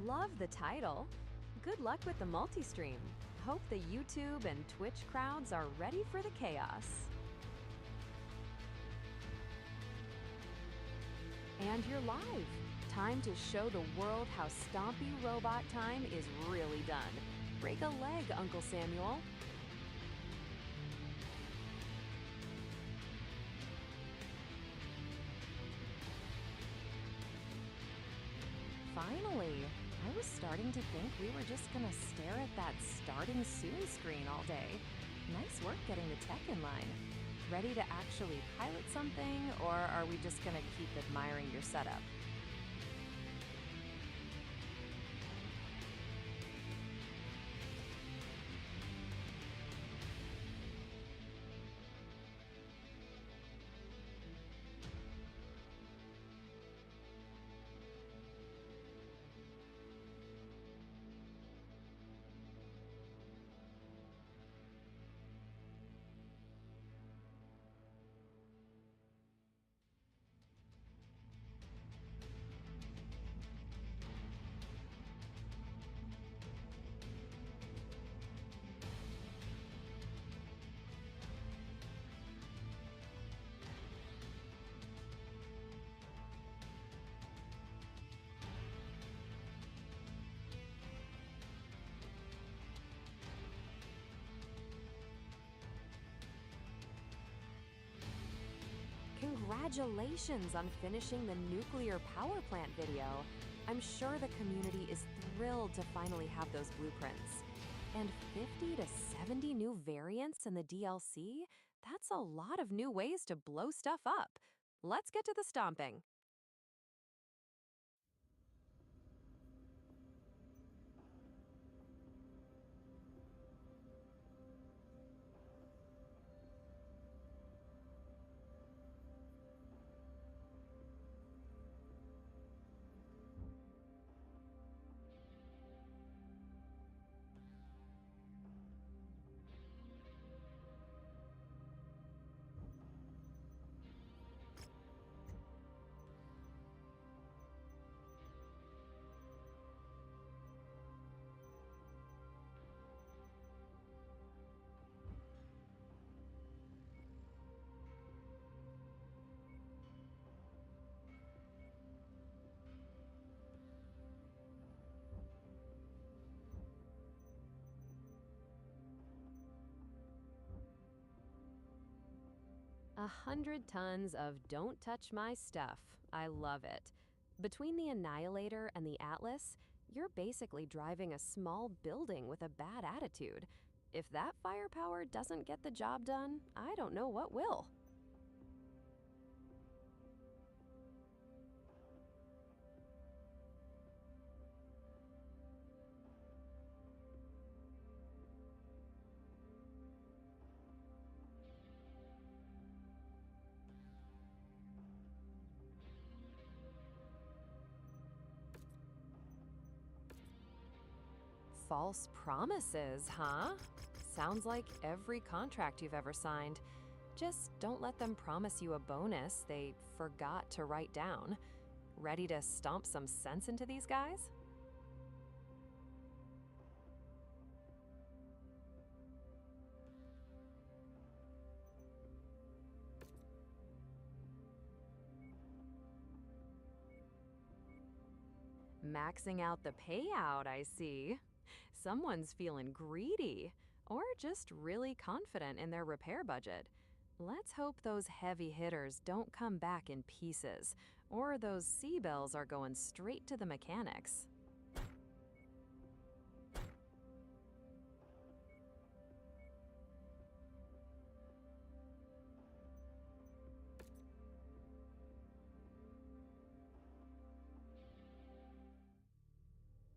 Love the title. Good luck with the multi-stream. Hope the YouTube and Twitch crowds are ready for the chaos. And you're live. Time to show the world how stompy robot time is really done. Break a leg, Uncle Samuel. Finally! I was starting to think we were just gonna stare at that starting soon screen all day. Nice work getting the tech in line. Ready to actually pilot something, or are we just gonna keep admiring your setup? Congratulations on finishing the nuclear power plant video. I'm sure the community is thrilled to finally have those blueprints. And 50 to 70 new variants in the DLC? That's a lot of new ways to blow stuff up. Let's get to the stomping. A 100 tons of don't touch my stuff. I love it. Between the Annihilator and the Atlas, you're basically driving a small building with a bad attitude. If that firepower doesn't get the job done, I don't know what will. False promises, huh? Sounds like every contract you've ever signed. Just don't let them promise you a bonus they forgot to write down. Ready to stomp some sense into these guys? Maxing out the payout, I see. Someone's feeling greedy, or just really confident in their repair budget. Let's hope those heavy hitters don't come back in pieces, or those C-bills are going straight to the mechanics.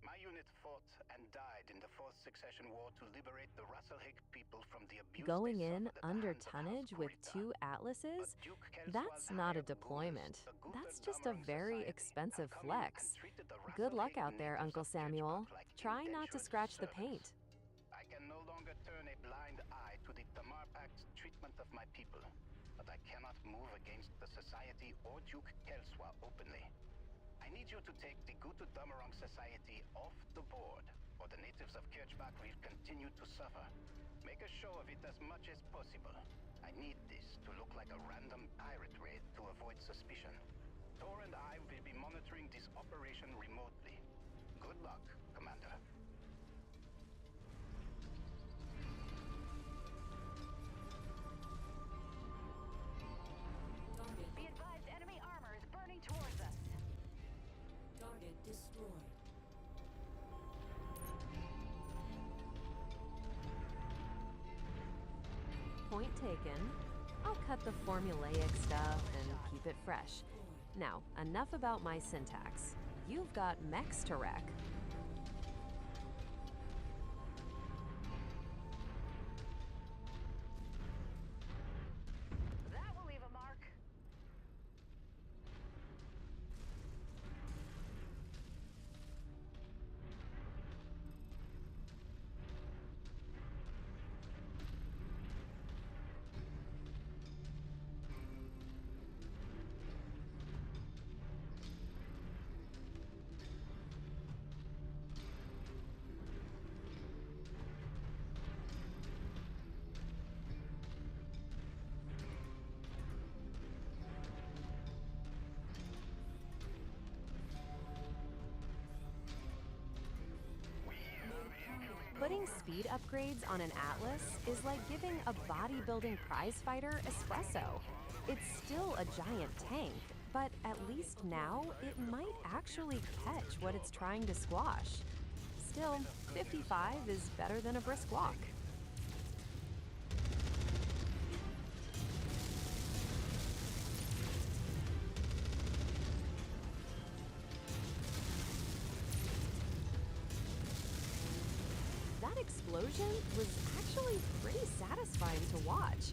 My unit fought and died in the Fourth Succession War to liberate the Russell-Hick people from the abuse Going they in suffered at the under hands of House tonnage with Kurita. 2 Atlases? But Duke Kelsoa's That's not a hired deployment. goons, the That's just a Guterdammering very Society, expensive have come in and flex. treated the Good luck Russell-Hick out there, natives Uncle of Samuel. Birchbuck like Try not to indentured scratch the servants. paint. I can no longer turn a blind eye to the Tamar Pact's treatment of my people, but I cannot move against the Society or Duke Kelsoa openly. I need you to take the Gutu Damarang Society off the board, or the natives of Kirchbach will continue to suffer. Make a show of it as much as possible. I need this to look like a random pirate raid to avoid suspicion. Thor and I will be monitoring this operation remotely. Good luck, Commander. Be advised, enemy armor is burning towards us. Target destroyed. Point taken. I'll cut the formulaic stuff and keep it fresh. Now, enough about my syntax. You've got mechs to wreck. That will leave a mark. Putting speed upgrades on an Atlas is like giving a bodybuilding prizefighter espresso. It's still a giant tank, but at least now it might actually catch what it's trying to squash. Still, 55 is better than a brisk walk. That explosion was actually pretty satisfying to watch.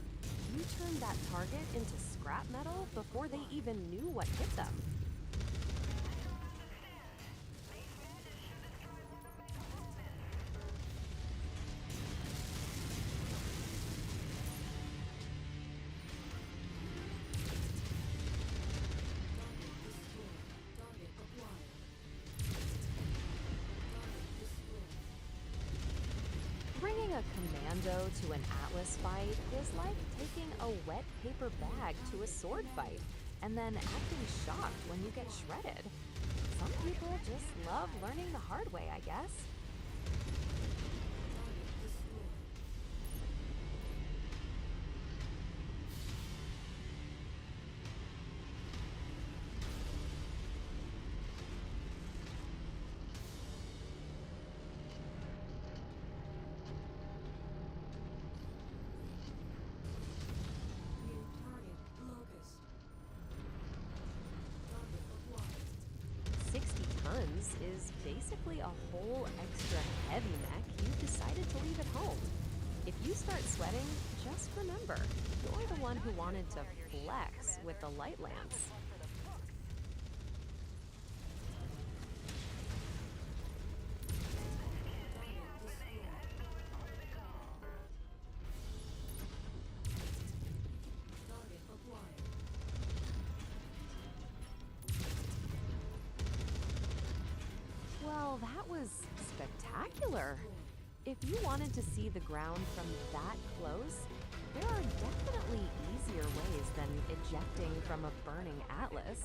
You turned that target into scrap metal before they even knew what hit them. Bringing a commando to an Atlas fight is like taking a wet paper bag to a sword fight and then acting shocked when you get shredded. Some people just love learning the hard way, I guess. New target locust. Target acquired. 60 tons is basically a whole extra heavy mech you decided to leave at home. If you start sweating, just remember, you're the one who wanted to flex with the light lamps. Target acquired. Well, that was spectacular. If you wanted to see the ground from that close, there are definitely easier ways than ejecting from a burning Atlas.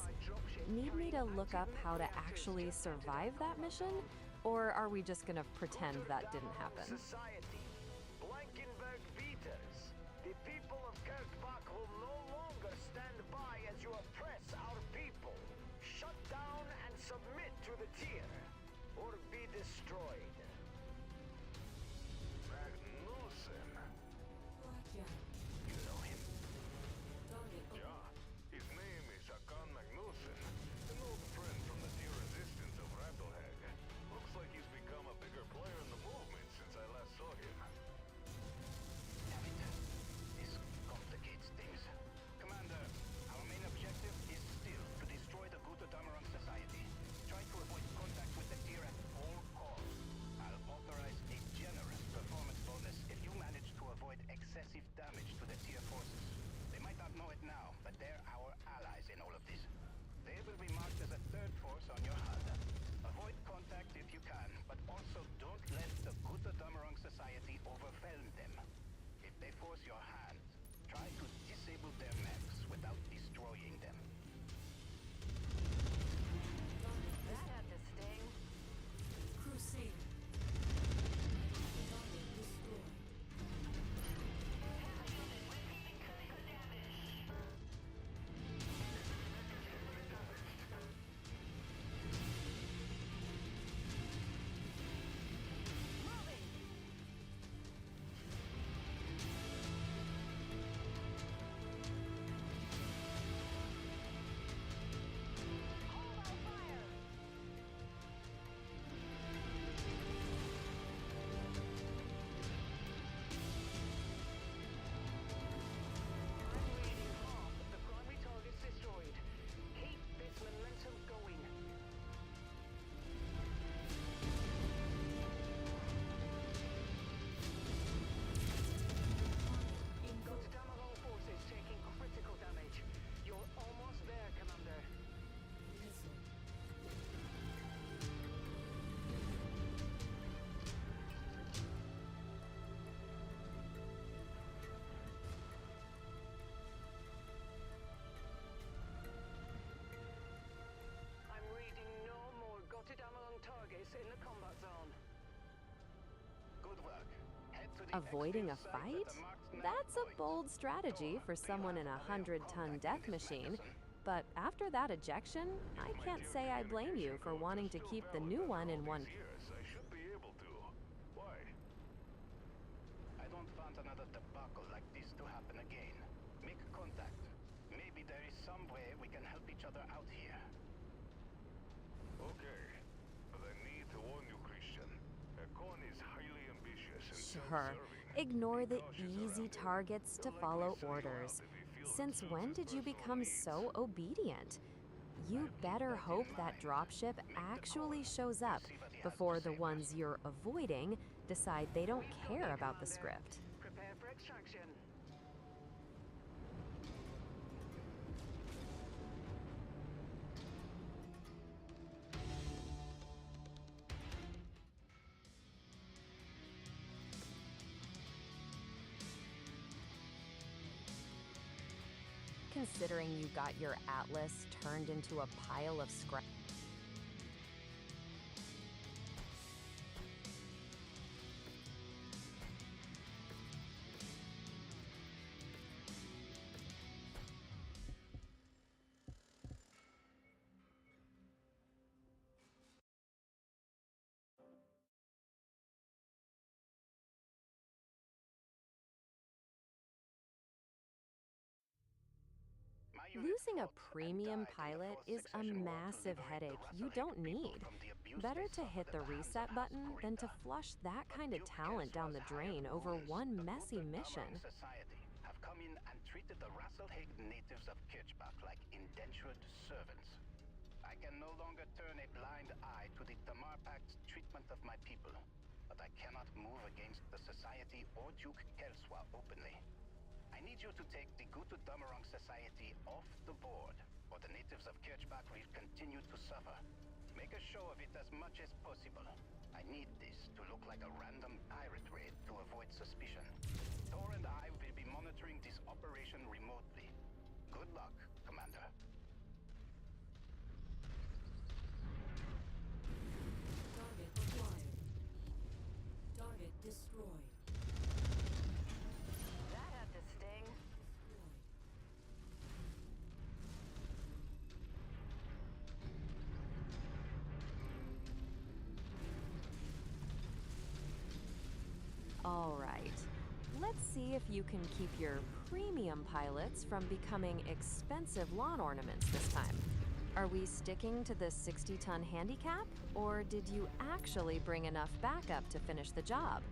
Need me to look up how to actually survive that mission? Or are we just gonna pretend that didn't happen? Society, Blankenberg Beaters. The people of Kirkbach will no longer stand by as you oppress our people. Shut down and submit to the tier, or be destroyed. Magnussen. Blackjack. You know him? Target Yeah. His name is Hakan Magnussen, an old friend from the tier resistance of Rattlehagen. Looks like he's become a bigger player in the movement since I last saw him. destroying them. That had to sting. Crusader. Target destroyed. Hold our fire. I'm reading half of the primary targets destroyed. Keep this momentum going. Got Damarong forces taking critical damage. You're almost there, Commander. Missile. I'm reading no more Damarong targets in the combat zone. Good work. Head to the Avoiding a exfil site at fight? the marked nav That's a point. bold strategy Thor, for do you someone have in a a way of 100-ton contacting death this machine. Magnuson? But after that ejection, I can't say I blame you for wanting to keep the new one in one. Yes, I should be able to. Why? I don't want another debacle like this to happen again. Make contact. Maybe there is some way we can help each other out here. Okay. But I need to warn you, Christian. Con is highly ambitious and Sure. self-serving. Ignore Be the cautious easy around him. targets to He'll follow likely sell you orders. out if he feels Since it when suits his did you personal become needs. so obedient? You I'll keep better that in hope that mind. dropship Make the actually call shows and up see what he has to before the say ones first. you're avoiding decide they don't We've got care it, about the Commander. script. Prepare for extraction. Considering you got your Atlas turned into a pile of scrap. My unit Losing a fought and premium died in the pilot fourth is a succession war to massive liberate the headache you Russell don't Hick people need. from the abuse Better they to hit suffered the at the hands reset of button than to Haskurita. flush that But kind of Duke talent down the Kelswell's drain hired over goons, one the messy Guten mission. Damerung Society, have come in and treated the Russell Hick natives of Kirchbach like indentured servants. I can no longer turn a blind eye to the Tamar Pact's treatment of my people, but I cannot move against the Society or Duke Kelswa openly. I need you to take the Guten Damerung Society off the board, or the natives of Kirchbach will continue to suffer. Make a show of it as much as possible. I need this to look like a random pirate raid to avoid suspicion. Thor and I will be monitoring this operation remotely. Good luck, Commander. Target acquired. Target destroyed. That had to sting. Destroyed. All right. Let's see if you can keep your premium pilots from becoming expensive lawn ornaments this time. Are we sticking to the 60-ton handicap, or did you actually bring enough backup to finish the job?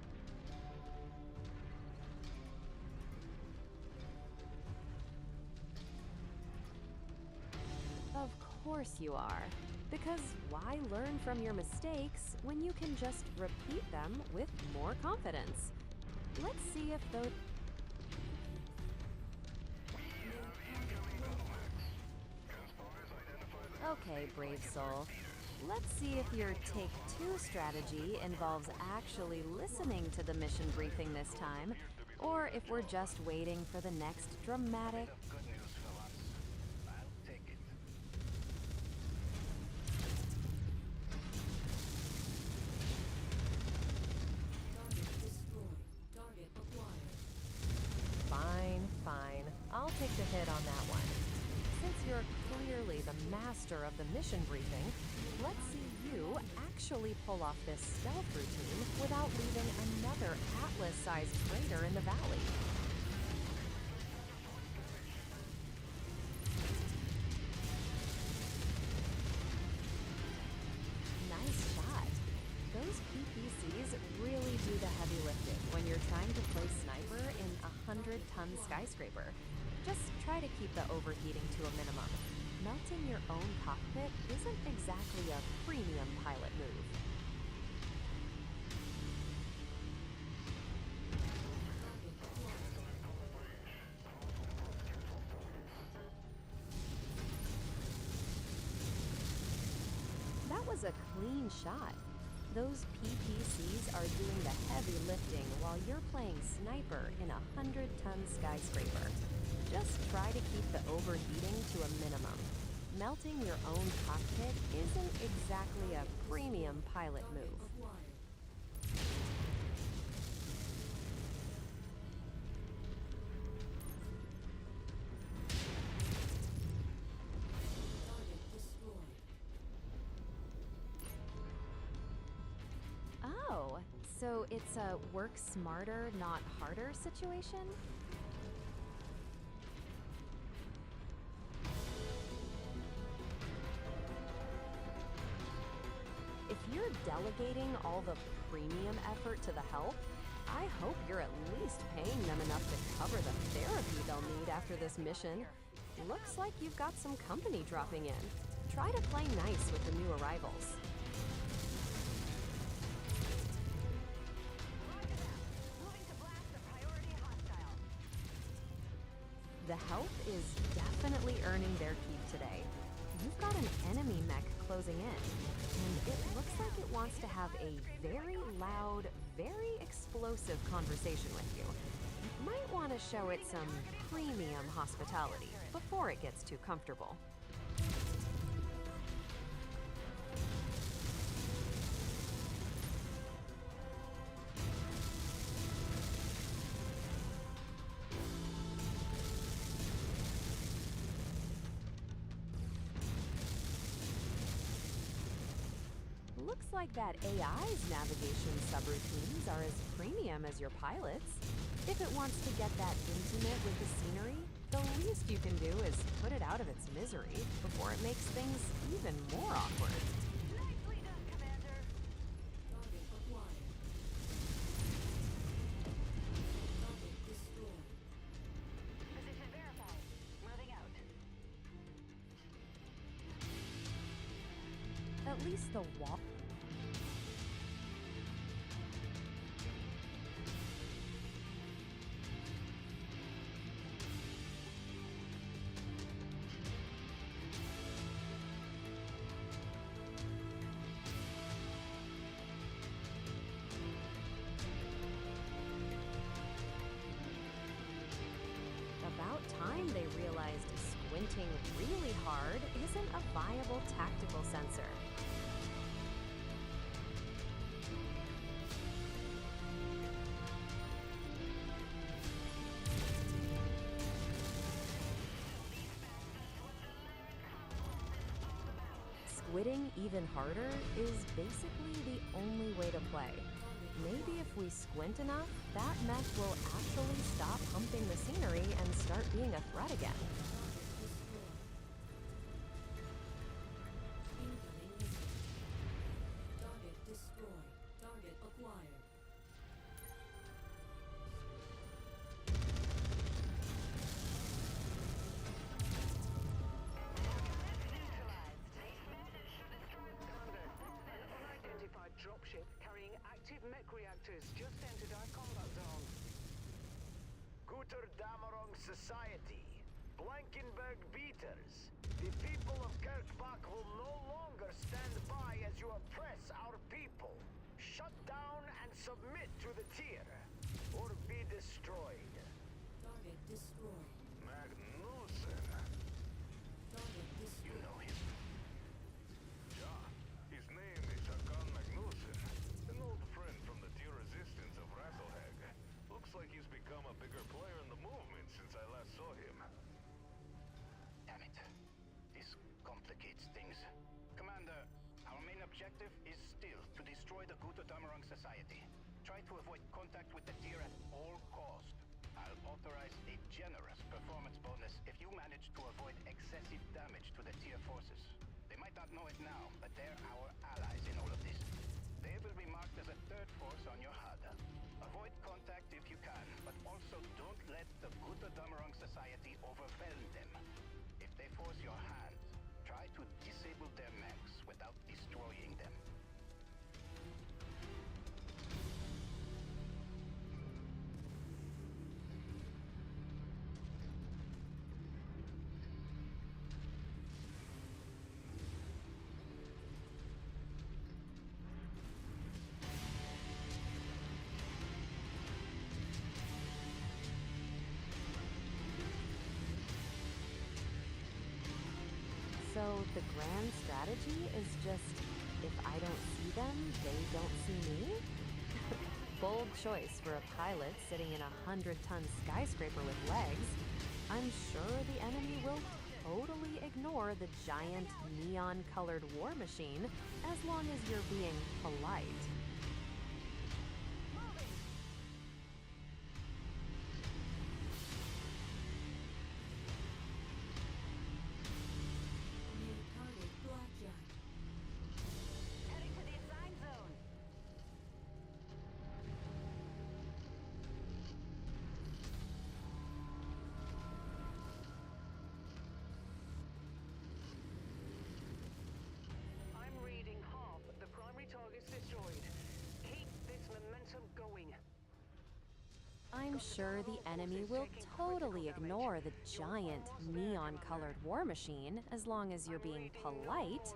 Of course you are. Because why learn from your mistakes when you can just repeat them with more confidence? Let's see if those... Okay, brave soul. Let's see if your take-two strategy involves actually listening to the mission briefing this time, or if we're just waiting for the next dramatic... Bit of good news for once. take the hit on that one. Since you're clearly the master of the mission briefing, let's see you actually pull off this stealth routine without leaving another Atlas-sized crater in the valley. Nice shot. Those PPCs really do the heavy lifting when you're trying to play sniper in a 100-ton skyscraper. Just try to keep the overheating to a minimum. Melting your own cockpit isn't exactly a premium pilot move. That was a clean shot. Those PPCs are doing the heavy lifting while you're playing sniper in a 100-ton skyscraper. Just try to keep the overheating to a minimum. Melting your own cockpit isn't exactly a premium pilot move. Acquired. Target destroyed. Oh, so it's a work smarter, not harder situation? If you're delegating all the premium effort to the help, I hope you're at least paying them enough to cover the therapy they'll need after this mission. Looks like you've got some company dropping in. Try to play nice with the new arrivals. Roger that. Moving to blast the priority hostile. The help is definitely earning their keep today. You've got an enemy mech closing in, and it looks like it wants to have a very loud, very explosive conversation with you. You might want to show it some premium hospitality before it gets too comfortable. Looks like that AI's navigation subroutines are as premium as your pilot's. If it wants to get that intimate with the scenery, the least you can do is put it out of its misery before it makes things even more awkward. Nicely done, Commander. Target acquired. Target destroyed. Position verified. Moving out. At least the wall. About time they realized squinting really hard isn't a viable tactical sensor. Squidding even harder is basically the only way to play. Maybe if we squint enough, that mech will actually stop humping the scenery and start being a threat again. Incoming missile. Target destroyed. Target acquired. Commander, an unidentified dropship carrying active mech reactors just entered our combat zone. Guter Damerong Society, Blankenberg beaters. The people of Kirkbach will no longer stand by as you oppress our people. Shut down and submit to the tier, or be destroyed. Target destroyed. Magnussen. Target You destroyed. know him. Yeah, his name is Hakan Magnussen, an old friend from the tier resistance of Rasselhag. Looks like he's become a bigger player in the movement since I last saw him. the Gutatamurang Society. Try to avoid contact with the tier at all cost. I'll authorize a generous performance bonus if you manage to avoid excessive damage to the tier forces. They might not know it now, but they're our allies in all of this. They will be marked as a third force on your HUD. Avoid contact if you can, but also don't let the Gutatamurang Society overwhelm them. If they force your hand, try to disable their mechs without destroying them. So the grand strategy is just, if I don't see them, they don't see me? Bold choice for a pilot sitting in a 100-ton skyscraper with legs. I'm sure the enemy will totally ignore the giant neon-colored war machine as long as you're being polite. New target blackjack. Heading to the assigned zone. I'm reading half. The primary target's destroyed. Keep this momentum going. I'm sure the enemy will totally ignore the giant neon-colored war machine as long as you're being polite.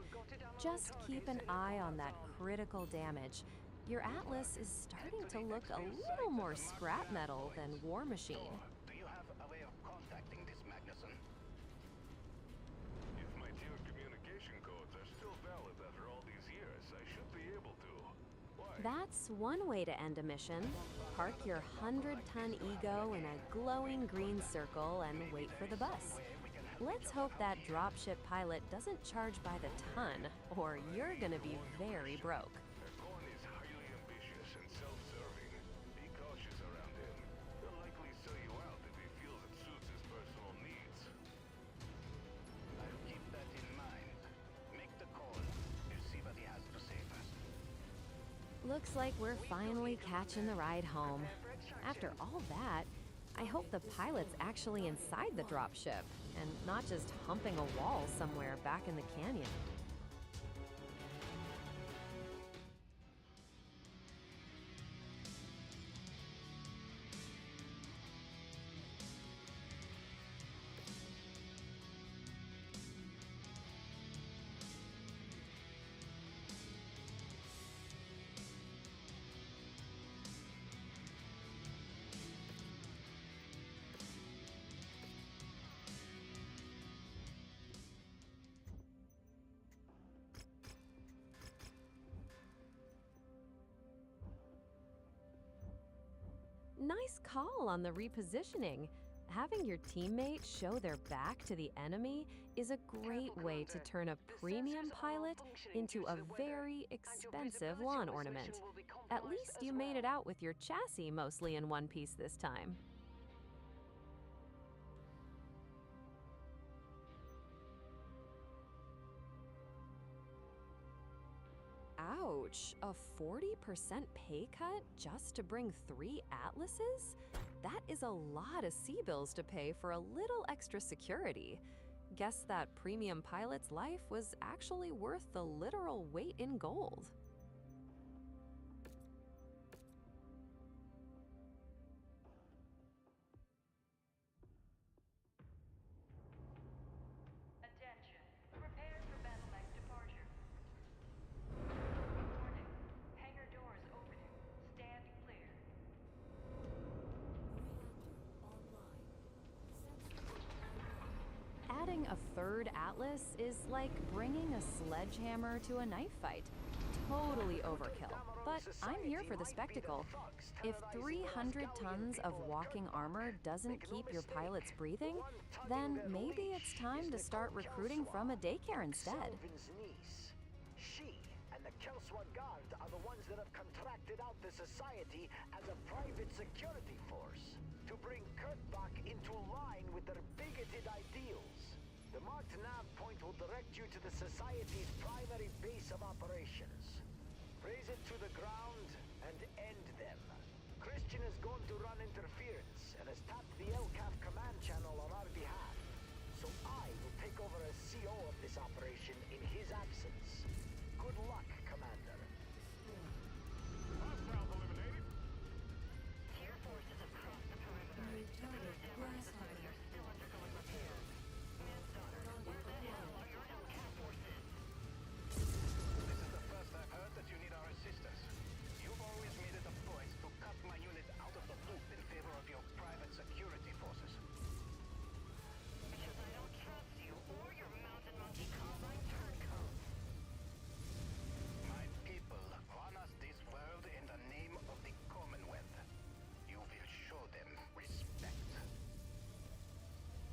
Just keep an eye on that critical damage. Your Atlas is starting to look a little more scrap metal than war machine. Do you have a way of contacting this Magnuson? If my tier communication codes are still valid after all these years, I should be able to. Why? That's one way to end a mission. Park your 100-ton ego in a glowing green circle and wait for the bus. Let's hope that dropship pilot doesn't charge by the ton, or you're gonna be very broke. Erkorn is highly ambitious and self-serving. Be cautious around him. He'll likely sell you out if he feels it suits his personal needs. I'll keep that in mind. Make the call. We'll see what he has to say first. Looks like we're finally catching the ride home. After all that, I hope the pilot's actually inside the dropship and not just humping a wall somewhere back in the canyon. Nice call on the repositioning. Having your teammate show their back to the enemy is a great way to turn a premium pilot into a very expensive lawn ornament. At least you made it out with your chassis mostly in one piece this time. Ouch, a 40% pay cut just to bring 3 Atlases? That is a lot of C-bills to pay for a little extra security. Guess that premium pilot's life was actually worth the literal weight in gold. Attention. Prepare for battle mech departure. Warning. Hangar doors opening. Stand clear. Reactor online. Sensor online. Adding a third Atlas is like bringing a sledgehammer to a knife fight. Totally overkill, but I'm here for the spectacle. If 300 tons of walking armor doesn't keep your pilots breathing, then maybe it's time to start recruiting from a daycare instead. Selvins niece. She and the Kelswa Guard are the ones that have contracted out the society as a private security force to bring Kurtbach into line with their bigoted ideals. The marked nav point will direct you to the society's primary base of operations. Raise it to the ground and end them. Christian is going to run interference and has tapped the LCAF command channel on our behalf. So I will take over as CO of this operation in his absence. Good luck, Commander. Hostiles eliminated. Tier forces have crossed the perimeter. New target, grasshopper. You're still undergoing repairs. Manslaughter. Where the hell are your LCAP forces? This is the first I've heard that you need our assistance. You've always made it a point to cut my unit out of the loop in favor of your private security forces. Because I don't trust you or your mountain monkey combine turncoats. My people run us this world in the name of the Commonwealth. You will show them respect.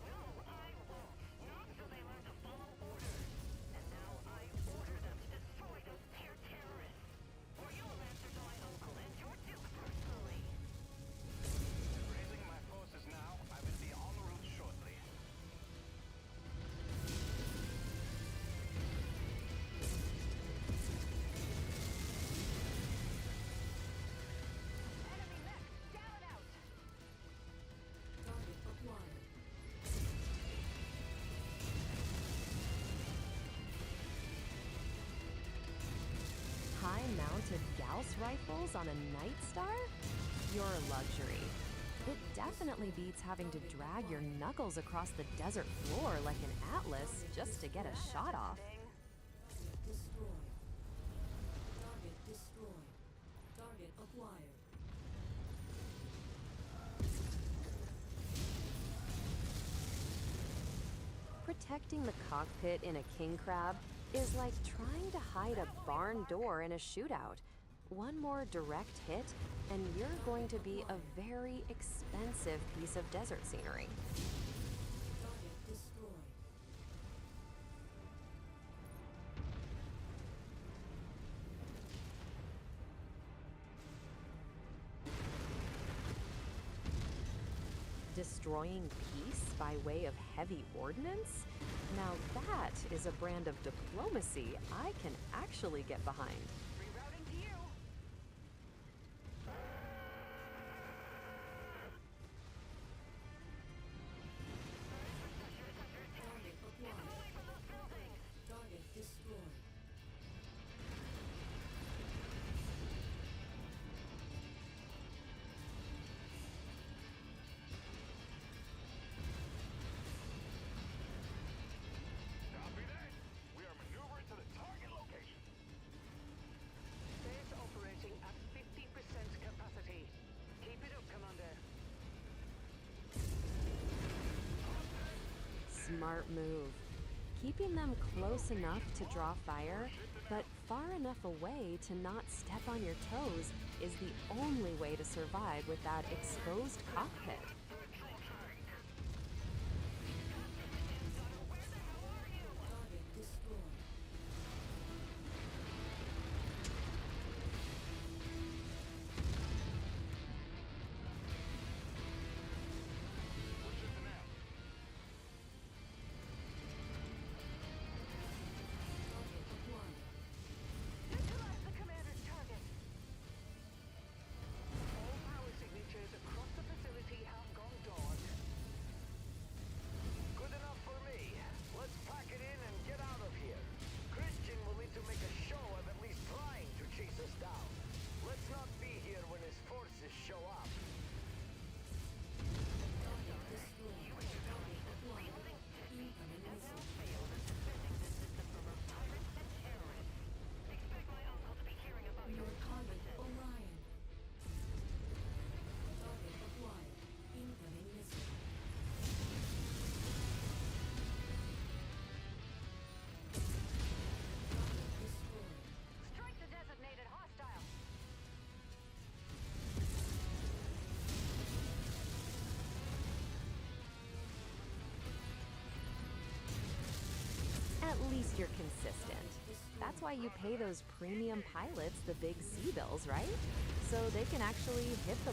No, I won't. Not till they learn to follow orders. And now I order them to destroy those tier terrorists. Or you'll answer to my uncle and your duke personally. Raising my forces now, I will be en route shortly. Enemy mech, down and out. Target acquired. High-mounted Gauss rifles on a Night Star? Your luxury. It definitely beats having to drag your knuckles across the desert floor like an atlas just to get a shot off. Destroyed. Target destroyed. Target acquired. Protecting the cockpit in a king crab is like trying to hide a barn door in a shootout. One more direct hit, and you're going to be a very expensive piece of desert scenery. Target destroyed. Destroying peace by way of heavy ordnance? Now that is a brand of diplomacy I can actually get behind. Rerouting to you. Target acquired. Away from those buildings. Target destroyed. Copy that. We are maneuvering to the target location. Base operating at 50% capacity. Keep it up, Commander. Smart move. Keeping them close enough to draw fire, but far enough away to not step on your toes is the only way to survive with that exposed cockpit. Target destroyed. We're shifting out. Target acquired. Neutralize the commander's target. All power signatures across the facility have gone dark. Good enough for me. Let's pack it in and get out of here. Christian will need to make a show of at least trying to chase us down. Let's not be here when his forces show up. Target destroyed. Target acquired. Incoming missile. Failed at defending this system from our pirates and terrorists. Expect my uncle to be hearing about your Your target competence. Orion. Target acquired. Incoming missile. Target destroyed. Strike the designated hostile. At least you're consistent. That's That's why you pay those premium pilots the big sea bills, right? So they can actually hit the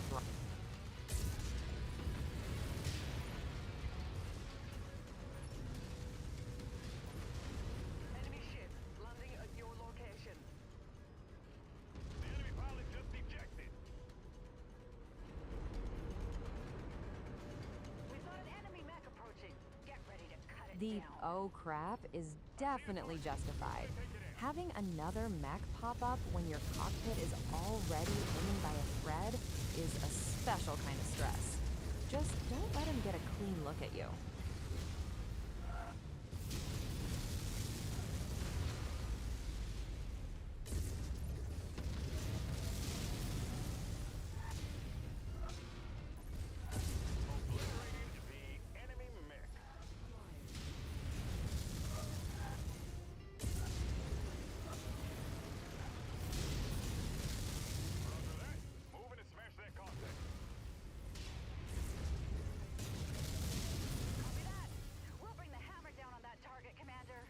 Enemy ship landing at your location. The enemy pilot just ejected. We've got an enemy mech approaching. Get ready to cut it The down. oh crap is definitely justified. Having another mech pop up when your cockpit is already hanging by a thread is a special kind of stress. Just don't let him get a clean look at you. Obliterating the enemy mech. Roger that. Move in and smash that contact. Copy that. We'll bring the hammer down on that target, Commander.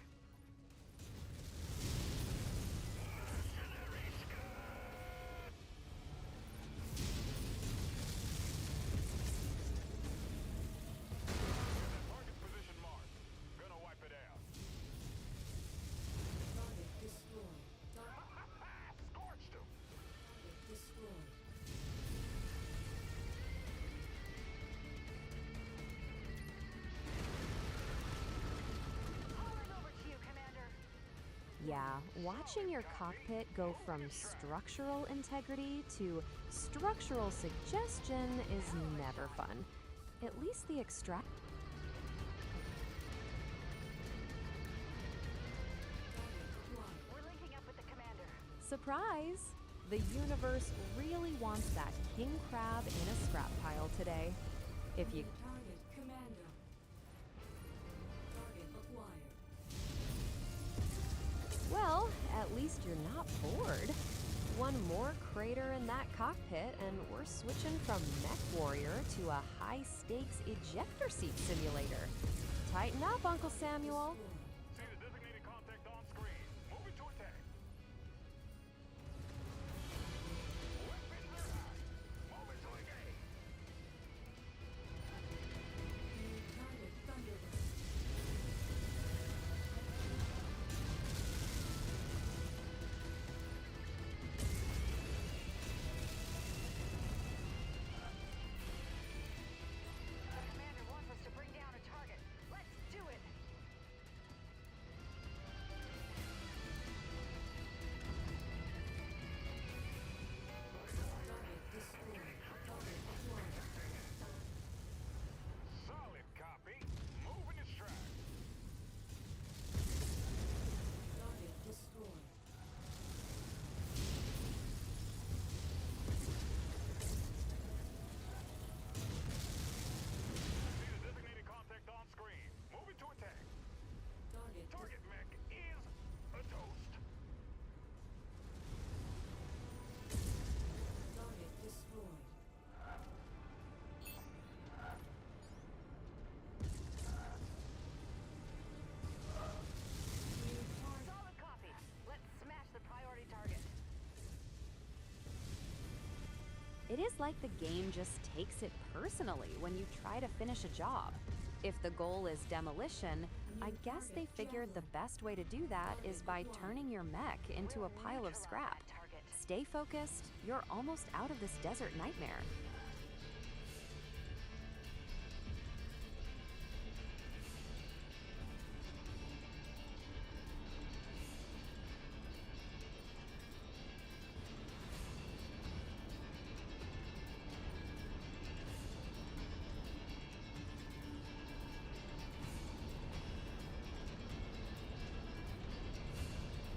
Target position marked. Gonna wipe it out. Target destroyed. Scorched him. Target destroyed. Hauling over to you, Commander. Yeah, watching your cockpit go from structural integrity to structural suggestion is never fun. At least the extract. We're linking up with the Commander. Surprise! The universe really wants that king crab in a scrap pile today. If you Target commander. Target acquired. Well, at least you're not bored. One more crater in that cockpit, and we're switching from Mech Warrior to a high-stakes ejector seat simulator. Tighten up, Uncle Samuel. See the designated contact on screen. Moving to attack. Weapons are hot. Moving to engage. New target Thunderbird. The Commander wants us to bring down a target. Let's do it. Target destroyed. Target acquired. Solid copy. Moving to strike. Target destroyed. See the designated contact on screen. Moving to attack. Target mech is a toast. Target destroyed. New target. Solid copy. Let's smash the priority target. It is like the game just takes it personally when you try to finish a job. If the goal is demolition, I guess they figured the best way to do that is by turning your mech into a pile of scrap. Target. Stay focused, you're almost out of this desert nightmare.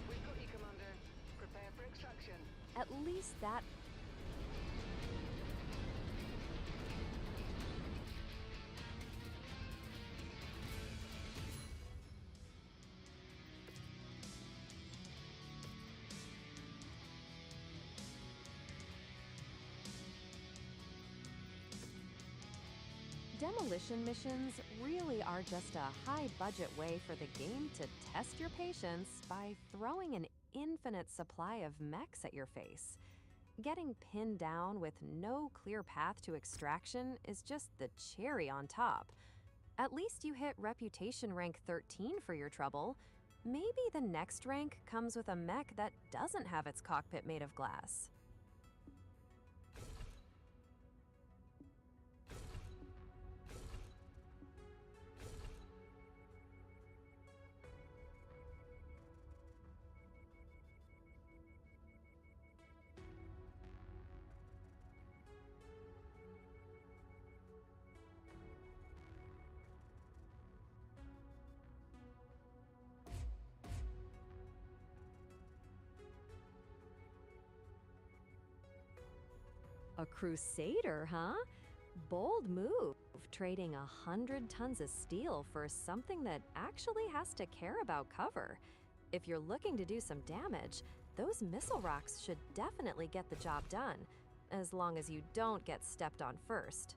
We've got you, Commander. Prepare for extraction. At least that. Demolition missions really are just a high-budget way for the game to test your patience by throwing an infinite supply of mechs at your face. Getting pinned down with no clear path to extraction is just the cherry on top. At least you hit reputation rank 13 for your trouble. Maybe the next rank comes with a mech that doesn't have its cockpit made of glass. A crusader, huh? Bold move, trading 100 tons of steel for something that actually has to care about cover. If you're looking to do some damage, those missile rocks should definitely get the job done, as long as you don't get stepped on first.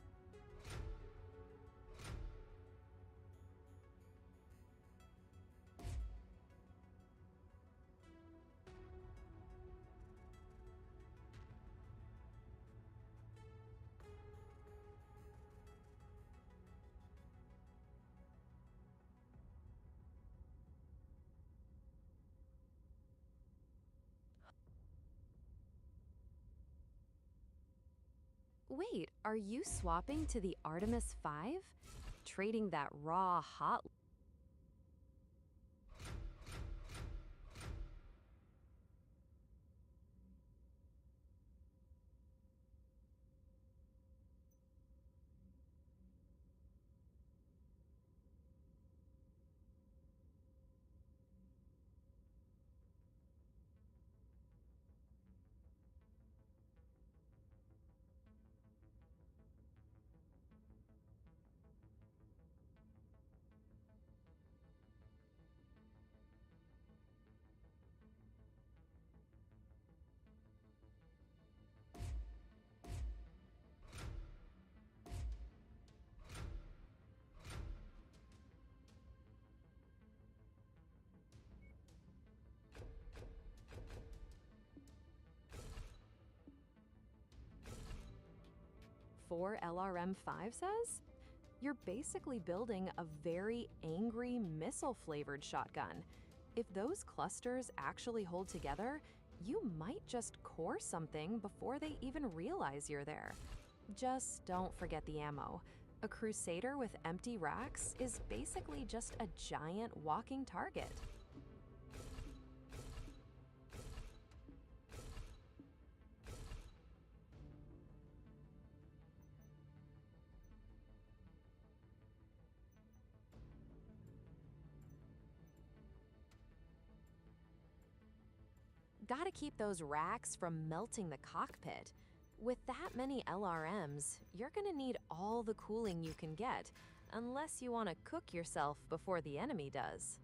Wait, are you swapping to the Artemis 5? Trading that raw, hot. Four LRM-5 says? You're basically building a very angry missile-flavored shotgun. If those clusters actually hold together, you might just core something before they even realize you're there. Just don't forget the ammo. A crusader with empty racks is basically just a giant walking target. Gotta keep those racks from melting the cockpit. With that many LRMs, you're gonna need all the cooling you can get, unless you want to cook yourself before the enemy does.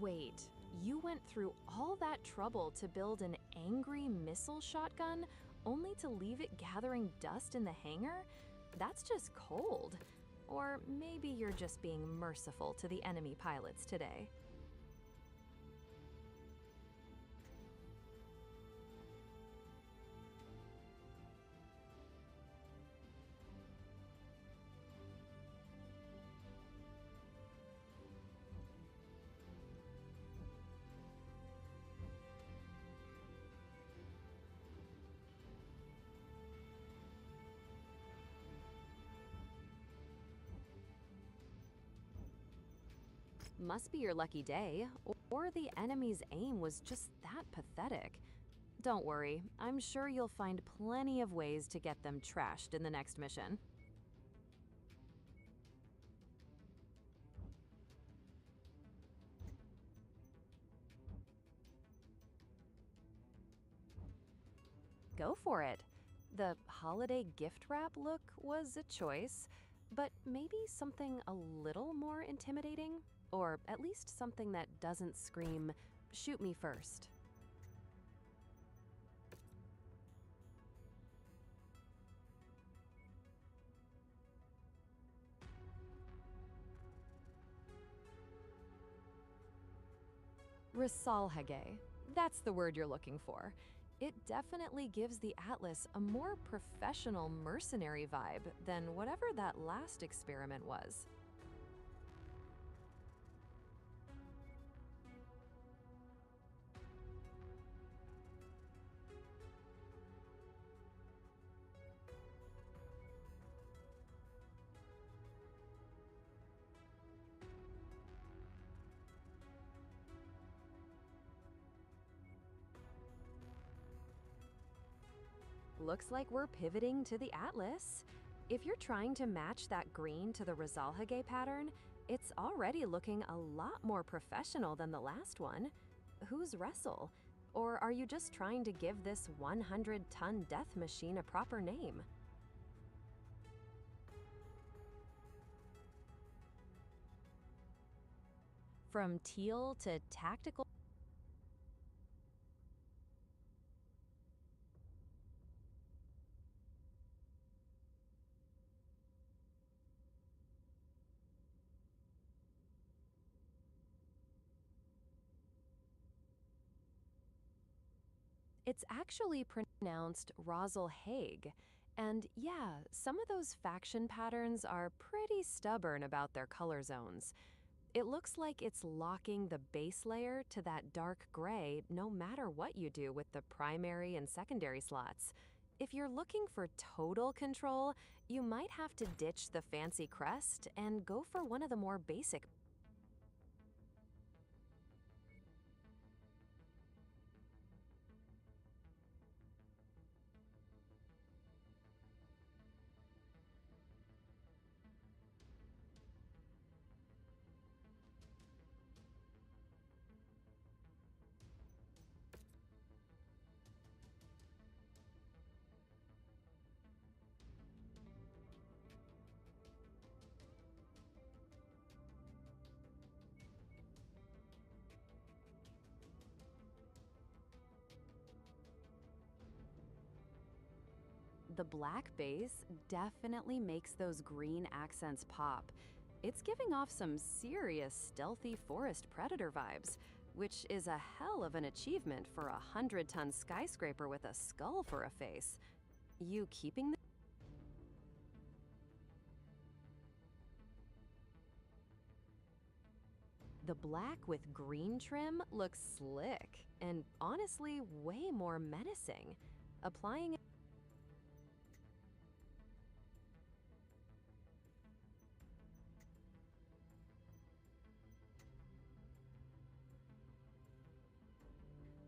Wait, you went through all that trouble to build an angry missile shotgun only to leave it gathering dust in the hangar? That's just cold. Or maybe you're just being merciful to the enemy pilots today. Must be your lucky day, or the enemy's aim was just that pathetic. Don't worry, I'm sure you'll find plenty of ways to get them trashed in the next mission. Go for it. The holiday gift wrap look was a choice, but maybe something a little more intimidating? Or at least something that doesn't scream, "Shoot me first." Risalhage. That's the word you're looking for. It definitely gives the Atlas a more professional mercenary vibe than whatever that last experiment was. Looks like we're pivoting to the Atlas. If you're trying to match that green to the Risalhage pattern, it's already looking a lot more professional than the last one. Who's Wrestle? Or are you just trying to give this 100-ton death machine a proper name? From teal to tactical. It's actually pronounced Roselhague. And yeah, some of those faction patterns are pretty stubborn about their color zones. It looks like it's locking the base layer to that dark gray no matter what you do with the primary and secondary slots. If you're looking for total control, you might have to ditch the fancy crest and go for one of the more basic. The black base definitely makes those green accents pop. It's giving off some serious stealthy forest predator vibes, which is a hell of an achievement for a 100-ton skyscraper with a skull for a face. You keeping the black with green trim looks slick and honestly way more menacing. Applying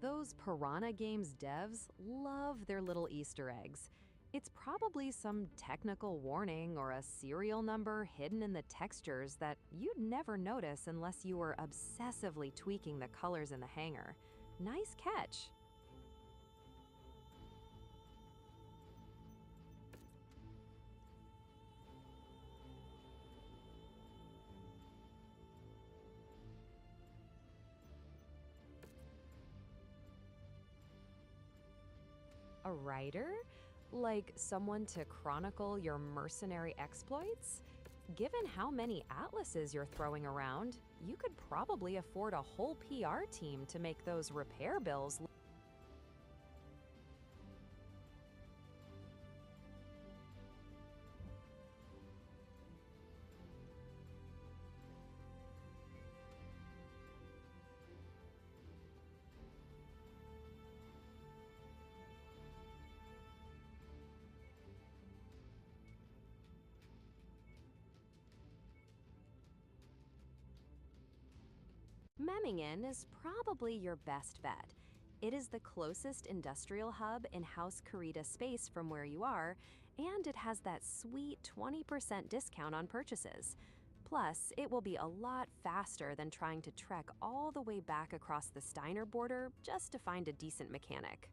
those Piranha Games devs love their little Easter eggs. It's probably some technical warning or a serial number hidden in the textures that you'd never notice unless you were obsessively tweaking the colors in the hanger. Nice catch. A writer? Like someone to chronicle your mercenary exploits? Given how many atlases you're throwing around, you could probably afford a whole PR team to make those repair bills. Memmingen is probably your best bet. It is the closest industrial hub in House Carita space from where you are, and it has that sweet 20% discount on purchases. Plus, it will be a lot faster than trying to trek all the way back across the Steiner border just to find a decent mechanic.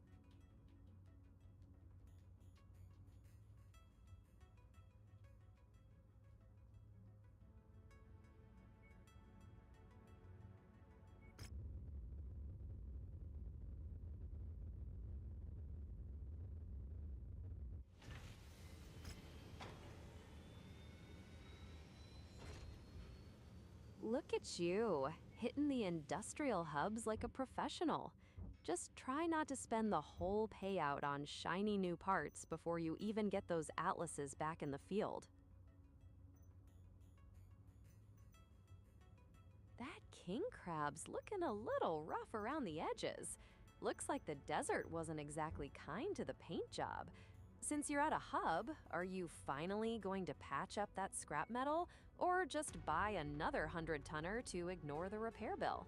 Look at you, hitting the industrial hubs like a professional. Just try not to spend the whole payout on shiny new parts before you even get those atlases back in the field. That king crab's looking a little rough around the edges. Looks like the desert wasn't exactly kind to the paint job. Since you're at a hub, are you finally going to patch up that scrap metal or just buy another 100-tonner to ignore the repair bill?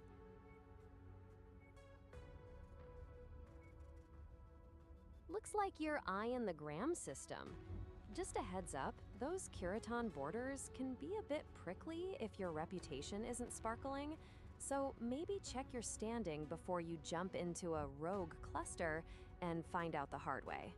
Looks like you're eyeing the gram system. Just a heads up, those Keraton borders can be a bit prickly if your reputation isn't sparkling, so maybe check your standing before you jump into a rogue cluster and find out the hard way.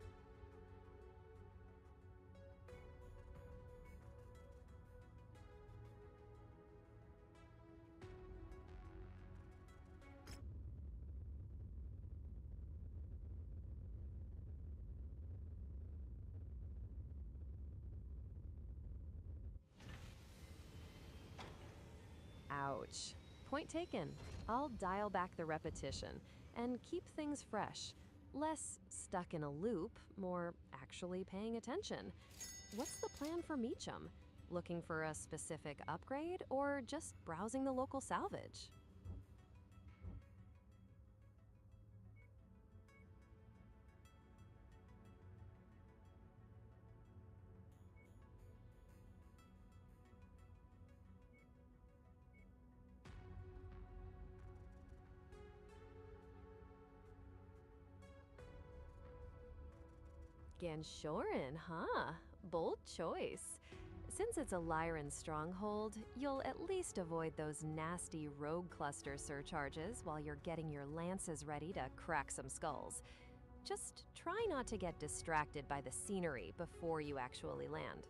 Ouch. Point taken. I'll dial back the repetition and keep things fresh. Less stuck in a loop, more actually paying attention. What's the plan for Meacham? Looking for a specific upgrade or just browsing the local salvage? Ganshorin, huh? Bold choice. Since it's a Lyran stronghold, you'll at least avoid those nasty rogue cluster surcharges while you're getting your lances ready to crack some skulls. Just try not to get distracted by the scenery before you actually land.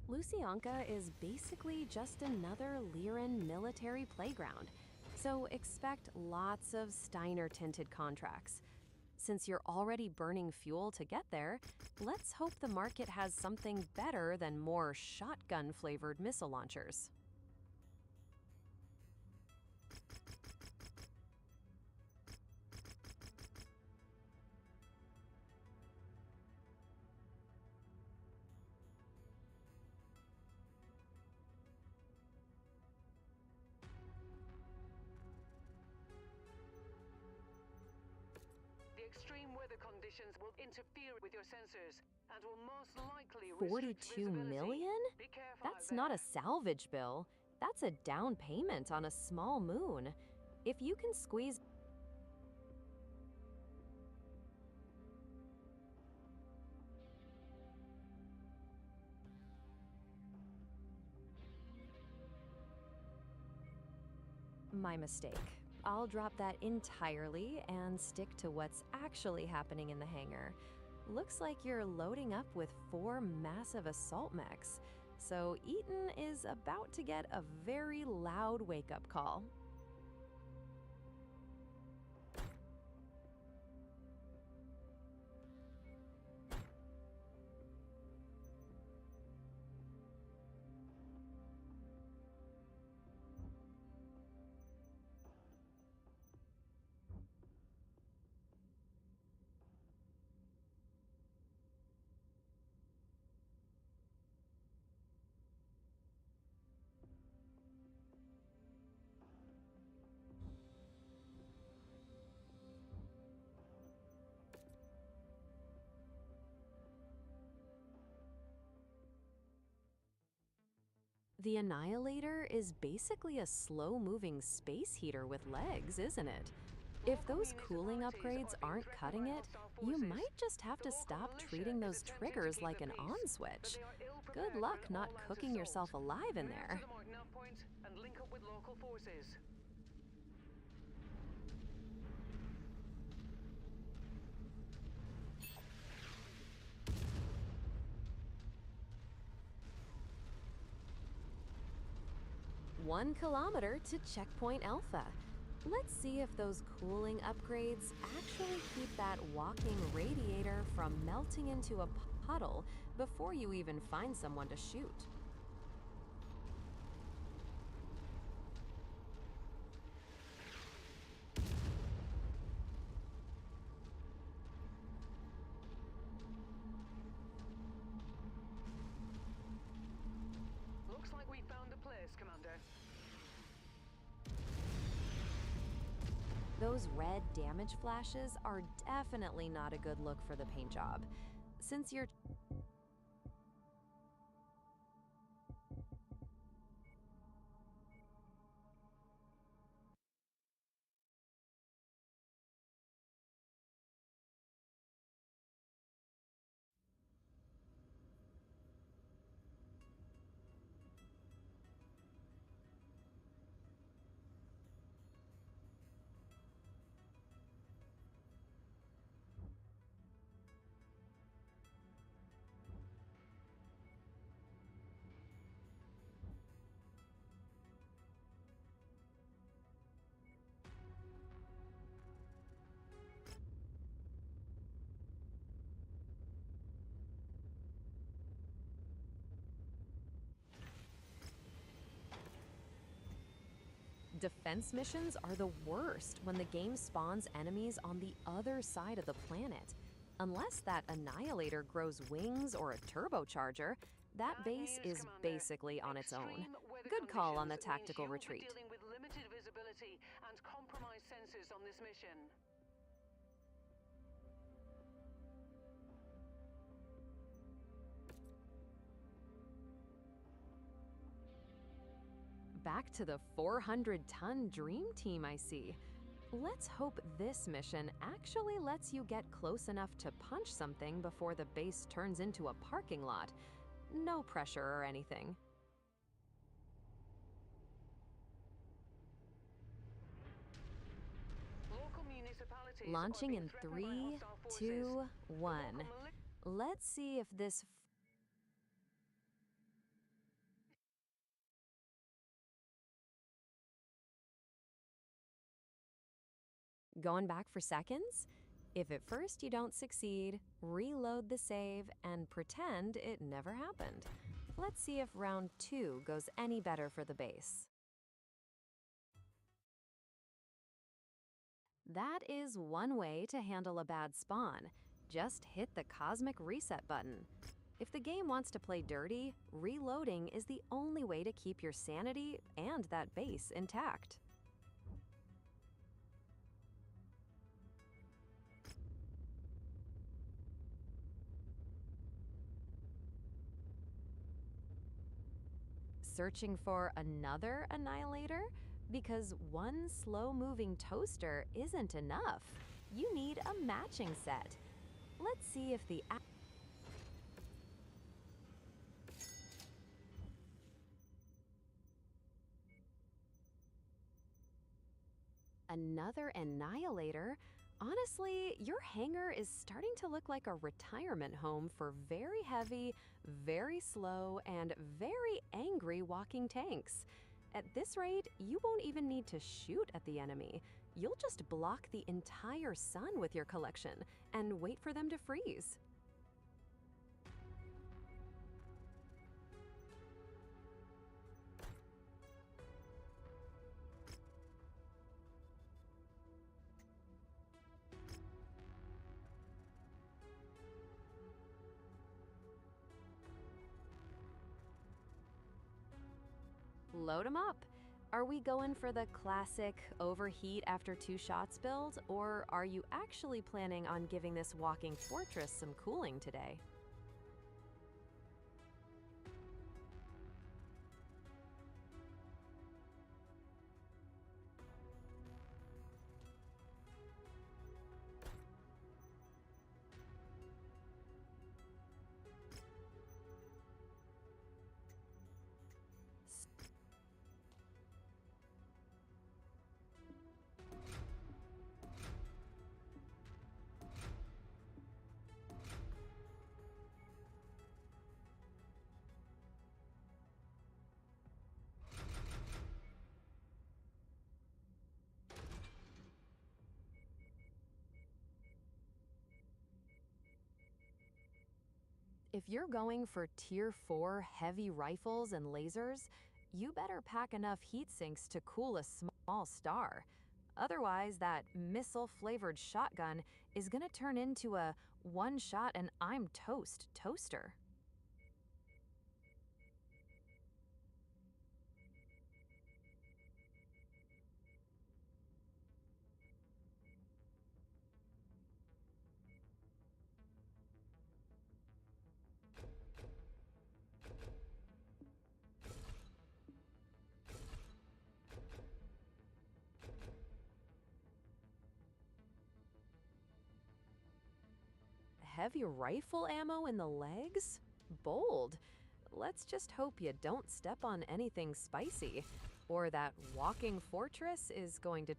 Lucianka is basically just another Lyran military playground, so expect lots of Steiner-tinted contracts. Since you're already burning fuel to get there, let's hope the market has something better than more shotgun-flavored missile launchers. The extreme weather conditions will interfere with your sensors and will most likely restrict 42 visibility. million? Be careful out That's not there. a salvage bill. That's a down payment on a small moon. If you can squeeze My mistake. I'll drop that entirely and stick to what's actually happening in the hangar. Looks like you're loading up with 4 massive assault mechs, so Eaton is about to get a very loud wake-up call. The Annihilator is basically a slow-moving space heater with legs, isn't it? If those cooling upgrades aren't cutting it, you might just have to stop treating those triggers like an on switch. Good luck not cooking yourself alive in there. Move to the mark nav point and link up with local forces. One kilometer to checkpoint Alpha. Let's see if those cooling upgrades actually keep that walking radiator from melting into a puddle before you even find someone to shoot. Looks like we found a place, Commander. Those red damage flashes are definitely not a good look for the paint job. Since you're Defense missions are the worst when the game spawns enemies on the other side of the planet. Unless that annihilator grows wings or a turbocharger, that Bad base news, is Commander. basically on its own. Extreme weather Good call on the conditions means tactical you'll be retreat. dealing with limited visibility and compromised sensors on this mission. Back to the 400-ton dream team, I see. Let's hope this mission actually lets you get close enough to punch something before the base turns into a parking lot. No pressure or anything. Local municipalities Launching are being in threatened by 3, hostile forces. 2, The 1. local Let's see if this going back for seconds? If at first you don't succeed, reload the save and pretend it never happened. Let's see if round 2 goes any better for the base. That is one way to handle a bad spawn. Just hit the cosmic reset button. If the game wants to play dirty, reloading is the only way to keep your sanity and that base intact. Searching for another annihilator? Because one slow-moving toaster isn't enough. You need a matching set. Let's see if the another annihilator? Honestly, your hangar is starting to look like a retirement home for very heavy, very slow, and very angry walking tanks. At this rate, you won't even need to shoot at the enemy. You'll just block the entire sun with your collection and wait for them to freeze. Load 'em up. Are we going for the classic overheat after 2 shots build, or are you actually planning on giving this walking fortress some cooling today? If you're going for Tier 4 heavy rifles and lasers, you better pack enough heat sinks to cool a small star. Otherwise, that missile-flavored shotgun is gonna turn into a one-shot and I'm toast toaster. Heavy rifle ammo in the legs? Bold. Let's just hope you don't step on anything spicy, or that walking fortress is going to.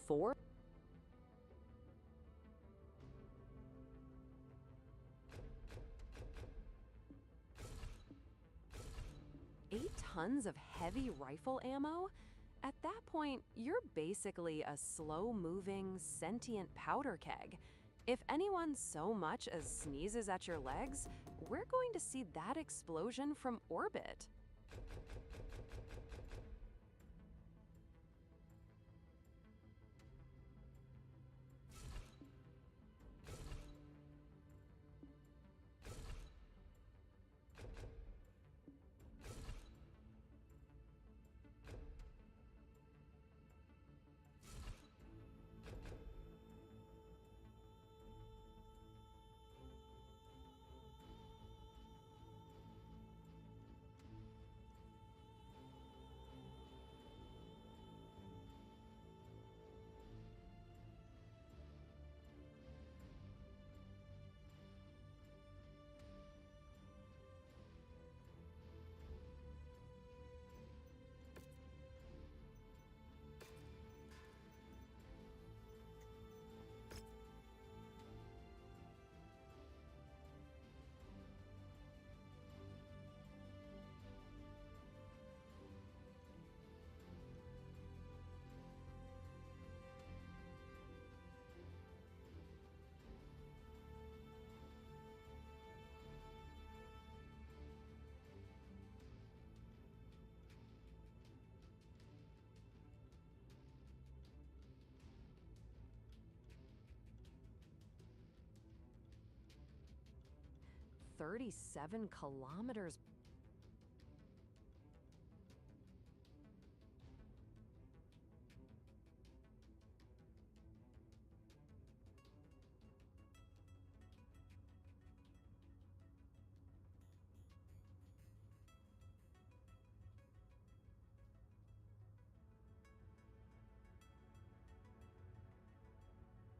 Four? 8 tons of heavy rifle ammo? At that point, you're basically a slow-moving, sentient powder keg. If anyone so much as sneezes at your legs, we're going to see that explosion from orbit. $37 kilometers.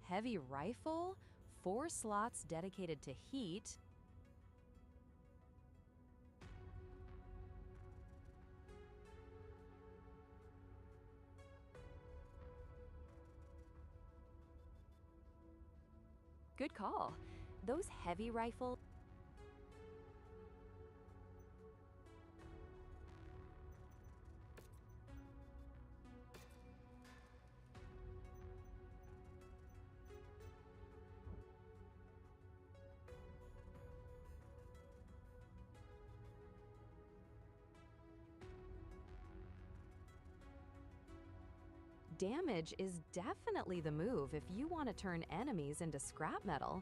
Heavy rifle, 4 slots dedicated to heat. Good call. Those heavy rifle. Damage is definitely the move if you want to turn enemies into scrap metal.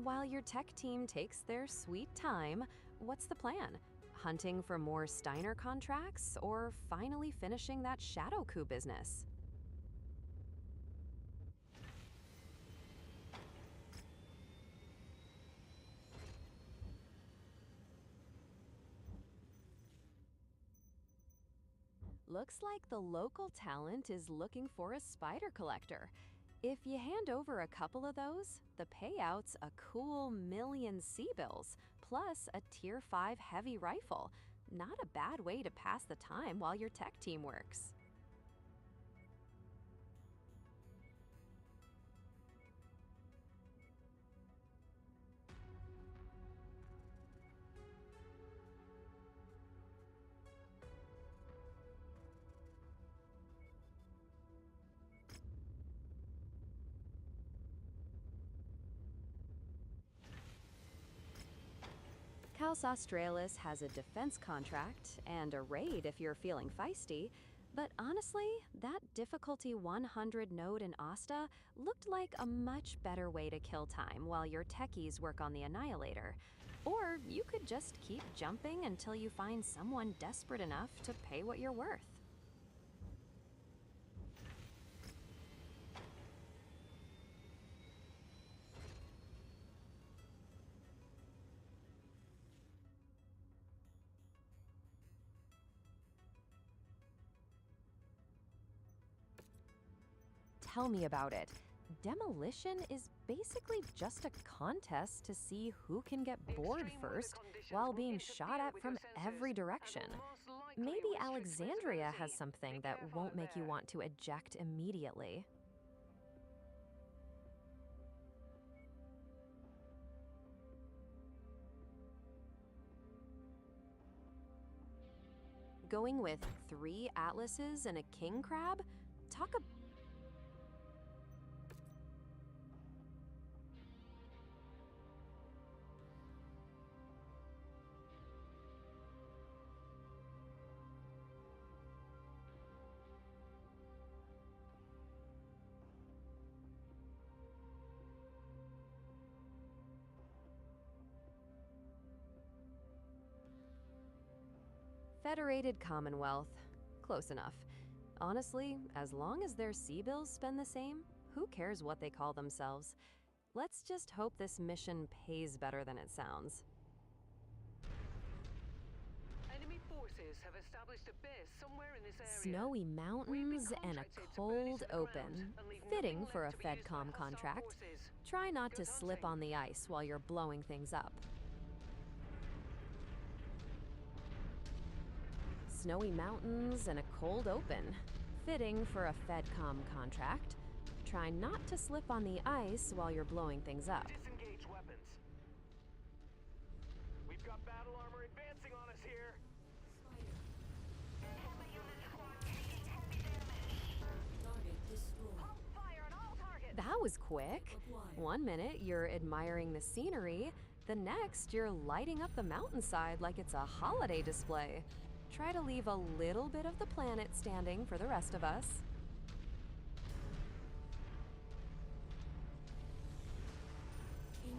While your tech team takes their sweet time, what's the plan? Hunting for more Steiner contracts or finally finishing that shadow coup business? Looks like the local talent is looking for a spider collector. If you hand over a couple of those, the payout's a cool million C-bills, plus a Tier 5 heavy rifle. Not a bad way to pass the time while your tech team works. House Australis has a defense contract and a raid if you're feeling feisty, but honestly, that difficulty 100 node in Asta looked like a much better way to kill time while your techies work on the Annihilator. Or you could just keep jumping until you find someone desperate enough to pay what you're worth. Tell me about it. Demolition is basically just a contest to see who can get bored Extreme weather first conditions while will being interfere shot at with from your sensors every and direction. will most likely Maybe restrict Alexandria has visibility. something Be that careful won't out make you there. want to eject immediately. Going with 3 atlases and a king crab? Talk about Federated Commonwealth. Close enough. Honestly, as long as their sea bills spend the same, who cares what they call themselves? Let's just hope this mission pays better than it sounds. Enemy forces have established a base somewhere in this area. Snowy We've been mountains and a contracted to burn cold it to the ground open. and leave Fitting nothing for a left to be used by FedCom hostile contract. forces. Try not to Good slip hunting. on the ice while you're blowing things up. Snowy mountains and a cold open. Fitting for a FedCom contract. Try not to slip on the ice while you're blowing things up. Disengage weapons. We've got battle armor advancing on us here. Target destroyed. Fire on all targets! That was quick. Acquired. 1 minute you're admiring the scenery, the next you're lighting up the mountainside like it's a holiday display. Try to leave a little bit of the planet standing for the rest of us.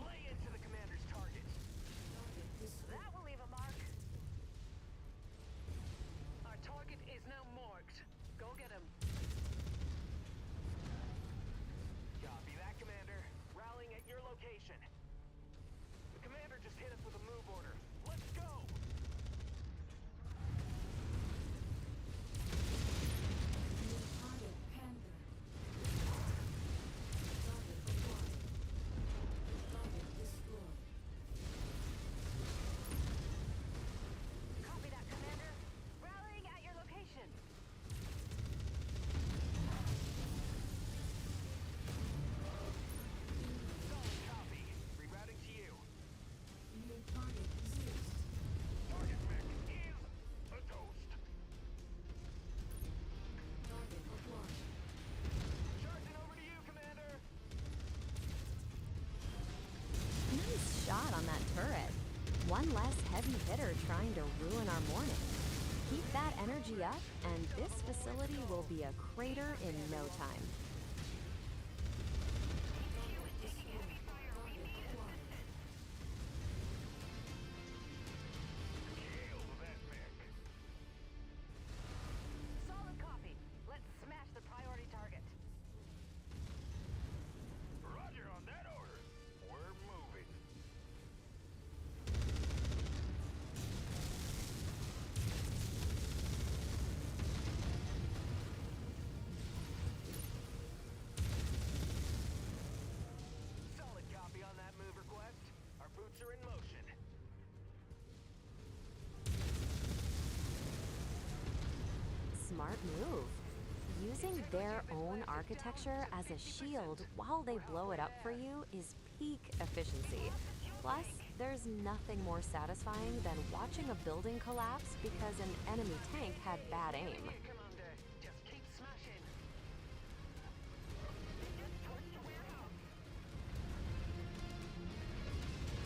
Lay into the commander's target. Target destroyed. That will leave a mark. Our target is now marked. Go get him. Copy that, Commander. Rallying at your location. The commander just hit us with a move order. Let's go! New target Panther. Target acquired. Target destroyed. Copy that, Commander. Rallying at your location. Solid copy. Rerouting to you. New target exists. Target mech is a toast. Target acquired. Charging over to you, Commander. Nice shot on that turret. One less heavy hitter trying to ruin our morning. Keep that energy up, and this facility will be a crater in no time. Target destroyed. Target acquired. Kill that mech. Solid copy. Let's smash the priority target. Roger on that order. We're moving. Solid copy on that move request. Our boots are in motion. Smart move. Using their own architecture as a shield while they blow it up for you is peak efficiency. Plus, there's nothing more satisfying than watching a building collapse because an enemy tank had bad aim. Here, Commander. Just keep smashing.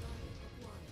Target acquired.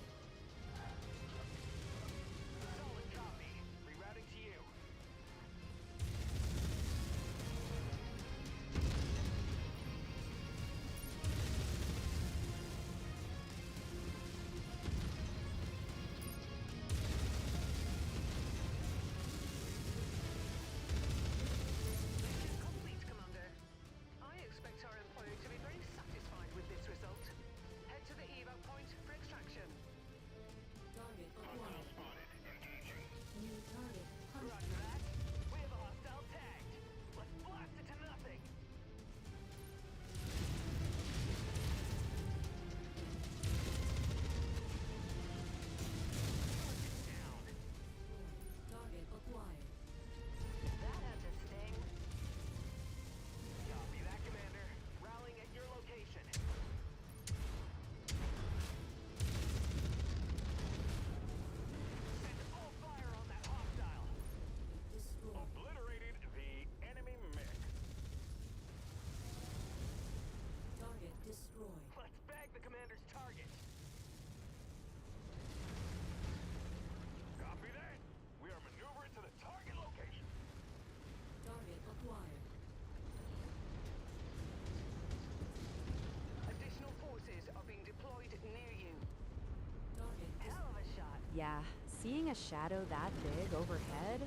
Yeah, seeing a shadow that big overhead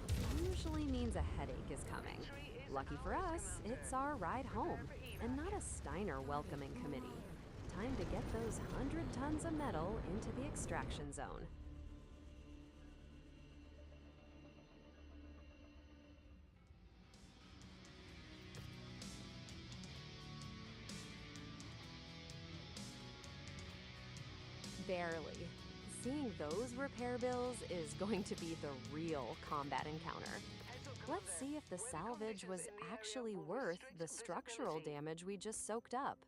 usually means a headache is coming. Lucky for us, it's our ride home, and not a Steiner welcoming committee. Time to get those 100 tons of metal into the extraction zone. Barely. Seeing those repair bills is going to be the real combat encounter. Let's see if the salvage was actually worth the structural damage we just soaked up.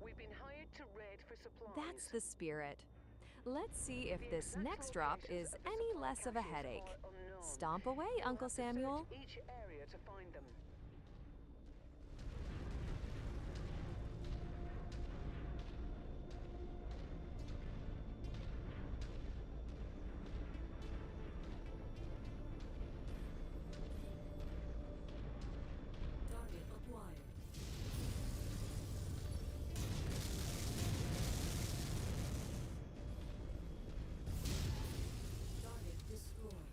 We've been hired to raid for supplies. That's the spirit. Let's see if The this exact next drop locations is of the any supply less of a caches headache. are unknown. Stomp away, We'll Uncle have to search Samuel. each area to find them. Target acquired. Target destroyed.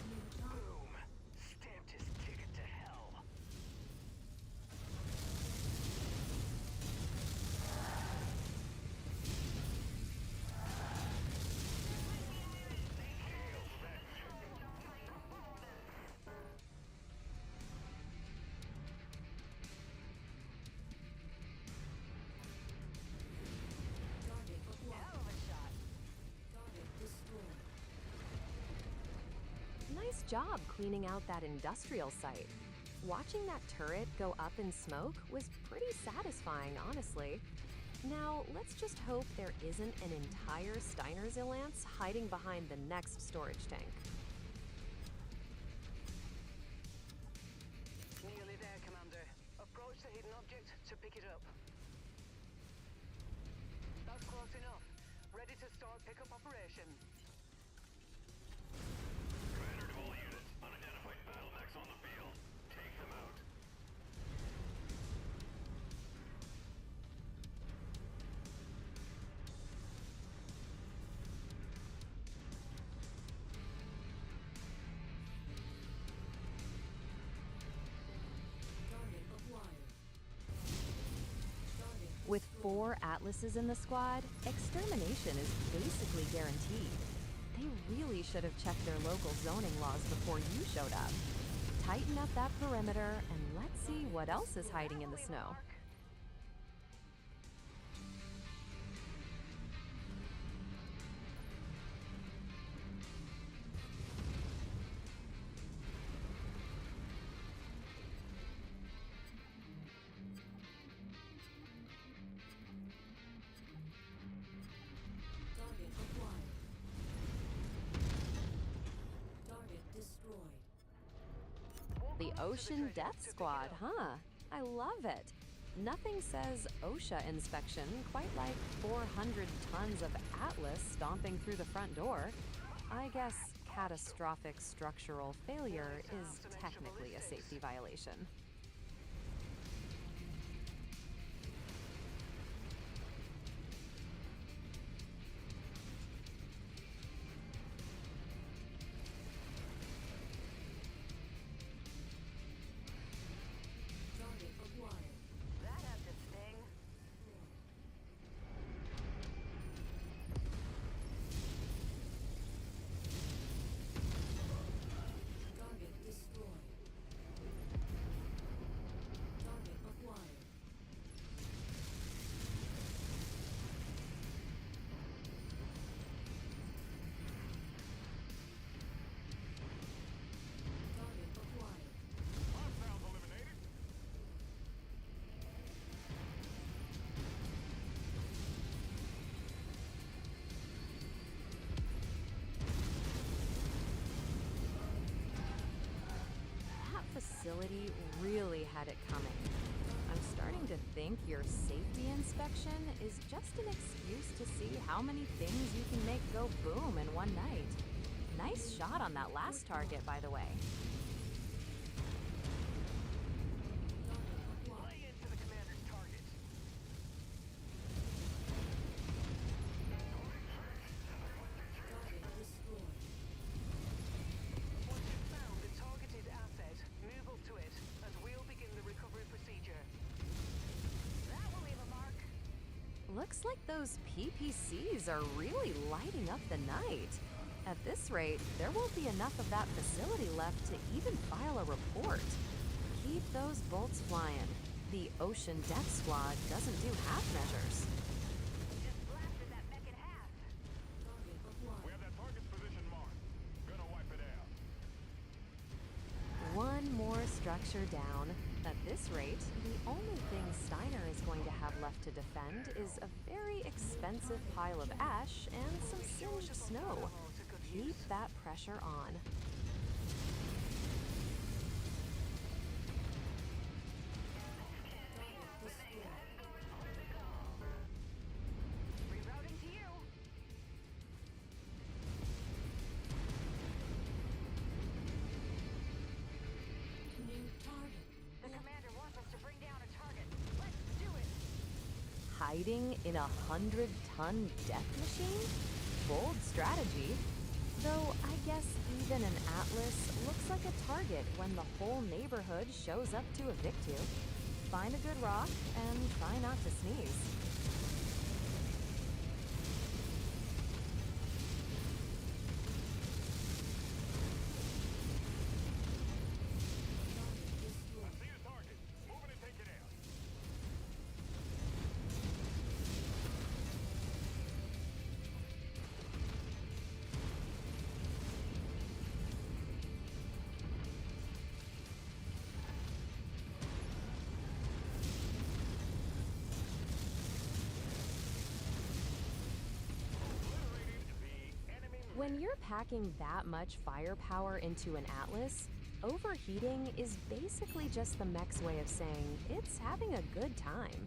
New target. Boom! Stamped his ticket to hell. Target acquired. Target destroyed. Nice job cleaning out that industrial site. Watching that turret go up in smoke was pretty satisfying, honestly. Now, let's just hope there isn't an entire Steiner's Lance hiding behind the next storage tank. Nearly there, Commander. Approach the hidden object to pick it up. That's close enough. Ready to start pickup operation. Commander to all units. Unidentified battle mechs on the field. Take them out. Target acquired. Target With 4 Atlases in the squad, extermination is basically guaranteed. They really should have checked their local zoning laws before you showed up. Tighten up that perimeter and let's see what else is hiding in the snow. target acquired. Target destroyed. The Ocean Death Squad, huh? I love it. Nothing says OSHA inspection quite like 400 tons of Atlas stomping through the front door. I guess catastrophic structural failure is technically a safety violation. Target acquired. That had to sting. Target destroyed. think your safety inspection is just an excuse to see how many things you can make go boom in one night? Nice shot on that last target, by the way. Lay into the commander's target. Target destroyed. Once you've found the targeted asset, move up to it, and we'll begin the recovery procedure. That will leave a mark. Looks like those PPCs are really lighting up the night. At this rate, there won't be enough of that facility left to even file a report. Keep those bolts flying. The Ocean Death Squad doesn't do half measures. Just blasted that mech in half. Target We acquired. have that target's position marked. Gonna wipe it out. One more structure down. At this rate, the only thing Steiner is going to have left to defend is a very expensive pile of ash and some singed snow. Keep that pressure on. Target destroyed. Rerouting to you. New target. The commander wants us to bring down a target. Let's do it. Hiding in 100-ton death machine? Bold strategy. Though I guess even an Atlas looks like a target when the whole neighborhood shows up to evict you. Find a good rock and try not to sneeze. Target destroyed. See the target. Moving to take it out. Obliterating the enemy. When you're packing that much firepower into an Atlas, overheating is basically just the mech's way of saying it's having a good time.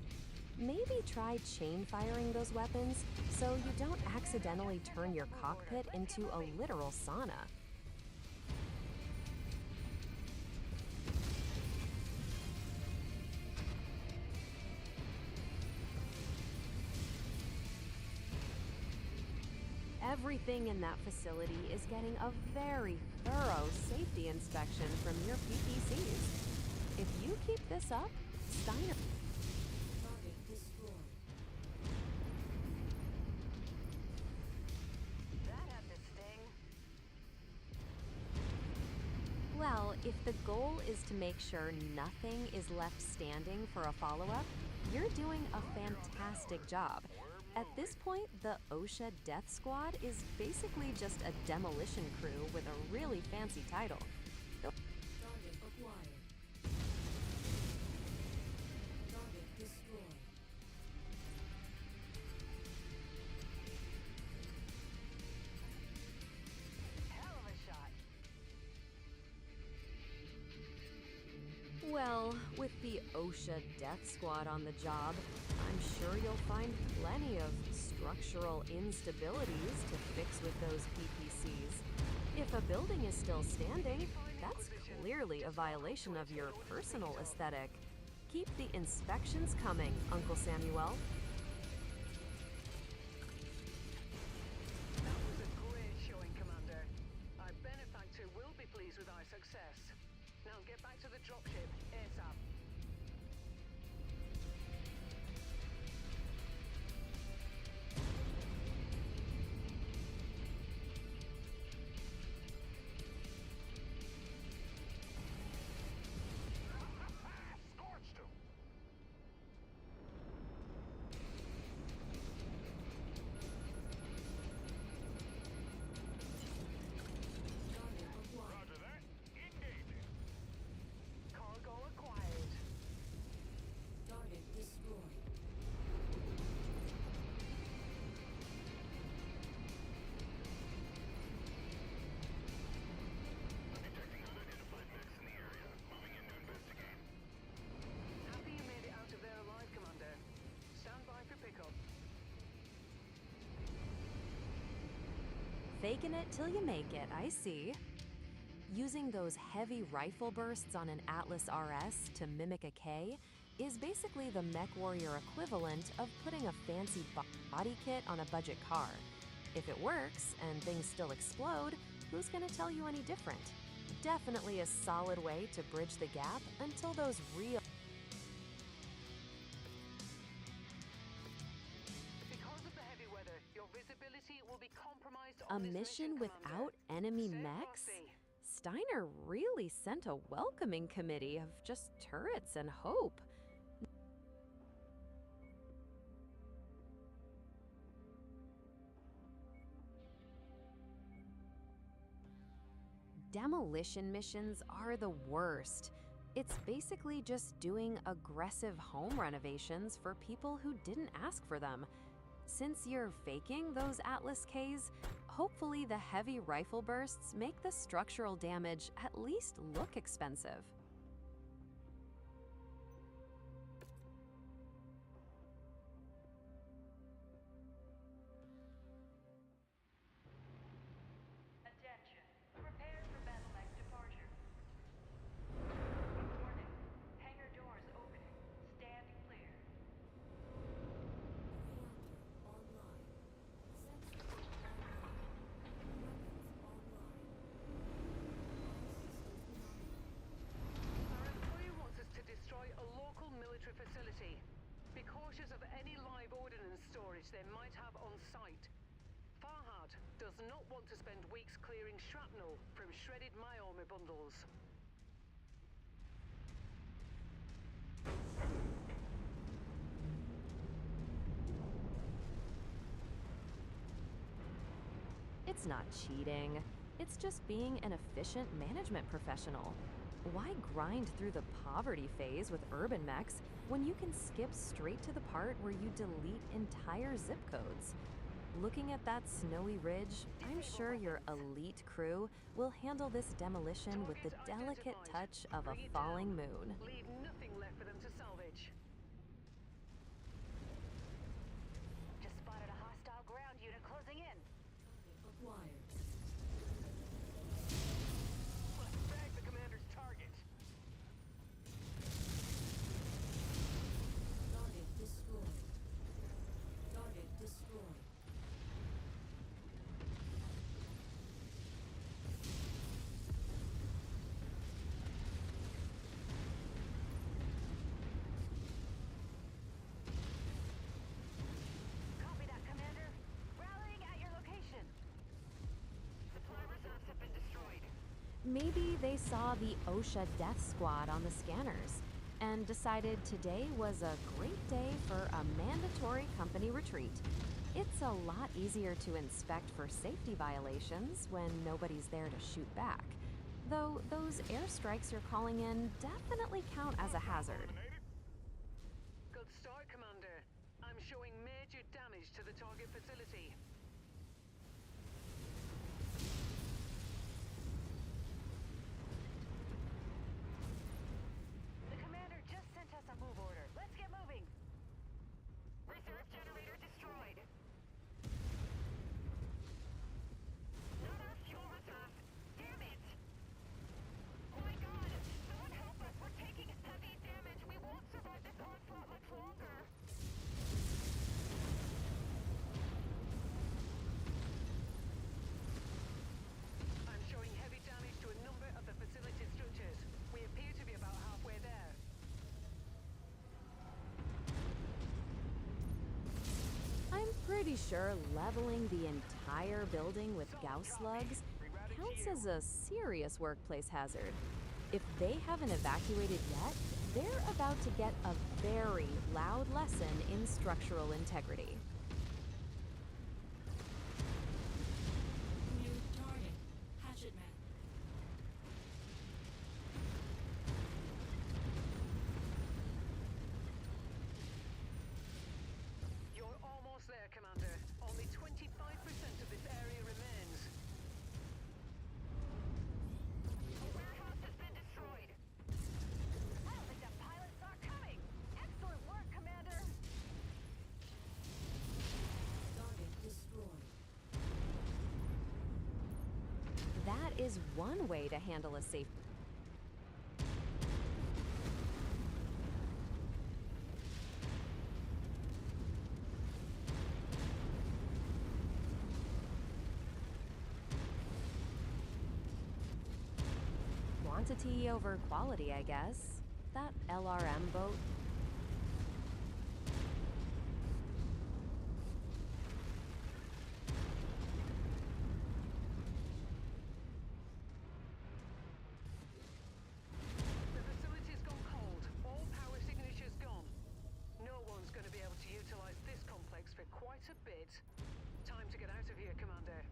Maybe try chain firing those weapons so you don't accidentally turn your cockpit into a literal sauna. Everything in that facility is getting a very thorough safety inspection from your PPCs. If you keep this up, Steiner. Target destroyed. That had to sting. Well, if the goal is to make sure nothing is left standing for a follow-up, you're doing a fantastic job. At this point, the OSHA Death Squad is basically just a demolition crew with a really fancy title. Target acquired. Target destroyed. Hell of a shot. Well, with the OSHA Death Squad on the job, I'm sure you'll find plenty of structural instabilities to fix with those PPCs. If a building is still standing, that's clearly a violation of your personal aesthetic. Keep the inspections coming, Uncle Samuel. That was a great showing, Commander. Our benefactor will be pleased with our success. Now get back to the dropship ASAP. Scorched him. Faking it till you make it, I see. Using those heavy rifle bursts on an Atlas RS to mimic a K is basically the MechWarrior equivalent of putting a fancy body kit on a budget car. If it works and things still explode, who's gonna tell you any different? Definitely a solid way to bridge the gap until those real Because of the heavy weather, your visibility will be compromised a on this mission Commander. without enemy Stay mechs? classy. Steiner really sent a welcoming committee of just turrets and hope. Demolition missions are the worst. It's basically just doing aggressive home renovations for people who didn't ask for them. Since you're faking those Atlas Ks, hopefully the heavy rifle bursts make the structural damage at least look expensive. Attention. Prepare for battle mech departure. Warning. Hangar doors opening. Stand clear. Reactor online. Sensors online. Weapons online. All systems nominal. Our employer wants us to destroy a local military facility. Be cautious of any live ordnance storage they might have on site. Farhad does not want to spend weeks clearing shrapnel from shredded My bundles. It's not cheating. It's just being an efficient management professional. Why grind through the poverty phase with urban mechs when you can skip straight to the part where you delete entire zip codes? Looking at that snowy ridge, I'm sure your elite crew will handle this demolition with the Target delicate identified. touch of a Bring it falling down. moon. Leave nothing left for them to salvage. Just spotted a hostile ground unit closing in. Target acquired. Let's bag the commander's target. Target destroyed. Target destroyed. Copy that, Commander. Rallying at your location. Supply reserves have been destroyed. Maybe they saw the OSHA death squad on the scanners and decided today was a great day for a mandatory company retreat. It's a lot easier to inspect for safety violations when nobody's there to shoot back. Though those airstrikes you're calling in definitely count as a hazard. Good start, Commander. I'm showing major damage to the target facility. The commander just sent us a move order. Let's get moving. Reserve generator destroyed. Another fuel reserve. Damn it! Oh my god! Someone help us! We're taking heavy damage. We won't survive this onslaught much longer. I'm showing heavy damage to a number of the facility structures. We appear to be about halfway there. I'm pretty sure leveling the entire building with Gauss slugs counts as a serious workplace hazard. If they haven't evacuated yet, they're about to get a very loud lesson in structural integrity. New target. Hatchet man. You're almost there, Commander. Only 25% of this area remains. A warehouse has been destroyed. I don't think the pilots saw coming. Excellent work, Commander. is one way to handle a safe. Quantity over quality, I guess. That LRM boat. The facility's gone cold. All power signatures gone. No one's going to be able to utilize this complex for quite a bit. Time to get out of here, Commander.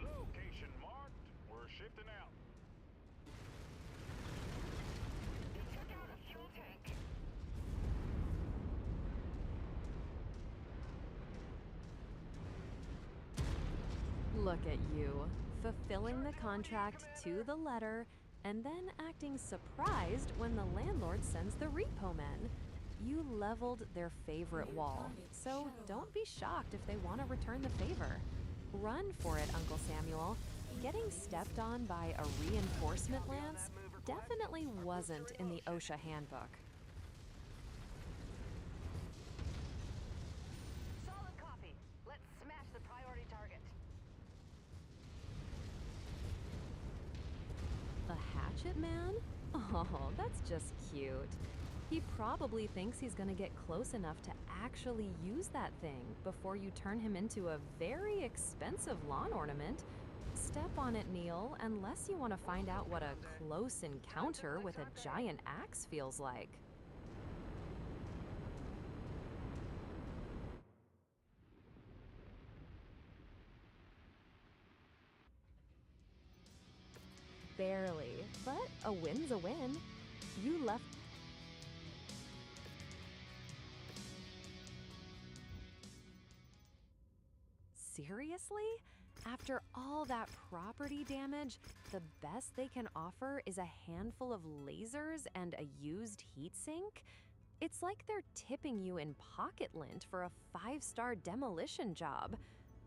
Location marked. We're shifting out. They took out a fuel tank. Look at you, fulfilling the contract to the letter and then acting surprised when the landlord sends the repo men. You leveled their favorite wall, so don't be shocked if they want to return the favor. Run for it, Uncle Samuel. Getting stepped on by a reinforcement lance definitely wasn't in the OSHA handbook. Solid copy. Let's smash the priority target. A hatchet man? Oh, that's just cute. He probably thinks he's gonna get close enough to actually use that thing before you turn him into a very expensive lawn ornament. Step on it, Neil, unless you want to find out what a close encounter with a giant axe feels like. Barely, but a win's a win. You left. Seriously? After all that property damage, the best they can offer is a handful of lasers and a used heatsink? It's like they're tipping you in pocket lint for a 5-star demolition job.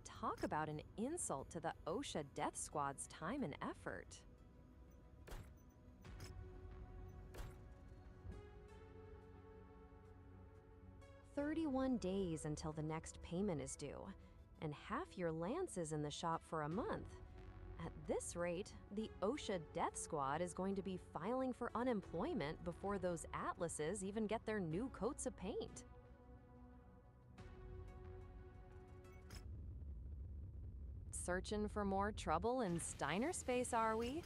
Talk about an insult to the OSHA Death Squad's time and effort. "31 days until the next payment is due, and half your lance is in the shop for a month. At this rate, the OSHA Death Squad is going to be filing for unemployment before those atlases even get their new coats of paint." Searching for more trouble in Steiner space, are we?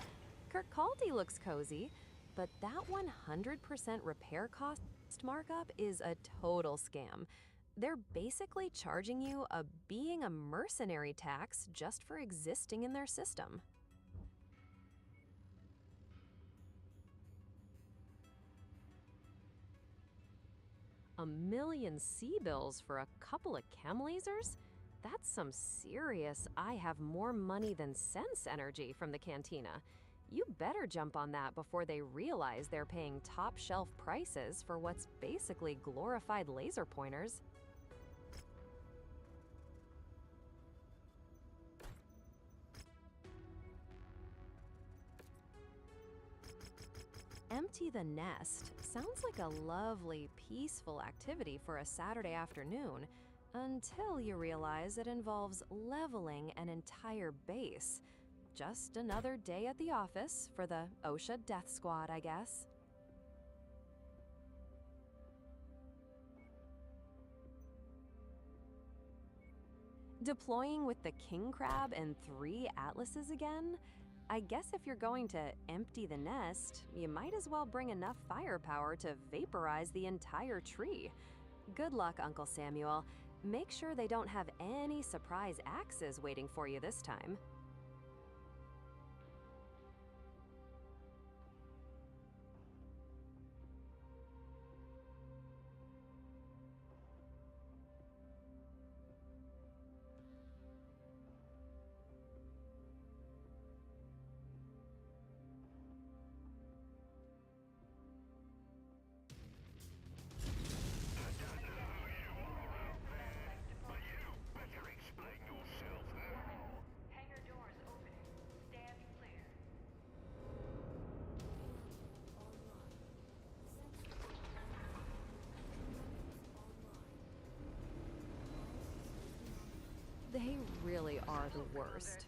Kirkcaldy looks cozy, but that 100% repair cost markup is a total scam. They're basically charging you a being a mercenary tax just for existing in their system. $1 million C-bills for a couple of chem lasers? That's some serious I have more money than sense energy from the cantina. You better jump on that before they realize they're paying top shelf prices for what's basically glorified laser pointers. Empty the nest sounds like a lovely, peaceful activity for a Saturday afternoon, until you realize it involves leveling an entire base. Just another day at the office for the OSHA Death Squad, I guess. Deploying with the king crab and 3 atlases again? I guess if you're going to empty the nest, you might as well bring enough firepower to vaporize the entire tree. Good luck, Uncle Samuel. Make sure they don't have any surprise axes waiting for you this time. really are the worst.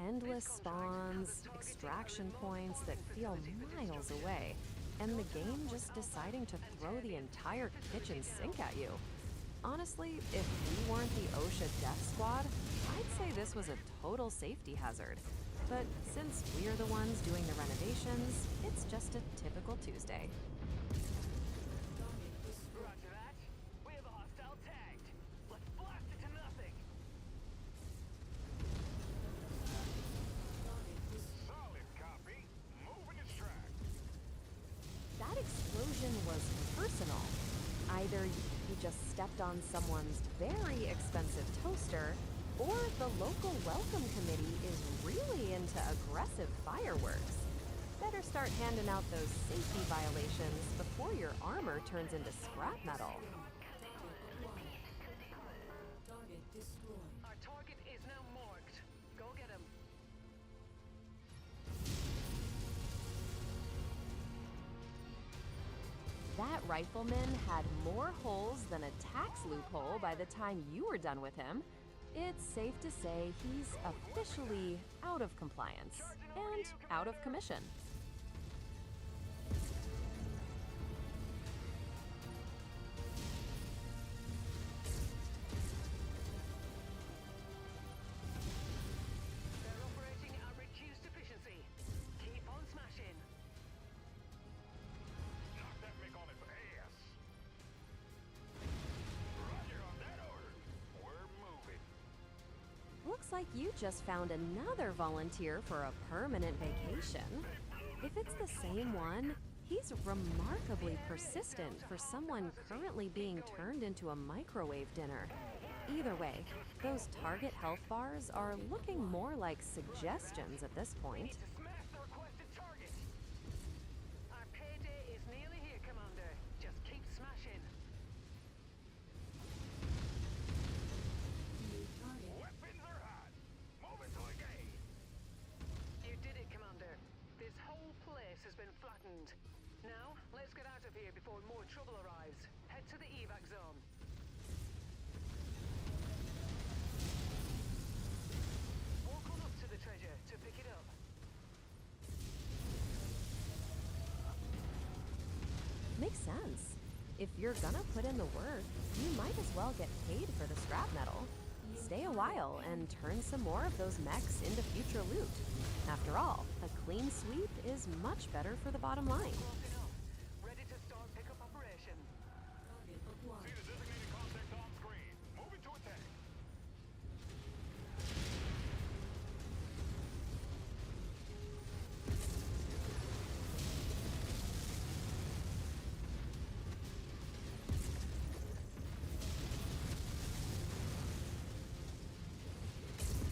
Endless spawns, extraction points that feel miles away, and the game just deciding to throw the entire kitchen sink at you. Honestly, if we weren't the OSHA Death Squad, I'd say this was a total safety hazard. But since we're the ones doing the renovations, it's just a typical Tuesday. Roger that. We have a hostile tagged. Let's blast it to nothing. Solid copy. Moving its track. That explosion was personal. Either you just stepped on someone's very expensive toaster, or the local welcome committee is really into aggressive fireworks. Better start handing out those safety violations before your armor turns into scrap metal. Target destroyed. Our target is now marked. Go get him. That rifleman had more holes than a tax loophole by the time you were done with him. It's safe to say he's officially out of compliance and out of commission. They're operating at reduced efficiency. Keep on smashing. Knock that Mick on its ass. Roger on that order. We're moving. Looks like you just found another volunteer for a permanent vacation. If it's the same one, he's remarkably persistent for someone currently being turned into a microwave dinner. Either way, those target health bars are looking more like suggestions at this point. To smash the requested target. Our payday is nearly here, Commander. Just keep smashing. New target. Weapons are hot. Moving to engage. You did it, Commander. This whole place has been flattened. Now, let's get out of here before more trouble arrives. Head to the evac zone. Walk on up to the treasure to pick it up. Makes sense. If you're gonna put in the work, you might as well get paid for the scrap metal. Stay a while and turn some more of those mechs into future loot. After all, a clean sweep is much better for the bottom line. Close enough. Ready to start pickup operation. Target See acquired. the designated contact on screen. Moving to attack.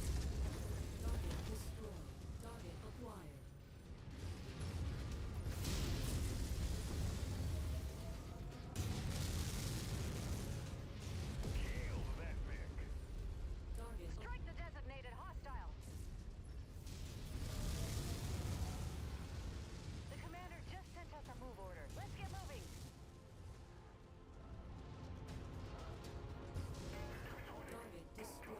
Target destroyed. Target acquired. Kill that Mick. Target Strike the designated hostile. The commander just sent us a move order. Let's get moving. target destroyed.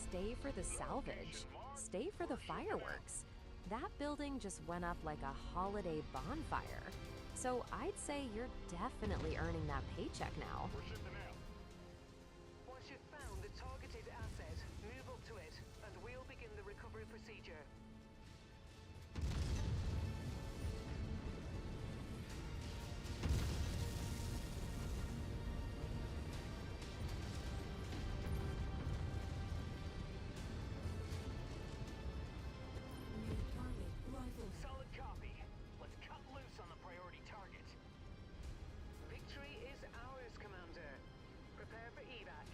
Stay for the salvage. Stay for the fireworks. That building just went up like a holiday bonfire. So I'd say you're definitely earning that paycheck now. We're shifting out. Once you've found the targeted asset, move up to it, and we'll begin the recovery procedure. New target rifle. Solid copy. Let's cut loose on the priority target. Victory is ours, Commander. Prepare for evac.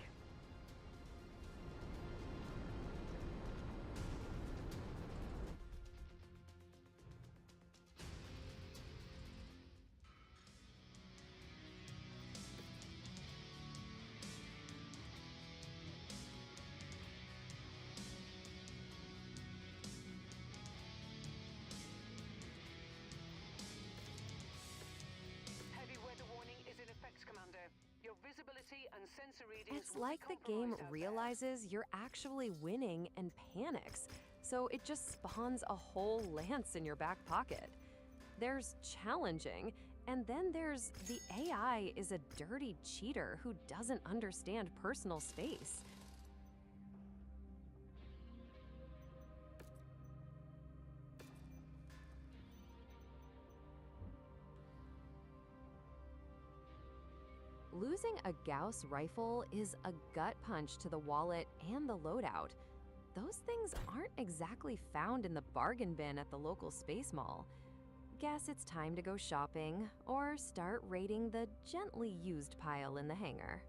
sensor readings It's would like be the game compromised out there. realizes you're actually winning and panics, so it just spawns a whole lance in your back pocket. There's challenging, and then there's the AI is a dirty cheater who doesn't understand personal space. Losing a Gauss rifle is a gut punch to the wallet and the loadout. Those things aren't exactly found in the bargain bin at the local space mall. Guess it's time to go shopping or start raiding the gently used pile in the hangar.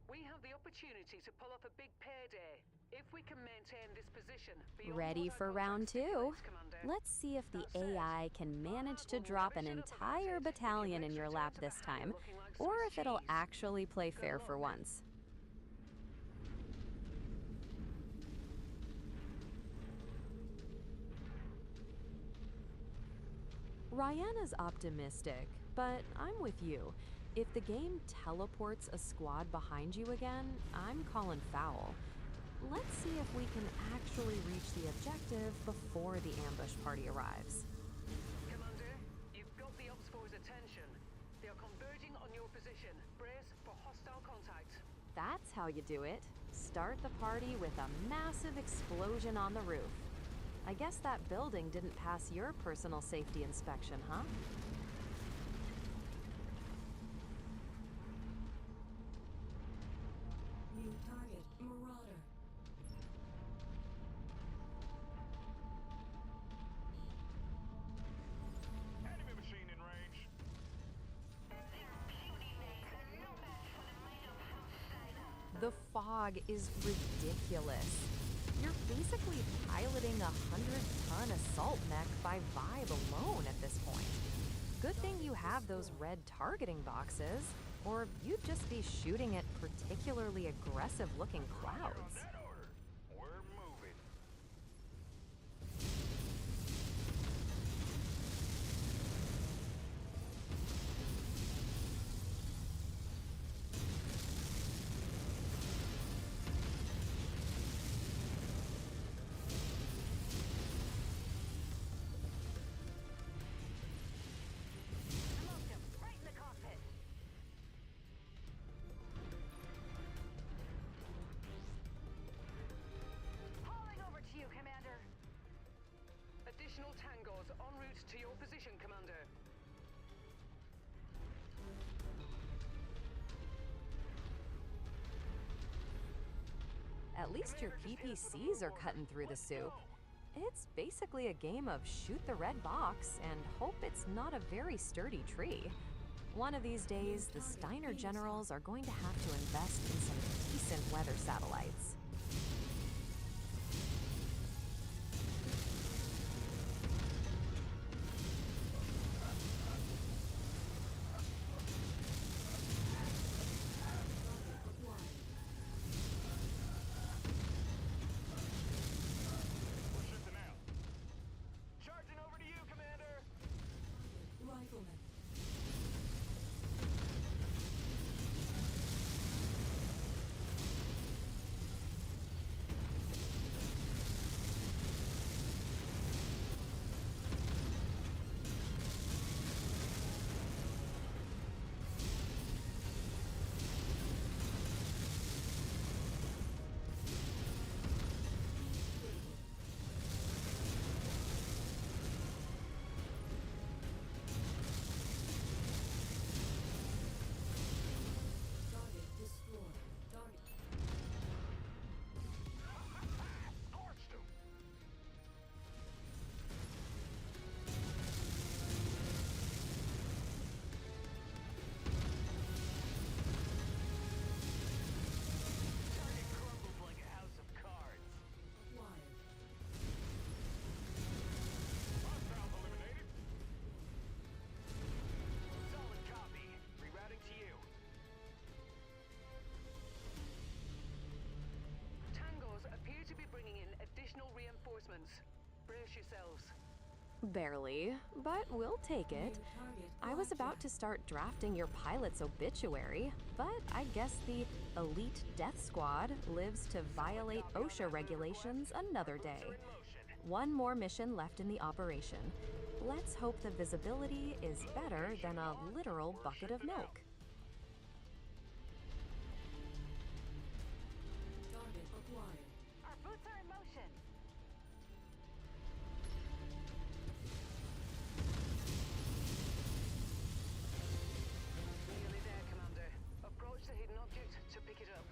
We have the opportunity to pull off a big payday if we can maintain this position. beyond Ready what our for round contract two? stipulates, Commander. Let's see if the That said, AI can manage to Farhad will drop never an shut up about entire it if battalion your in your legs lap return to this the hangar time, looking like or Swiss if it'll cheese. actually play Good fair for luck. once. Ryan is optimistic, but I'm with you. If the game teleports a squad behind you again, I'm calling foul. Let's see if we can actually reach the objective before the ambush party arrives. Commander, you've got the Ops Force's attention. They are converging on your position. Brace for hostile contact. That's how you do it. Start the party with a massive explosion on the roof. I guess that building didn't pass your personal safety inspection, huh? New target, Marauder. Enemy machine in range. Their puny mates are no match for the might of House Steiner. The fog is ridiculous. You're basically piloting a 100-ton assault mech by vibe alone at this point. Good thing you have those red targeting boxes, or you'd just be shooting at particularly aggressive-looking Fire on clouds. that order. We're moving. Smoked him right in the cockpit. Hauling over to you, Commander. Additional tangos en route to your position, Commander. At least your PPCs are cutting through the soup. It's basically a game of shoot the red box and hope it's not a very sturdy tree. One of these days, the Steiner generals are going to have to invest in some decent weather satellites. We're shifting out. Charging over to you, Commander. Rifleman. additional reinforcements. Brace yourselves. Barely, but we'll take it. New target I was about to start drafting your pilot's obituary, but I guess the elite death squad lives to violate OSHA regulations another day. One more mission left in the operation. Let's hope the visibility is better than a literal bucket of milk. Target acquired. Our boots are in motion. Nearly there, Commander. Approach the hidden object to pick it up.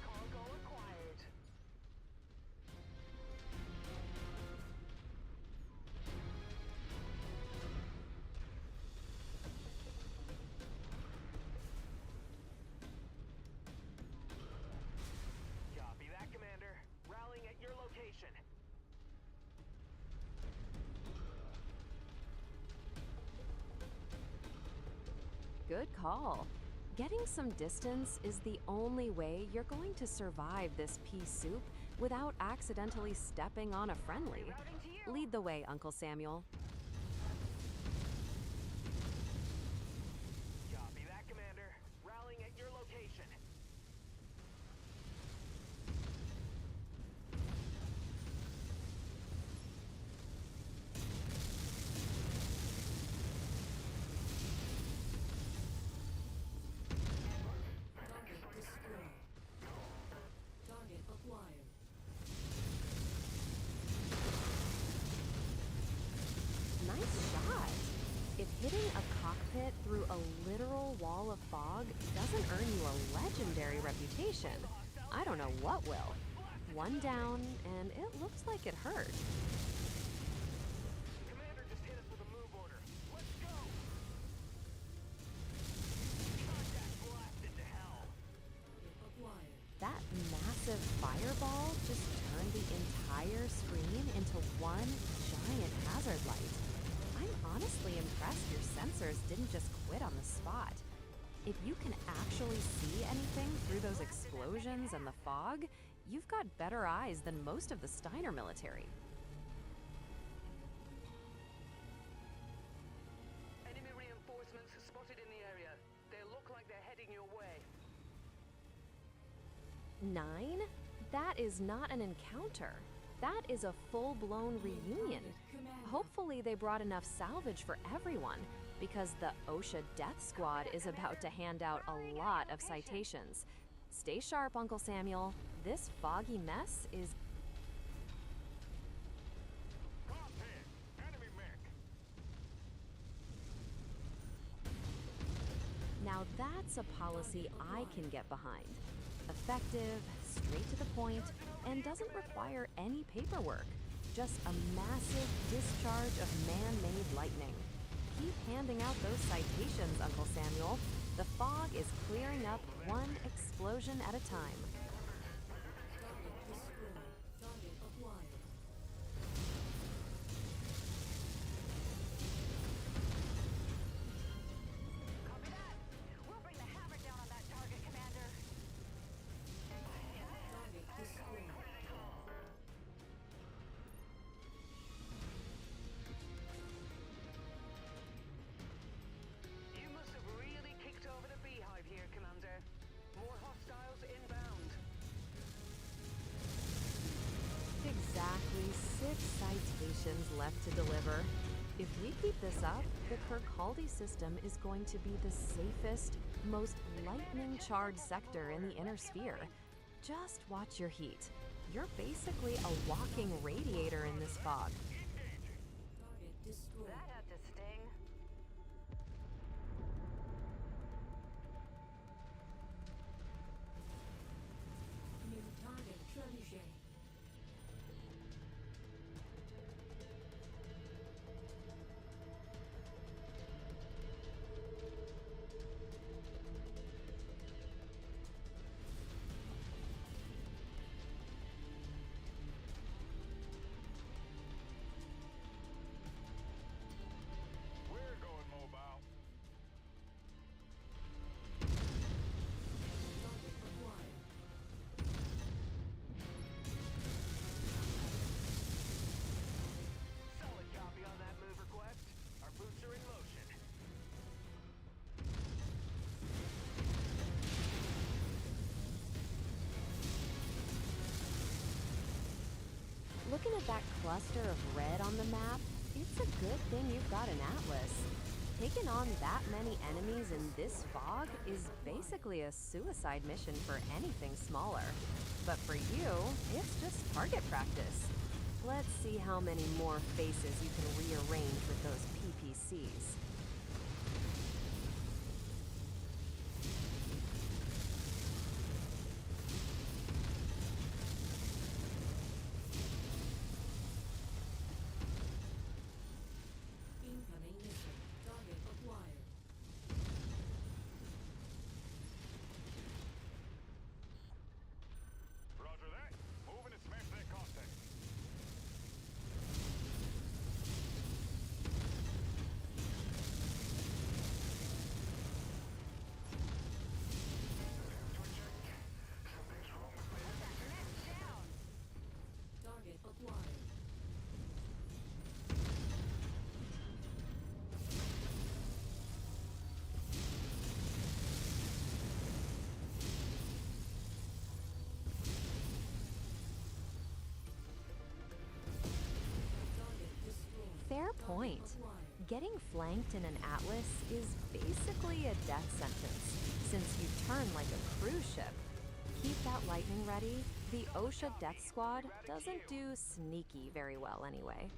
Cargo acquired. Copy that, Commander. Rallying at your location. Good call. Getting some distance is the only way you're going to survive this pea soup without accidentally stepping on a friendly. Routing to you. Lead the way, Uncle Samuel. Copy that, Commander. Rallying at your location. Target destroyed. Target acquired. Nice shot. If hitting a cockpit through a literal wall of fog doesn't earn you a legendary reputation, I don't know what will. One down, and it looks like it hurt. Commander just hit us with a move order. Let's go! Contact blasted to hell. Target acquired. That massive fireball just turned the entire screen into one giant hazard light. I'm honestly impressed your sensors didn't just quit on the spot. If you can actually see anything through those explosions and the fog, you've got better eyes than most of the Steiner military. Enemy reinforcements spotted in the area. They look like they're heading your way. 9? That is not an encounter. That is a full-blown reunion. Hopefully they brought enough salvage for everyone, because the OSHA Death Squad is about to hand out a lot of citations. Stay sharp, Uncle Samuel. This foggy mess is... Cockpit! Enemy mech! Now that's a policy I can get behind. Effective, straight to the point, and doesn't require any paperwork. Just a massive discharge of man-made lightning. Keep handing out those citations, Uncle Samuel. The fog is clearing up one explosion at a time. Target destroyed. Target acquired. Copy that. We'll bring the hammer down on that target, Commander. Target destroyed. You must have really kicked over the beehive here, Commander. More hostiles inbound. Exactly 6 citations left to deliver. If we keep this up, the Kirkcaldy system is going to be the safest, most lightning-charged sector in the inner sphere. Just watch your heat. You're basically a walking radiator in this fog. Target destroyed. That had to sting. New target trebuchet. Looking at that cluster of red on the map, it's a good thing you've got an atlas. Taking on that many enemies in this fog is basically a suicide mission for anything smaller. But for you, it's just target practice. Let's see how many more faces you can rearrange with those PPCs. Incoming mission. Target acquired. Roger that. Moving and smash that contact. Something's wrong with me. Target acquired. Target destroyed. Fair point. Acquired. Getting flanked in an atlas is basically a death sentence, since you turn like a cruise ship. Keep that lightning ready. The OSHA Death Squad doesn't do sneaky very well anyway.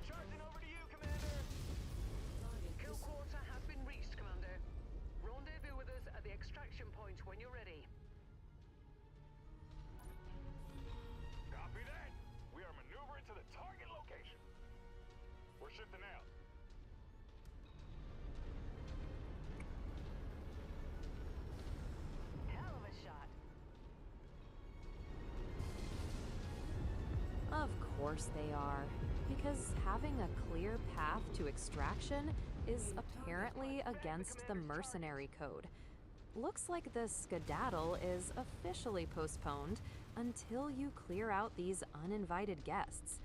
Charging over to you, Commander. Target Kill destroyed. quarter has been reached, Commander. Rendezvous with us at the extraction point when you're ready. Copy that. We are maneuvering to the target location. We're shifting out. Hell of a shot. Of course they are, because having a clear path to extraction is apparently against the mercenary code. Looks like the skedaddle is officially postponed until you clear out these uninvited guests.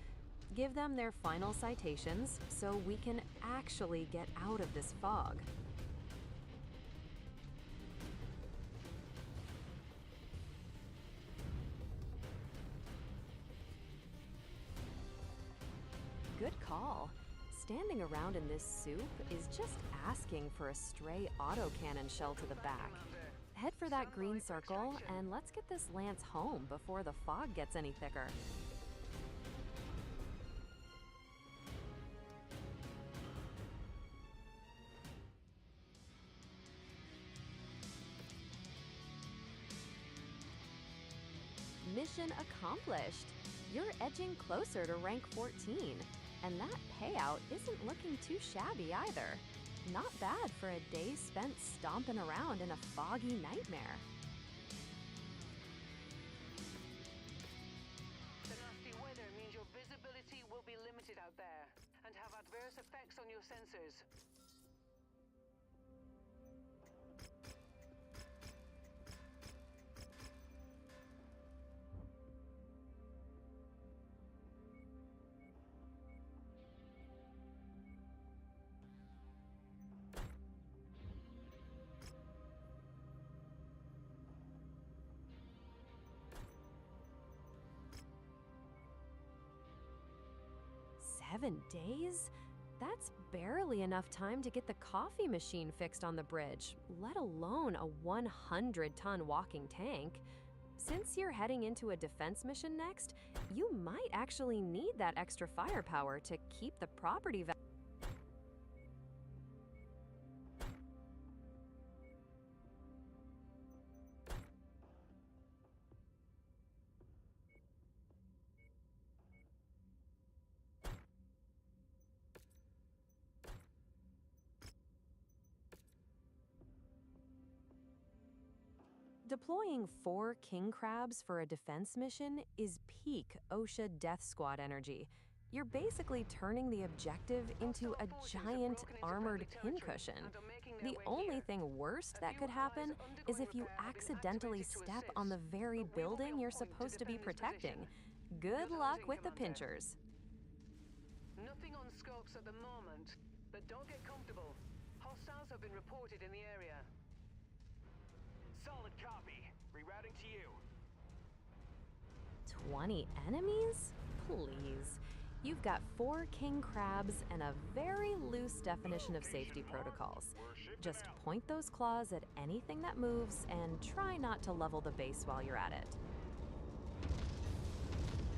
Give them their final citations so we can actually get out of this fog. Good call. Standing around in this soup is just asking for a stray autocannon shell to the back. Head for that green circle and let's get this lance home before the fog gets any thicker. Mission accomplished. You're edging closer to rank 14, and that payout isn't looking too shabby either. Not bad for a day spent stomping around in a foggy nightmare. The nasty weather means your visibility will be limited out there and have adverse effects on your sensors. Seven days? That's barely enough time to get the coffee machine fixed on the bridge, let alone a 100-ton walking tank. Since you're heading into a defense mission next, you might actually need that extra firepower to keep the property value. Deploying 4 king crabs for a defense mission is peak OSHA Death Squad energy. You're basically turning the objective into a giant armored pincushion. The only thing worst that could happen is if you accidentally step on the very building you're supposed to be protecting. Good luck with the pinchers. Nothing on scopes at the moment, but don't get comfortable. Hostiles have been reported in the area. Solid copy. 20 enemies? Please. You've got 4 king crabs and a very loose definition of safety protocols. Just point those claws at anything that moves and try not to level the base while you're at it.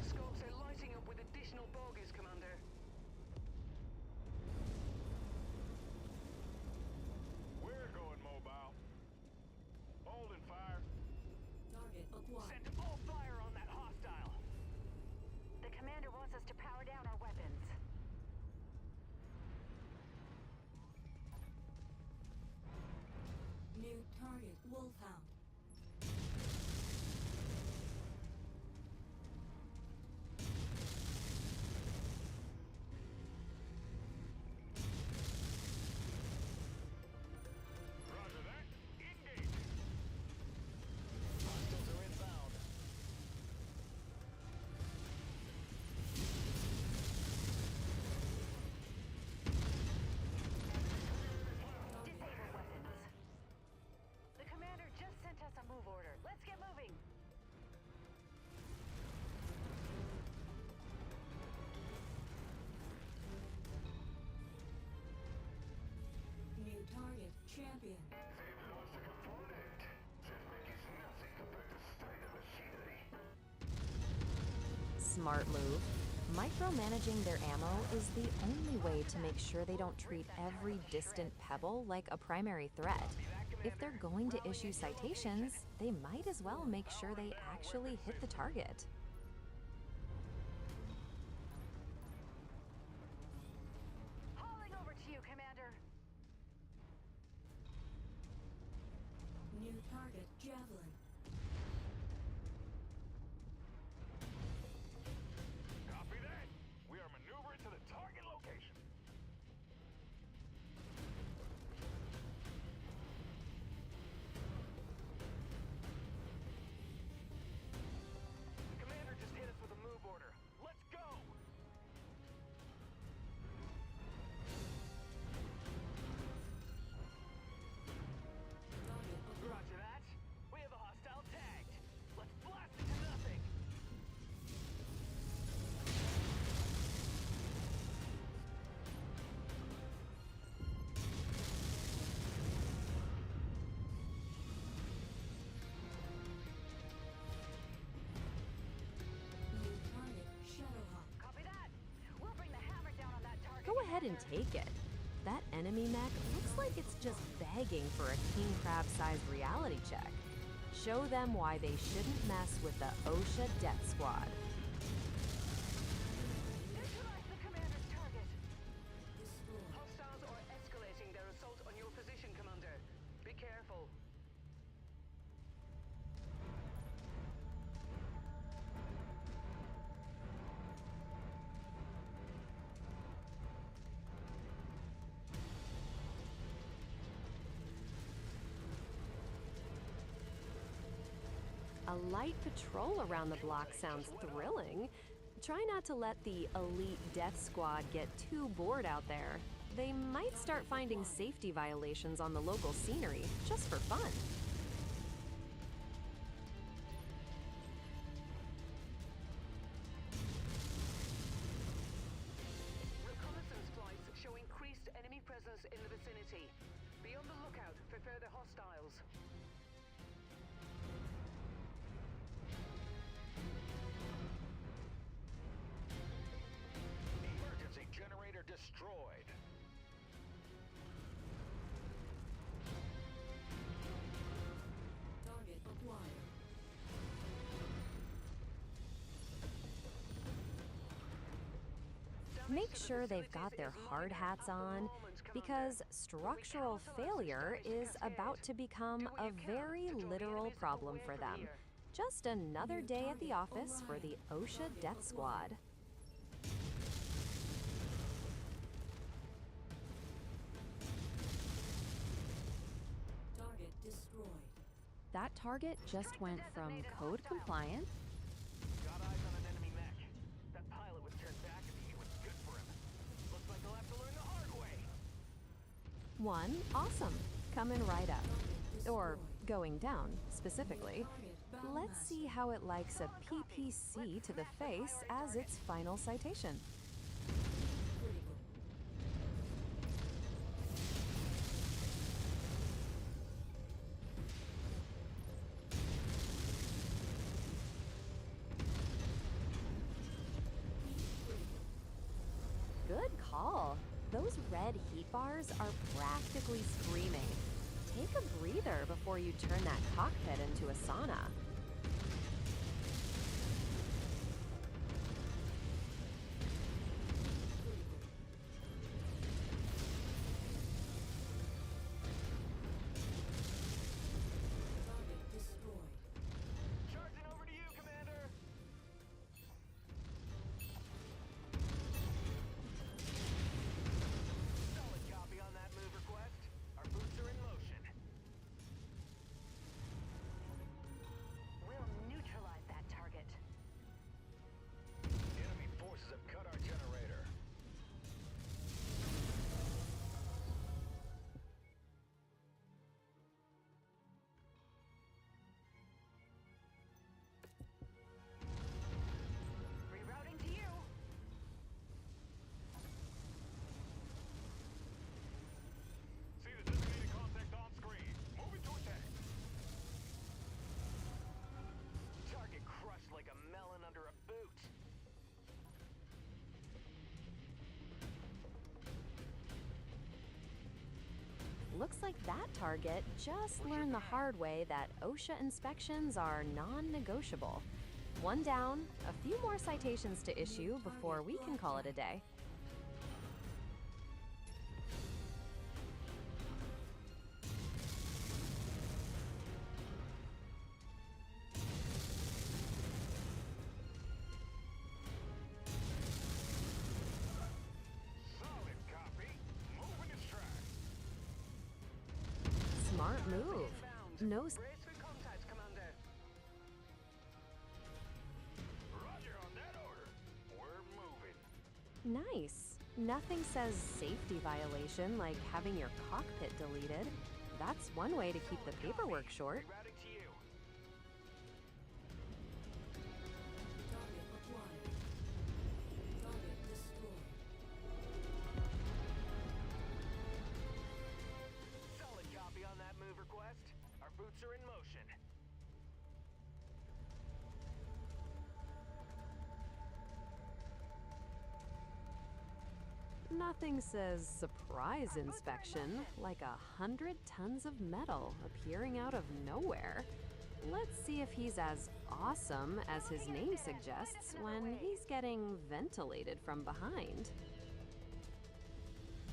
Scopes are lighting up with additional bogies, Commander. We're going mobile. Holding fire. Target acquired. Send all fire on that hostile. The commander wants us to power down our weapons. New target Wolfhound. Roger that. Engage. Hostiles are inbound. Disable weapons. The commander just sent us a move order. Let's get moving. New target Champion. Smart move. Micromanaging their ammo is the only way to make sure they don't treat every distant pebble like a primary threat. If they're going to issue citations, they might as well make sure they actually hit the target. Hauling over to you, Commander. New target Javelin. Copy that. We are maneuvering to the target location. Commander just hit us with a move order. Let's go! Target acquired. Roger that. We have a hostile tagged. Let's blast it to nothing. New target Shadowhawk. Copy that. We'll bring the hammer down on that target. Go ahead and take it. That enemy mech looks like it's just begging for a king crab-sized reality check. Show them why they shouldn't mess with the OSHA Death Squad. Neutralize the commander's target. Destroyed. Hostiles are escalating their assault on your position, Commander. Be careful. A light patrol around the block sounds thrilling. Try not to let the elite death squad get too bored out there. They might start finding safety violations on the local scenery, just for fun. Reconnaissance flights show increased enemy presence in the vicinity. Be on the lookout for further hostiles. Emergency generator destroyed. Target acquired. Make sure they've got their hard hats on, because structural failure is about to become a very literal problem for them. Just another day at the office for the OSHA Death Squad. Target destroyed. That target just went from code compliant Got eyes on an enemy mech. That pilot was turned back and he was good for him. Looks like they'll have to learn the hard way. one, awesome, coming right up. Or going down, specifically. Target Let's Battlemaster. see how it likes a PPC to the face as its final citation. Critical. Good call. Those red heat bars are practically screaming. Take a breather before you turn that cockpit into a sauna. Target destroyed. Charging over to you, Commander. Solid copy on that move request. Our boots are in motion. We'll neutralize that target. Enemy forces have cut our generator. Rerouting to you. See the designated contact on screen. Moving to attack. Target crushed like a melon under a boot. Looks like that target just learned the hard way that OSHA inspections are non-negotiable. One down, a few more citations to issue before we can call it a day. Solid copy. Moving its track. Smart move. Inbound. No Brace for contact, Commander. Roger on that order. We're moving. Nice. Nothing says safety violation like having your cockpit deleted. That's one way to keep the paperwork short. Rerouting to you. Target acquired. Target destroyed. Solid copy on that move request. Our boots are in motion. Nothing says surprise inspection like 100 tons of metal appearing out of nowhere. Let's see if he's as awesome as his name suggests when he's getting ventilated from behind.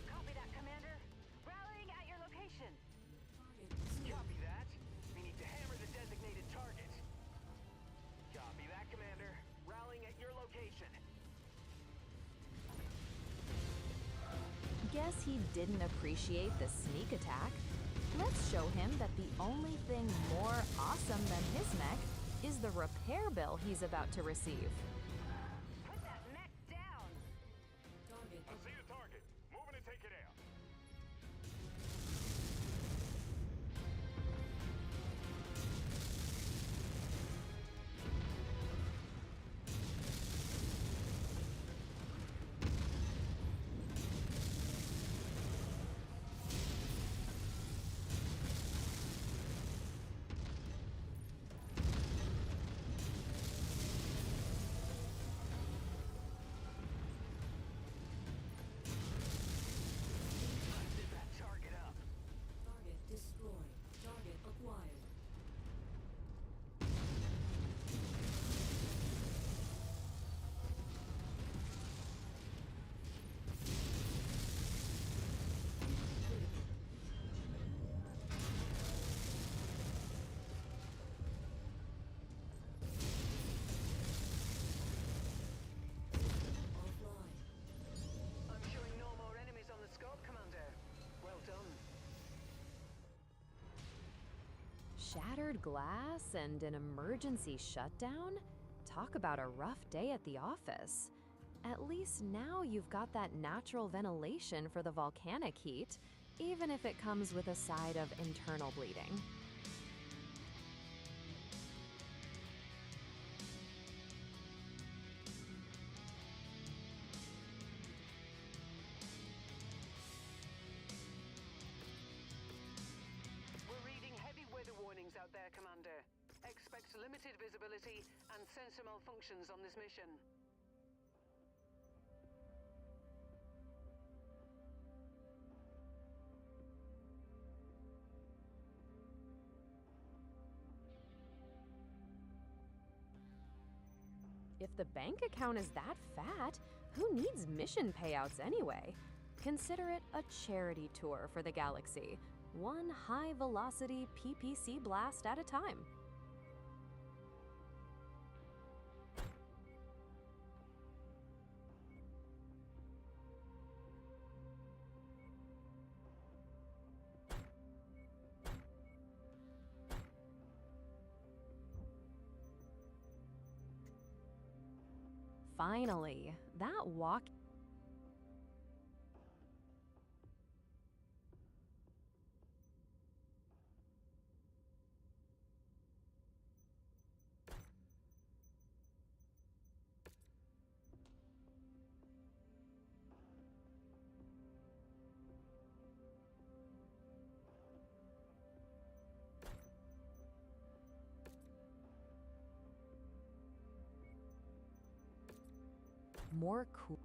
Copy that, Commander. Rallying at your location. Target destroyed. Copy that. We need to hammer the designated target. Copy that, Commander. Rallying at your location. Guess he didn't appreciate the sneak attack. Let's show him that the only thing more awesome than his mech is the repair bill he's about to receive. Put that mech down. Target I see the target. Moving to take it out. Busted that target up. Target destroyed. Target acquired. Offline. I'm showing no more enemies on the scope, Commander. Well done. Shattered glass and an emergency shutdown? Talk about a rough day at the office. At least now you've got that natural ventilation for the volcanic heat, even if it comes with a side of internal bleeding. limited visibility and sensor malfunctions on this mission. If the bank account is that fat, who needs mission payouts anyway? Consider it a charity tour for the galaxy, one high-velocity PPC blast at a time. Finally, that walk. More cool.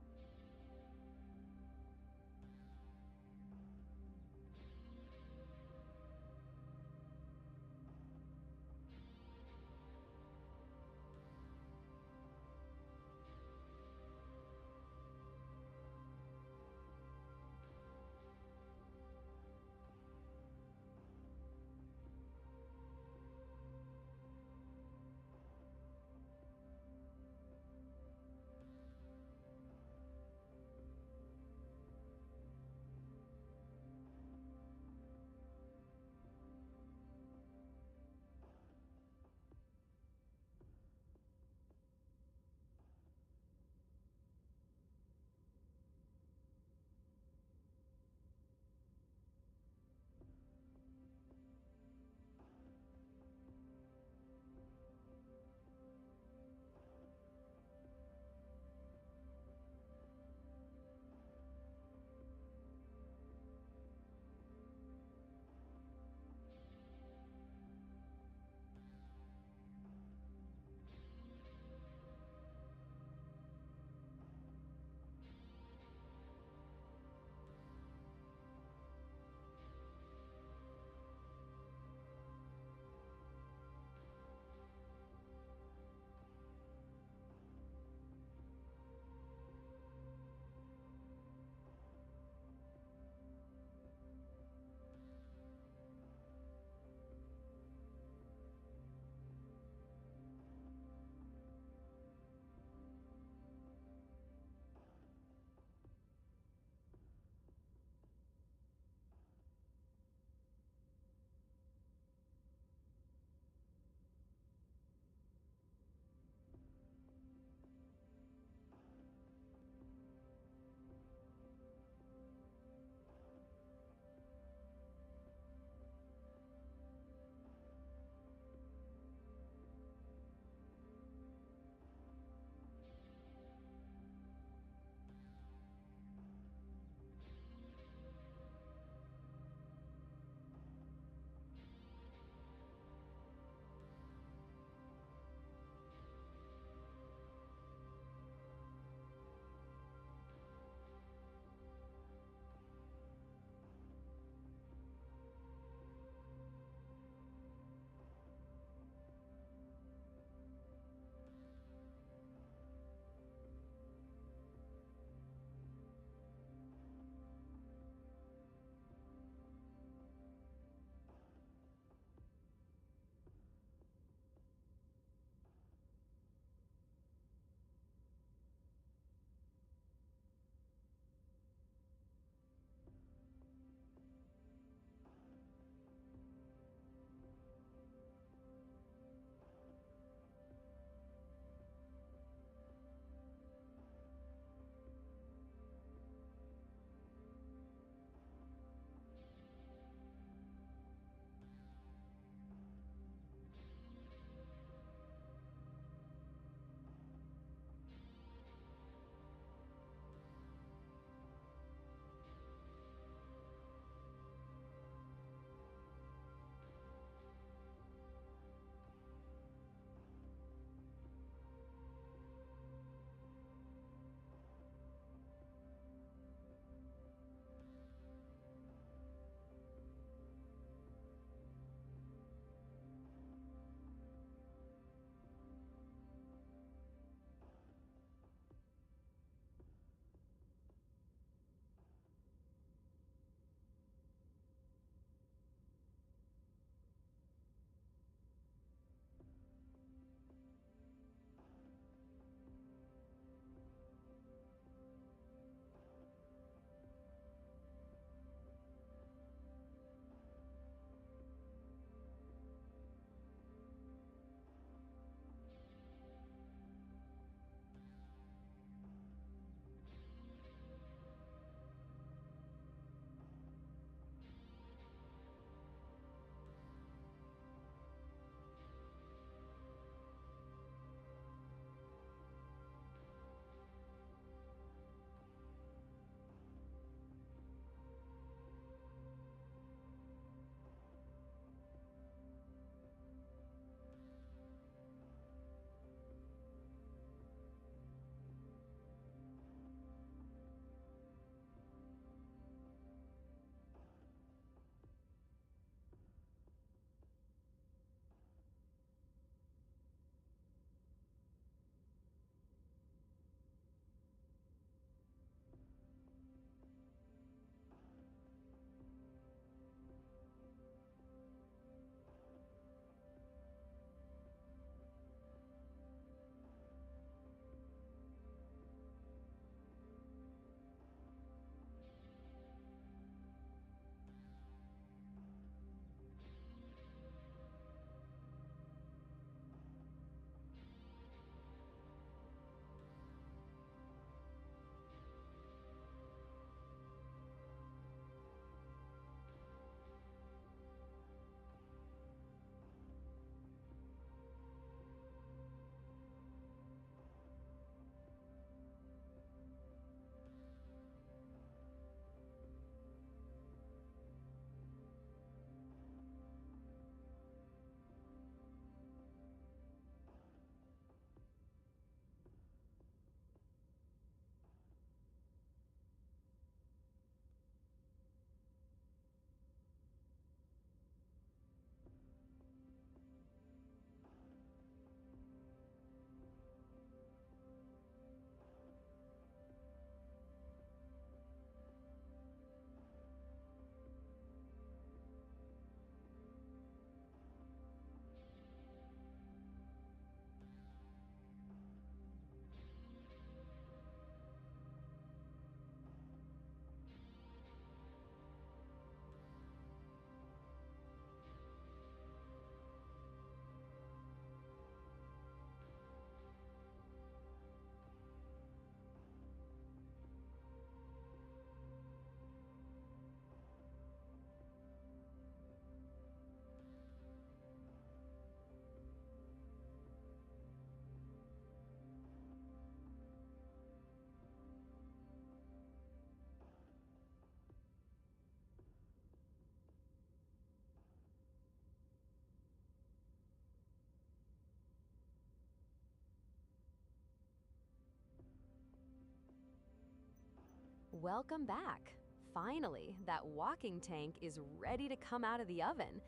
Welcome back. Finally, that walking tank is ready to come out of the oven.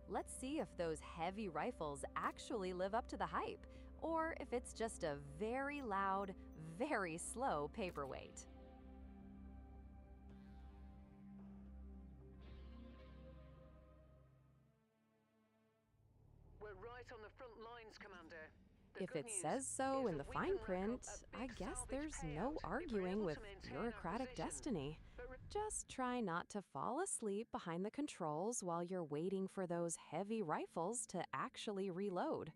Let's see if those heavy rifles actually live up to the hype, or if it's just a very loud, very slow paperweight. We're right on the front lines, Commander. The If good it news says so is in the that we fine can rack up print, a I big guess salvage there's payout no if we're arguing able with to maintain our bureaucratic position. destiny. But Just try not to fall asleep behind the controls while you're waiting for those heavy rifles to actually reload.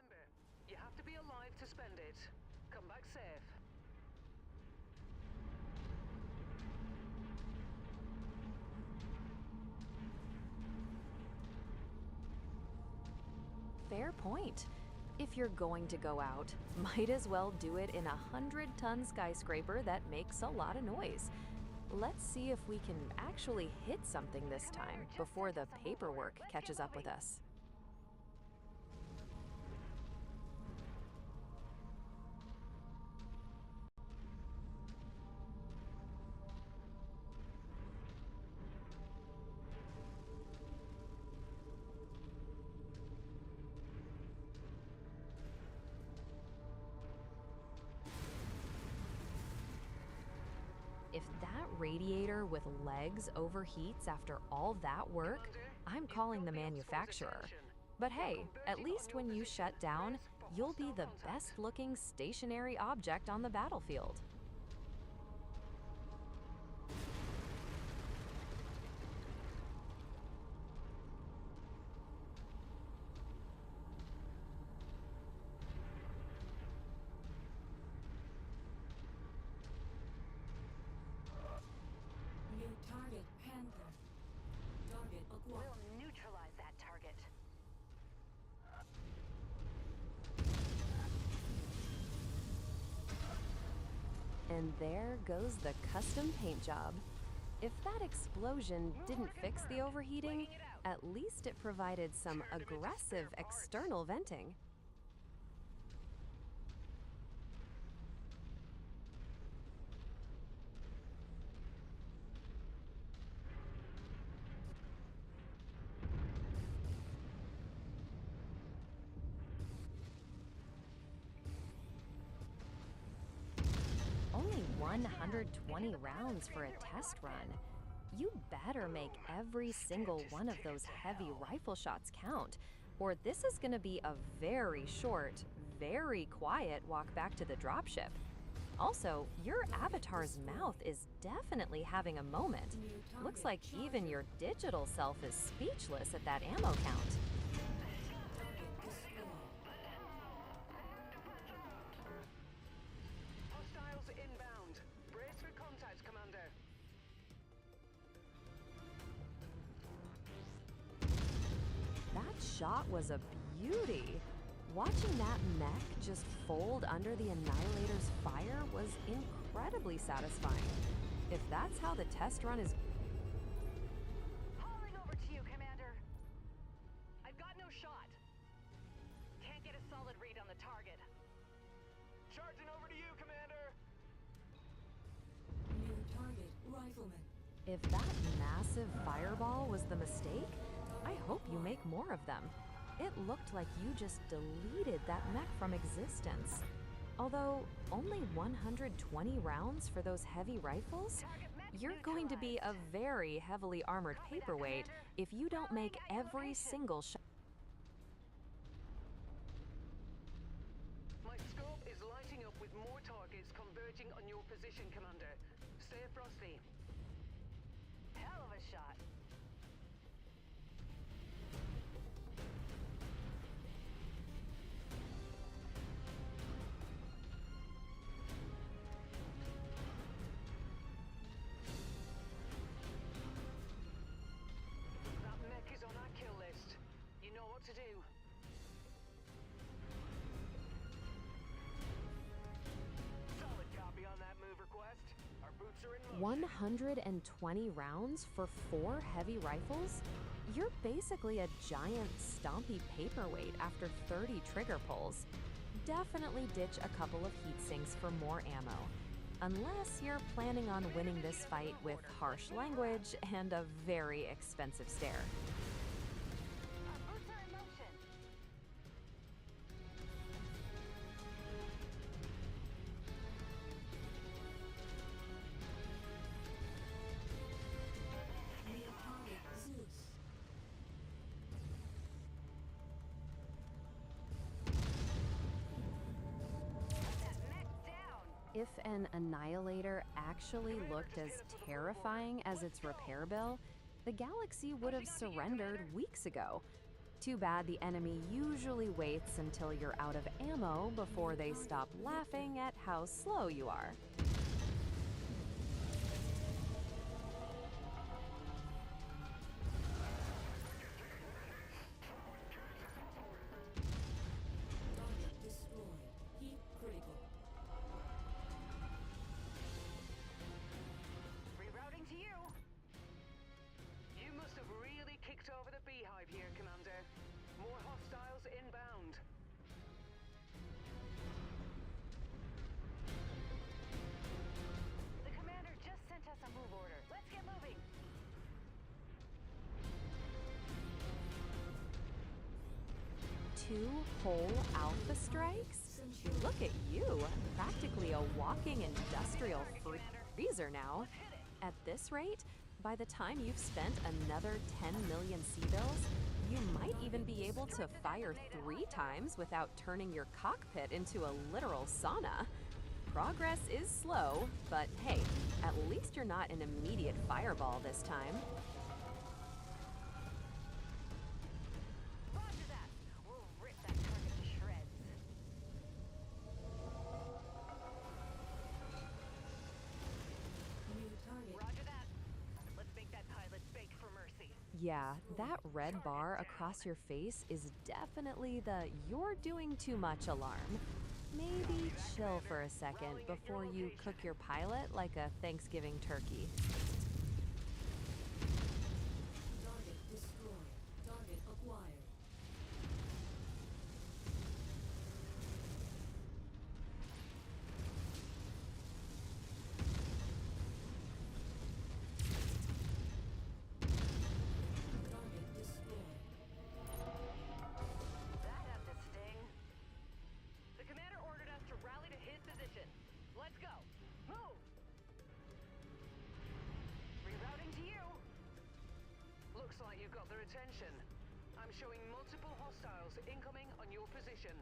remember, you have to be alive to spend it. Come back safe. Fair point. If you're going to go out, might as well do it in a 100-ton skyscraper that makes a lot of noise. Let's see if we can actually hit something this time before the paperwork catches up with us. If that radiator with legs overheats after all that work, I'm calling the manufacturer. But hey, at least when you shut down, you'll be the best looking stationary object on the battlefield. New target Panther. Target acquired. We'll neutralize that target. And there goes the custom paint job. If that explosion didn't fix the overheating, at least it provided some aggressive external venting. Only 120 rounds for a test run. You better make every single one of those heavy rifle shots count, or this is going to be a very short, very quiet walk back to the dropship. Also, your avatar's mouth is definitely having a moment. Looks like even your digital self is speechless at that ammo count. Hostiles inbound. Brace for contact, Commander. That shot was a beauty. Watching that mech just fold under the Annihilator's fire was incredibly satisfying. If that's how the test run is... Hauling over to you, Commander. I've got no shot. Can't get a solid read on the target. Charging over to you, Commander! New target Rifleman. If that massive fireball was the mistake, I hope you make more of them. It looked like you just deleted that mech from existence. Although, only 120 rounds for those heavy rifles? You're going to be a very heavily armored paperweight if you don't make every single shot. My scope is lighting up with more targets converging on your position, Commander. Stay frosty. Hell of a shot. 120 rounds for 4 heavy rifles? You're basically a giant stompy paperweight after 30 trigger pulls. Definitely ditch a couple of heat sinks for more ammo. Unless you're planning on winning this fight with harsh language and a very expensive stare. Our boots are in motion. New target Zeus. Put that mech down. If an Annihilator actually looked as terrifying as its repair bill, the galaxy would have surrendered weeks ago. Too bad the enemy usually waits until you're out of ammo before they stop laughing at how slow you are. Target destroyed. Heat critical. Rerouting to you. You must have really kicked over the beehive here, Commander. More hostiles inbound. The commander just sent us a move order. Let's get moving. Two whole alpha strikes? Look at you, practically a walking industrial freezer now. At this rate, by the time you've spent another 10 million C-bills, you might even be able to fire 3 times without turning your cockpit into a literal sauna. Progress is slow, but hey, at least you're not an immediate fireball this time. Roger that. We'll rip that target to shreds. New target. Roger that. Let's make that pilot beg for mercy. Yeah, that red bar across your face is definitely the "you're doing too much" alarm. Maybe chill for a second before you cook your pilot like a Thanksgiving turkey. Target destroyed. Target acquired. Target destroyed. That had to sting. The commander ordered us to rally to his position. Let's go. Move. Rerouting to you. Looks like you've got their attention. I'm showing multiple hostiles incoming on your position.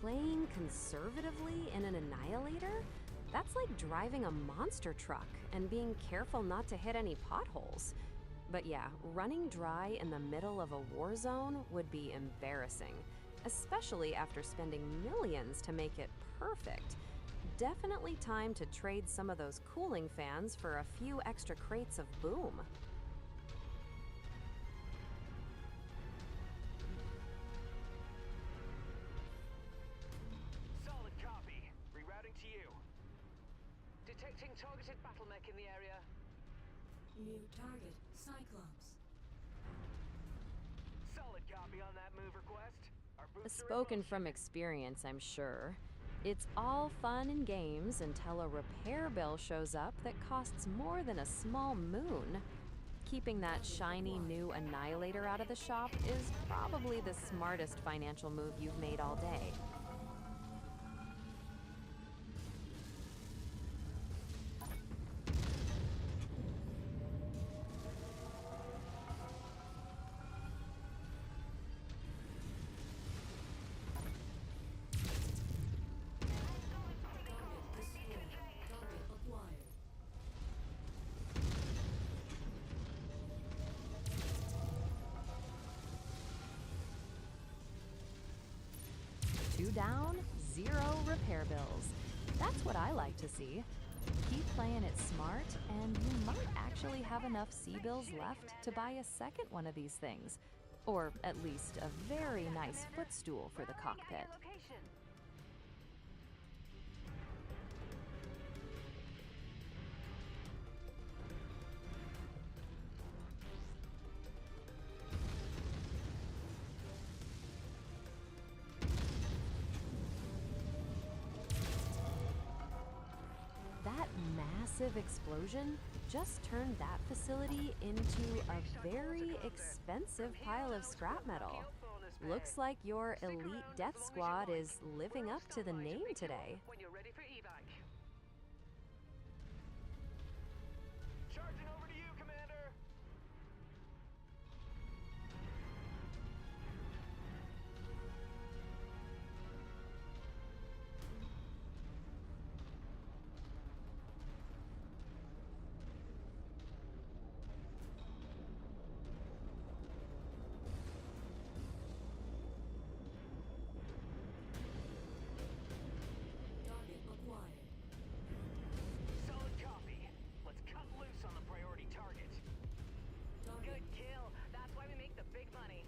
Playing conservatively in an Annihilator? That's like driving a monster truck and being careful not to hit any potholes. But yeah, running dry in the middle of a war zone would be embarrassing, especially after spending millions to make it perfect. Definitely time to trade some of those cooling fans for a few extra crates of boom. Solid copy. Rerouting to you. Detecting targeted battle mech in the area. New target Cyclops. Solid copy on that move request. Our boots are in Spoken motion. from experience, I'm sure. It's all fun and games until a repair bill shows up that costs more than a small moon. Keeping that shiny new Annihilator out of the shop is probably the smartest financial move you've made all day. Target destroyed. Target acquired. Two down, 0 repair bills. That's what I like to see. Keep playing it smart, and you might actually have enough C-bills left to buy a second one of these things. Or at least a very nice footstool for the Rallying at cockpit. your location. massive explosion just turned that facility into a very expensive pile of scrap metal. Looks like your elite death squad is living up to the name today. When you're ready for evac. Charging over to you, Commander. Target acquired. Solid copy. Let's cut loose on the priority target. Target Good kill. That's why we make the big money.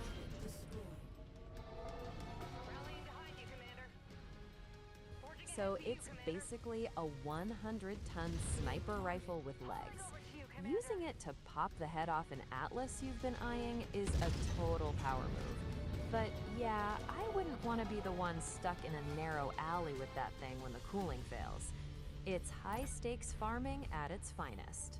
target destroyed. Rallying behind you, Commander. Forging ahead So to you, it's Commander. basically a 100-ton sniper rifle with legs. Over to you, Commander. Using it to pop the head off an Atlas you've been eyeing is a total power move. But yeah, I wouldn't want to be the one stuck in a narrow alley with that thing when the cooling fails. It's high-stakes farming at its finest.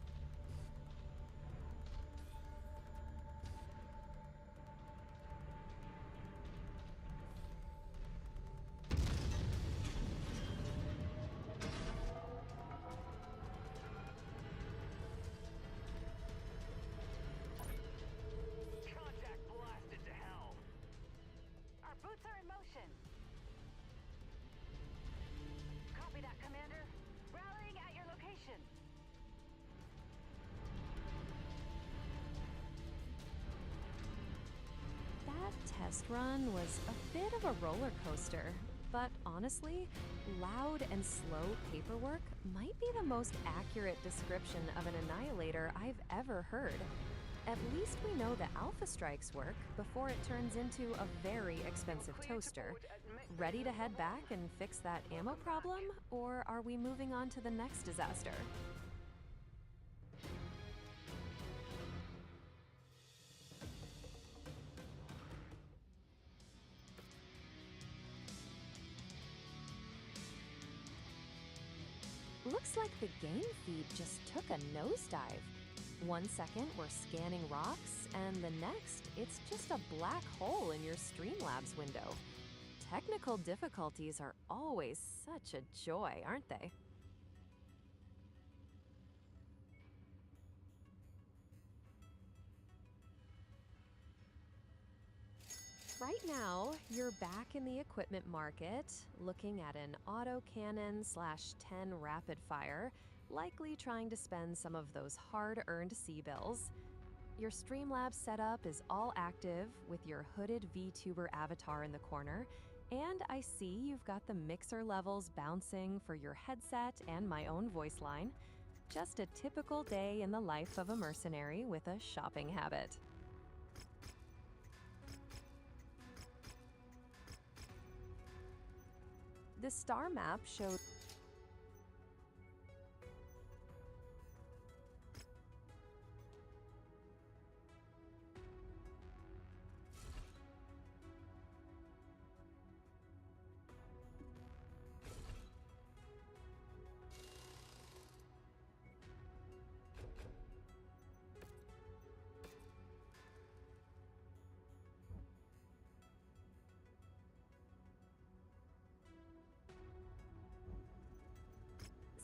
Contact blasted to hell. Our boots are in motion. Copy that, Commander. Rallying at your location. That test run was a bit of a roller coaster, but honestly, loud and slow paperwork might be the most accurate description of an annihilator I've ever heard. At least we know the alpha strikes work before it turns into a very expensive Clear to toaster. board at Ready to head back and fix that ammo problem, or are we moving on to the next disaster? Looks like the game feed just took a nosedive. 1 second we're scanning rocks, and the next it's just a black hole in your Streamlabs window. Technical difficulties are always such a joy, aren't they? Right now, you're back in the equipment market, looking at an autocannon /10 rapid fire, likely trying to spend some of those hard-earned C-bills. Your Streamlabs setup is all active with your hooded VTuber avatar in the corner, and I see you've got the mixer levels bouncing for your headset and my own voice line. Just a typical day in the life of a mercenary with a shopping habit. The star map showed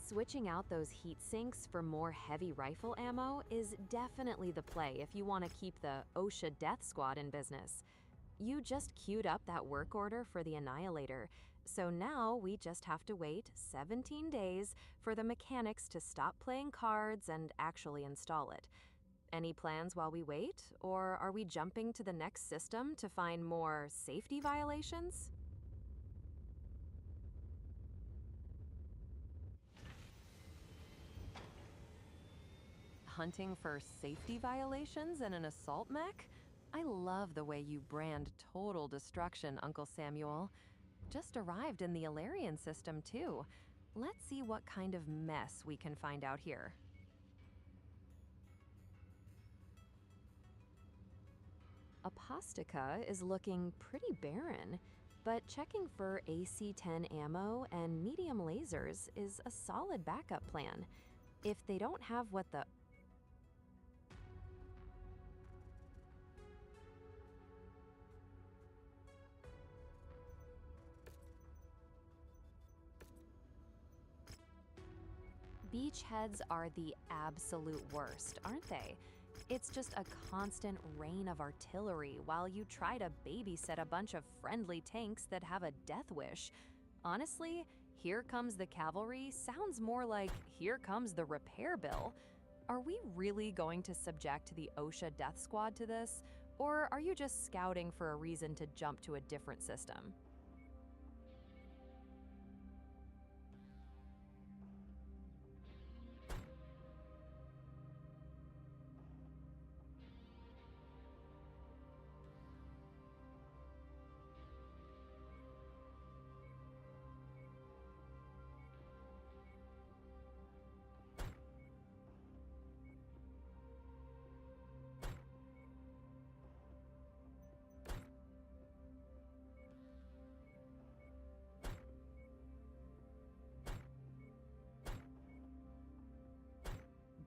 switching out those heat sinks for more heavy rifle ammo is definitely the play if you want to keep the OSHA Death Squad in business. You just queued up that work order for the Annihilator, so now we just have to wait 17 days for the mechanics to stop playing cards and actually install it. Any plans while we wait, or are we jumping to the next system to find more safety violations? hunting for safety violations in an assault mech? I love the way you brand total destruction, Uncle Samuel. Just arrived in the Alarian system, too. Let's see what kind of mess we can find out here. Apostica is looking pretty barren, but checking for AC-10 ammo and medium lasers is a solid backup plan. If they don't have what the beachheads are the absolute worst, aren't they? It's just a constant rain of artillery while you try to babysit a bunch of friendly tanks that have a death wish. Honestly, here comes the cavalry sounds more like here comes the repair bill. Are we really going to subject the OSHA death squad to this? Or are you just scouting for a reason to jump to a different system?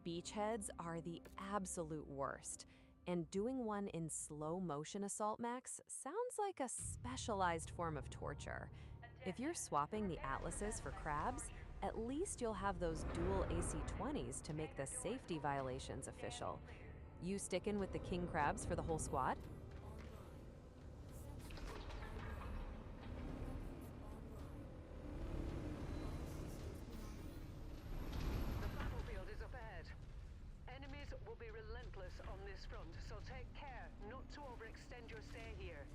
Beachheads are the absolute worst, and doing one in slow motion assault mechs sounds like a specialized form of torture. If you're swapping the Atlases for crabs, at least you'll have those dual AC-20s to make the safety violations official. You stickin' with the king crabs for the whole squad? The battlefield is up ahead. Enemies will be relentless on this front, so take care not to overextend your stay here.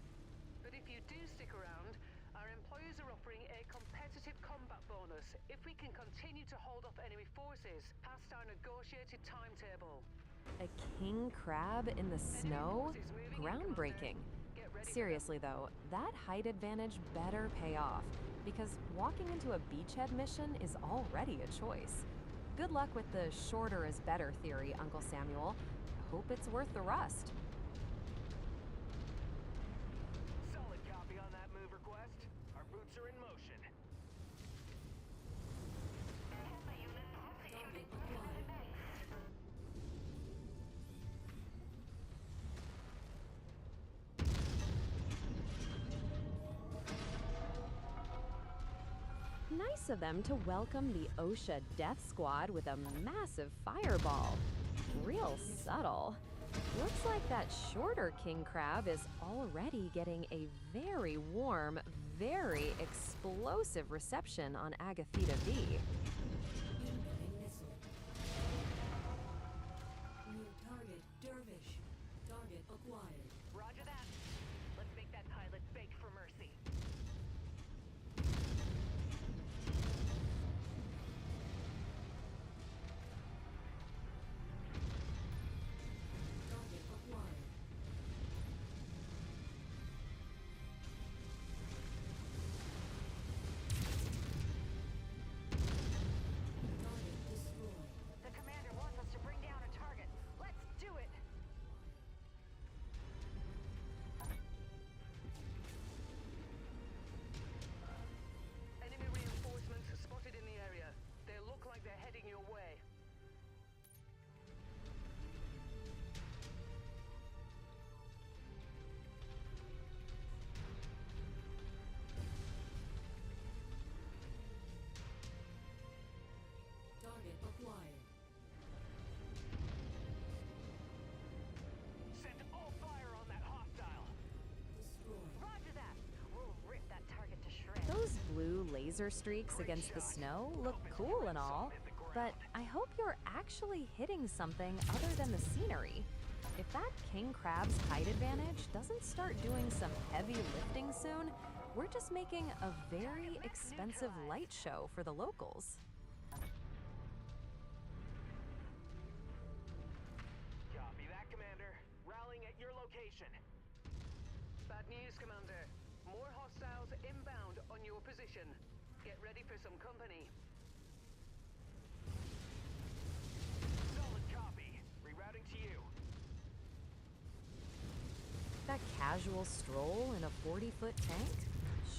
But if you do stick around, our employers are offering a competitive combat bonus if we can continue to hold off enemy forces past our negotiated timetable. A king crab in the snow? forces moving in, Groundbreaking. Commander. Get ready for Seriously though, that height advantage better pay off, because walking into a beachhead mission is already a choice. Good luck with the shorter is better theory, Uncle Samuel. Hope it's worth the rust. Solid copy on that move request. Our boots are in motion. Target acquired. Nice of them to welcome the OSHA Death Squad with a massive fireball. Real subtle. Looks like that shorter king crab is already getting a very warm, very explosive reception on Agathita V. Incoming missile. New target Dervish. Target acquired. Roger that. Let's make that pilot beg for mercy. Target acquired. Target destroyed. The commander wants us to bring down a target. Let's do it! enemy reinforcements spotted in the area. They look like they're heading your way. Target acquired. Send all fire on that hostile. Destroyed. Roger that. We'll rip that target to shreds. Those blue laser streaks against the snow look cool and all, but I hope you're actually hitting something other than the scenery. If that king crab's height advantage doesn't start doing some heavy lifting soon, we're just making a very expensive light show for the locals. Bad news, Commander. More hostiles inbound on your position. Get ready for some company. Solid copy. Rerouting to you. That casual stroll in a 40-foot tank?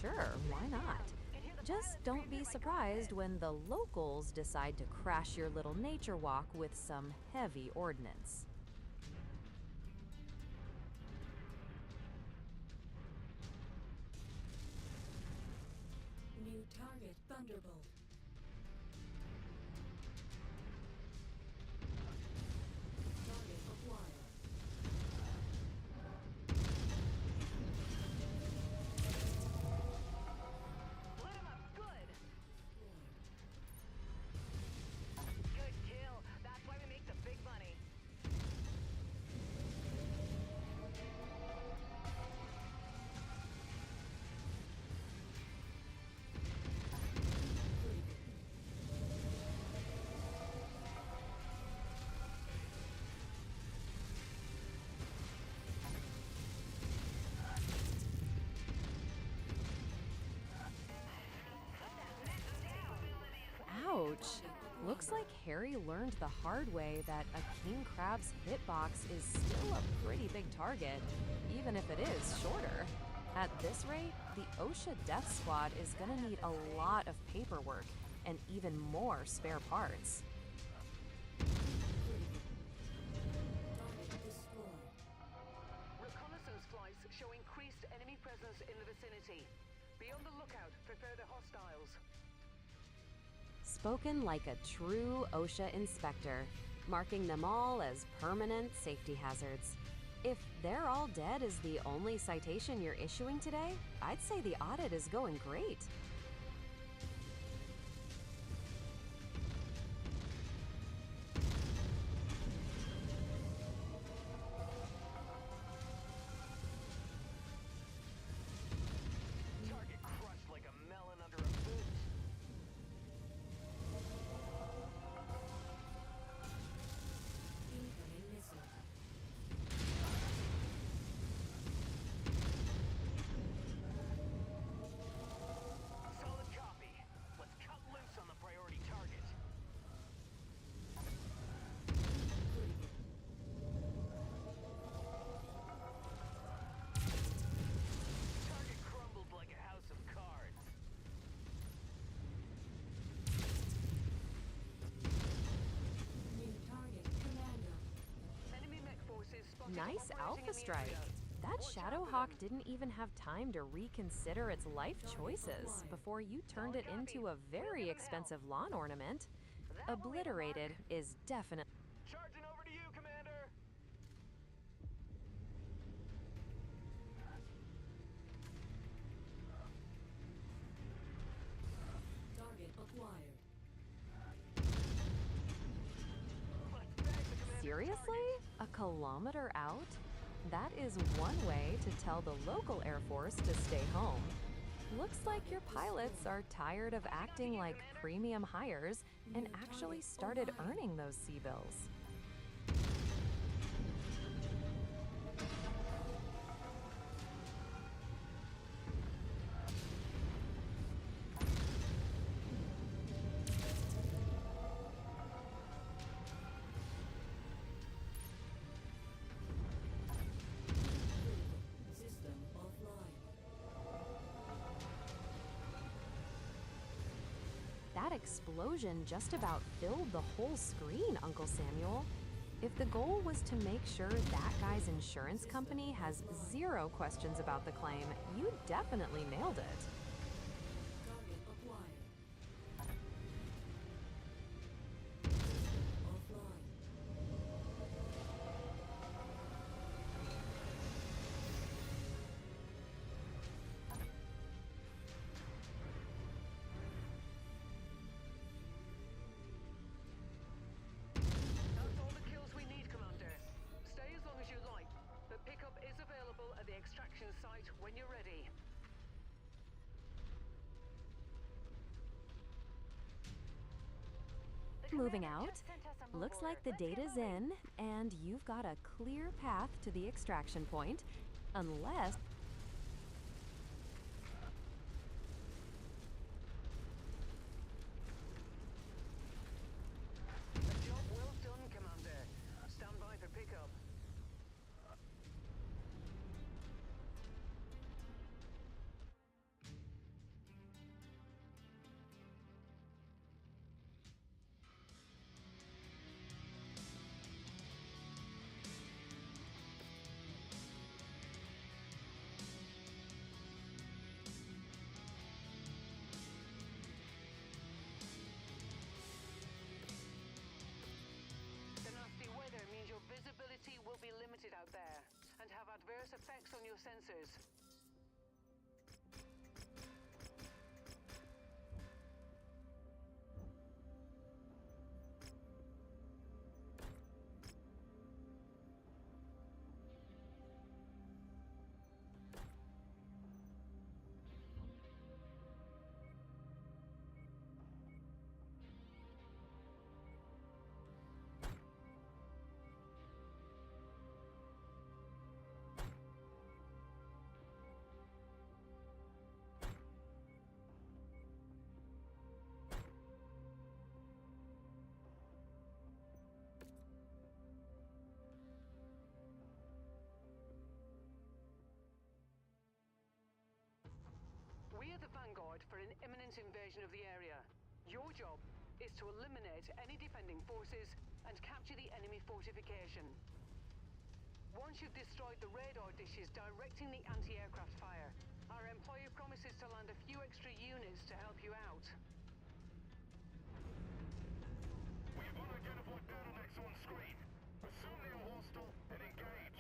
Sure, why not? Just don't be surprised when the locals decide to crash your little nature walk with some heavy ordnance. New target Thunderbolt. Target acquired. Lit him up good. Destroyed. Good kill. That's why we make the big money. Ouch! Looks like Harry learned the hard way that a king crab's hitbox is still a pretty big target, even if it is shorter. At this rate, the OSHA Death Squad is gonna need a lot of paperwork and even more spare parts. Target destroyed. Reconnaissance flights show increased enemy presence in the vicinity. Be on the lookout for further hostiles. Spoken like a true OSHA inspector, marking them all as permanent safety hazards. If they're all dead is the only citation you're issuing today, I'd say the audit is going great. Target crushed like a melon under a boot. Incoming missile. Solid copy. Let's cut loose on the priority target. Target crumbled like a house of cards. New target Commander. Enemy mech forces spotted Nice operating alpha in the strike. area. That Watch out for Shadowhawk them. didn't even have time to reconsider its life choices before you turned it into a very expensive lawn ornament. That will leave a mark. Obliterated is definitely. Charging over to you, Commander. Target acquired. Let's bag the commander's Seriously? A kilometer out? That is one way to tell the local Air Force to stay home. Looks like your pilots are tired of acting like premium hires and actually started earning those sea bills. System offline. That explosion just about filled the whole screen, Uncle Samuel. If the goal was to make sure that guy's insurance company has zero questions about the claim, you definitely nailed it. Target acquired. System offline. That's all the kills we need, Commander. Stay as long as you like, but pickup is available at the extraction site when you're ready. The Moving commander out. just sent us a move Looks like order. the Let's get data's moving. in, and you've got a clear path to the extraction point, unless adverse effects on your sensors. We are the vanguard for an imminent invasion of the area. Your job is to eliminate any defending forces and capture the enemy fortification. Once you've destroyed the radar dishes directing the anti-aircraft fire, our employer promises to land a few extra units to help you out. We've unidentified turtlenecks on screen. Assume they're hostile and engage.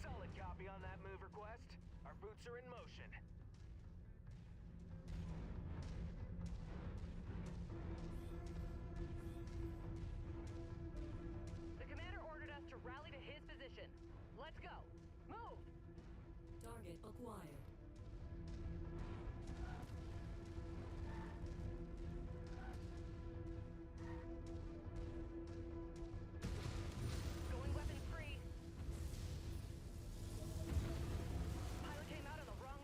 Solid copy on that move request. Our boots are in motion. The commander ordered us to rally to his position. Let's go. Move! Target acquired. Going weapons free. Pilot came out of the wrong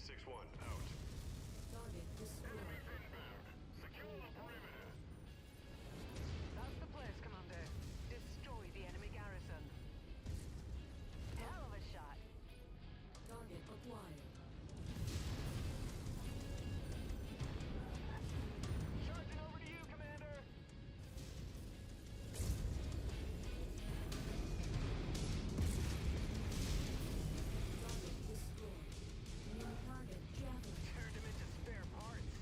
6-1, out. Target destroyed. Secure the perimeter. That's the place, Commander. Destroy the enemy garrison. Hell of a shot. Target acquired. Charging over to you, Commander. Target destroyed. New target javelin. Turned him into spare parts.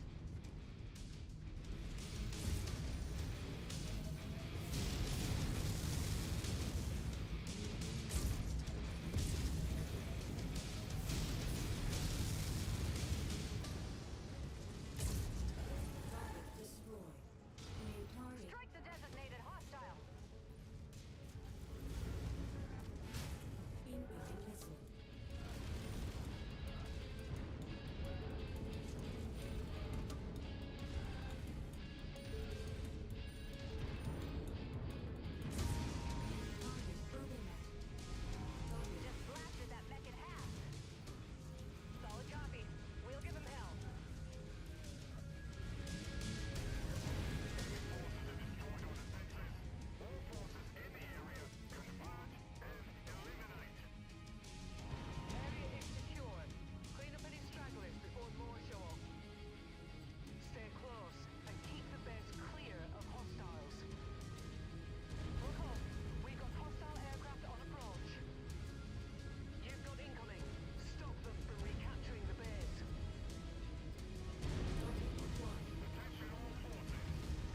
Target destroyed. New target. Strike the designated hostile. Incoming missile. Target overlap. Target Just blasted that mech in half. Solid copy. We'll give him hell. All forces in the area, confront and eliminate. Area is secure. Clean up any stragglers before more show up. Stay close and keep the base clear of hostiles. Look up. We've got hostile aircraft on approach. You've got incoming. Stop them from recapturing the base. target acquired. Attention all forces.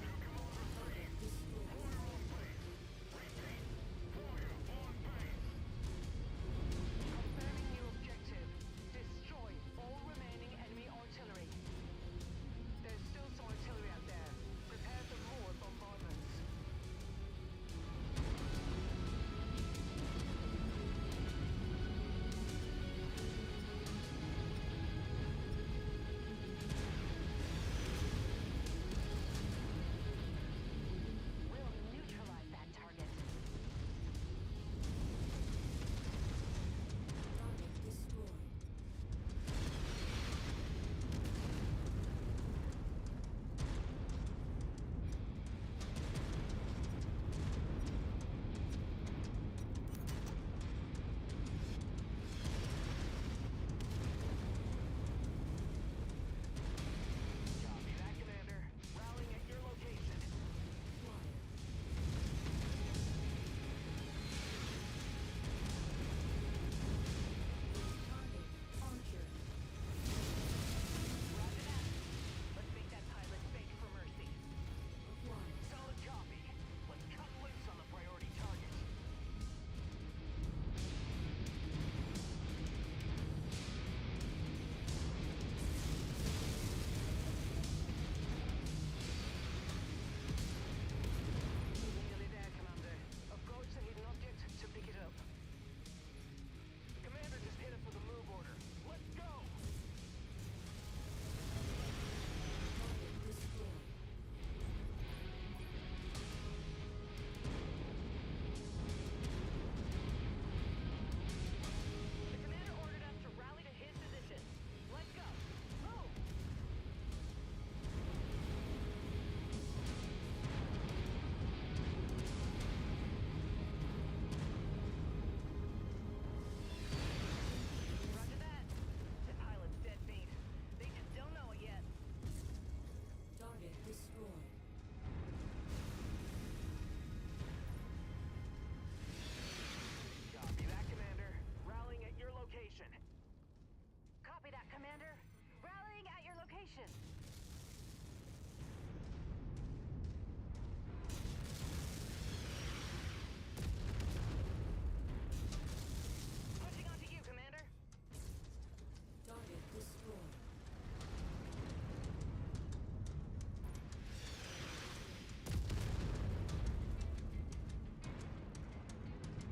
New commander Target destroyed. fire on base. Repeat, fire on base. Confirming new objective. Destroy all remaining enemy artillery. There's still some artillery out there. Prepare for more bombardments. We'll neutralize that target. Target destroyed. Copy that, Commander. Rallying at your location. Acquired. Target archer. Roger that. Let's make that pilot beg for mercy. Acquired. Solid copy. Let's cut loose on the priority target. Nearly there, Commander. Approach the hidden object to pick it up. The commander just hit us with a move order. Let's go! Target destroyed. The commander ordered us to rally to his position. Let's go. Move! Roger that. The pilot's dead beat. They just don't know it yet. Target destroyed. Copy that, Commander. Rallying at your location. Copy that, Commander. Rallying at your location. Pushing onto you, Commander. Target destroyed.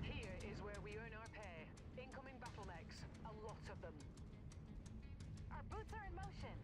Here is where we earn our pay. Incoming battle mechs. A lot of them. Our boots are in motion.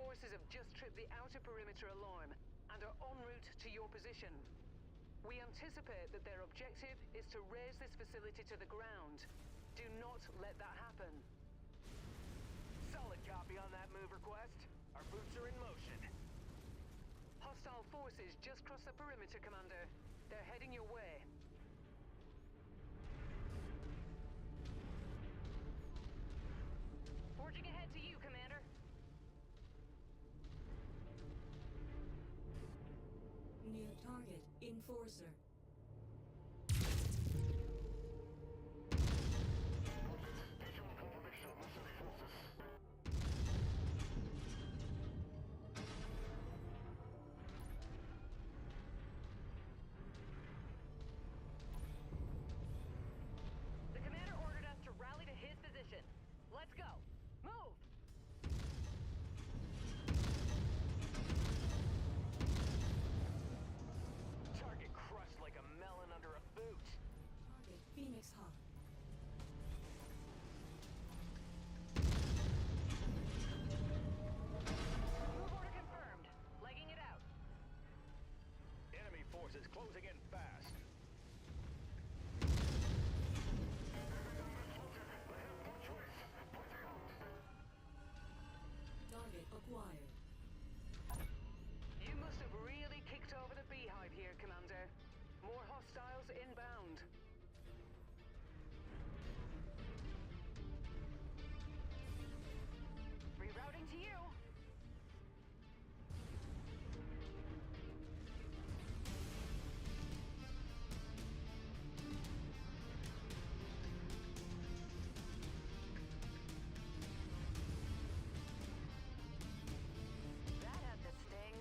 forces have just tripped the outer perimeter alarm and are en route to your position. We anticipate that their objective is to raise this facility to the ground. Do not let that happen. Solid copy on that move request. Our boots are in motion. Hostile forces just crossed the perimeter, Commander. They're heading your way. Forging ahead to you, Commander. New target, Enforcer. The commander ordered us to rally to his position. Let's go. Move! Target crushed like a melon under a boot. Target, Phoenix Hawk. Move order confirmed. Legging it out. Enemy forces closing in fast. Target acquired. You must have really kicked over the beehive here, Commander. More hostiles inbound. Rerouting to you. That had to sting.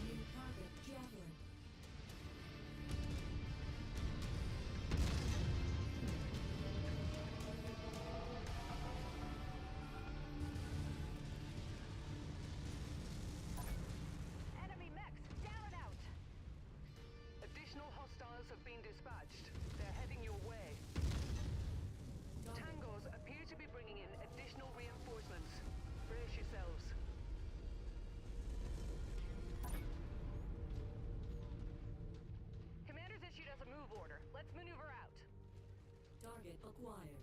New target, Javelin. Enemy mechs down and out. Additional hostiles have been dispatched. They're heading your way. Target Tangos appear to be bringing in additional reinforcements. Brace yourselves. Commander's issued us a move order. Let's maneuver out. target acquired.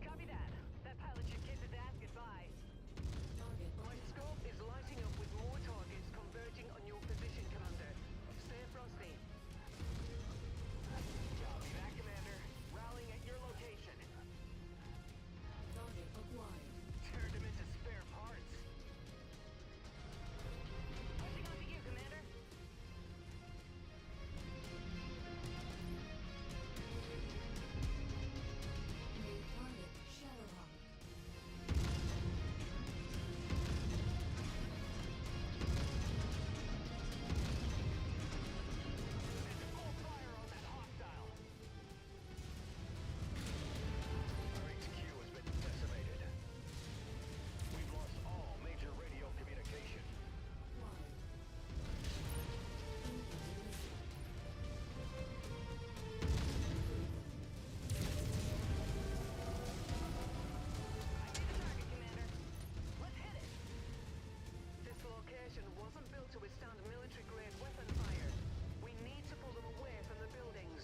Copy that. That pilot should kiss his ass goodbye. Target My scope is lighting up with more targets converging on your position, Commander. Stay frosty. Copy that, Commander. Rallying at your location. target acquired. Turned him into spare parts. Pushing onto you, Commander. New target Shadowhawk. Full fire on that hostile. Our HQ has been decimated. We've lost all major radio communication. Acquired. Incoming missile. I see the target, Commander. Let's hit it. This location wasn't built to withstand military-grade weapon fire. We need to pull them away from the buildings.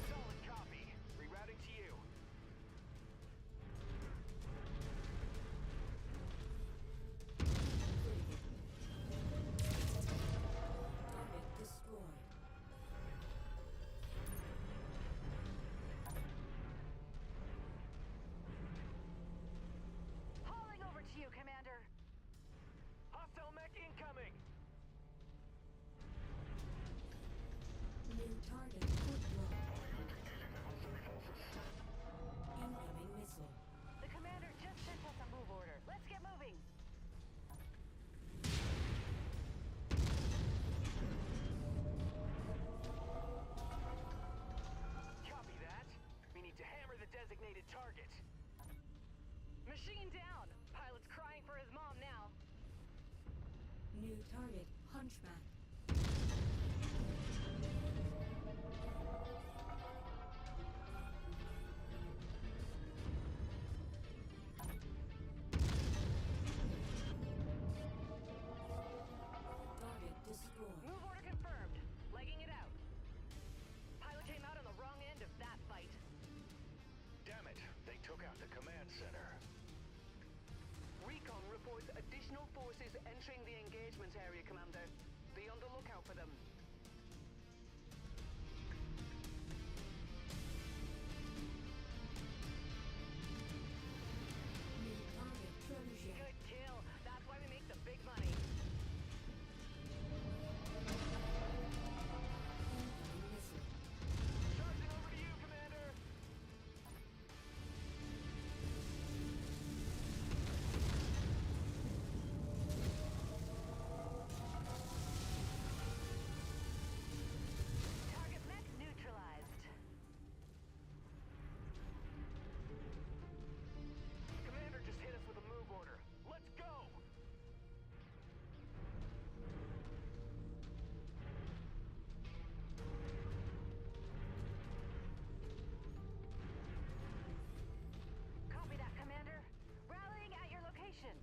Solid copy. Rerouting to you. Target destroyed. Hauling over to you, Commander. Hostile mech incoming. New target Football. Incoming missile. The commander just sent us a move order. Let's get moving. New target, Hunchback. Target destroyed. Move order confirmed. Legging it out. Pilot came out on the wrong end of that fight. Damn it, they took out the command center. Recon reports additional forces entering the engagement area, Commander. Be on the lookout for them. New target, Trebuchet. Good kill. That's why we make the big money. Incoming missile. Charging over to you, Commander! Target mech neutralized. Commander just hit us with a move order. Let's go! Copy that, Commander. Rallying at your location.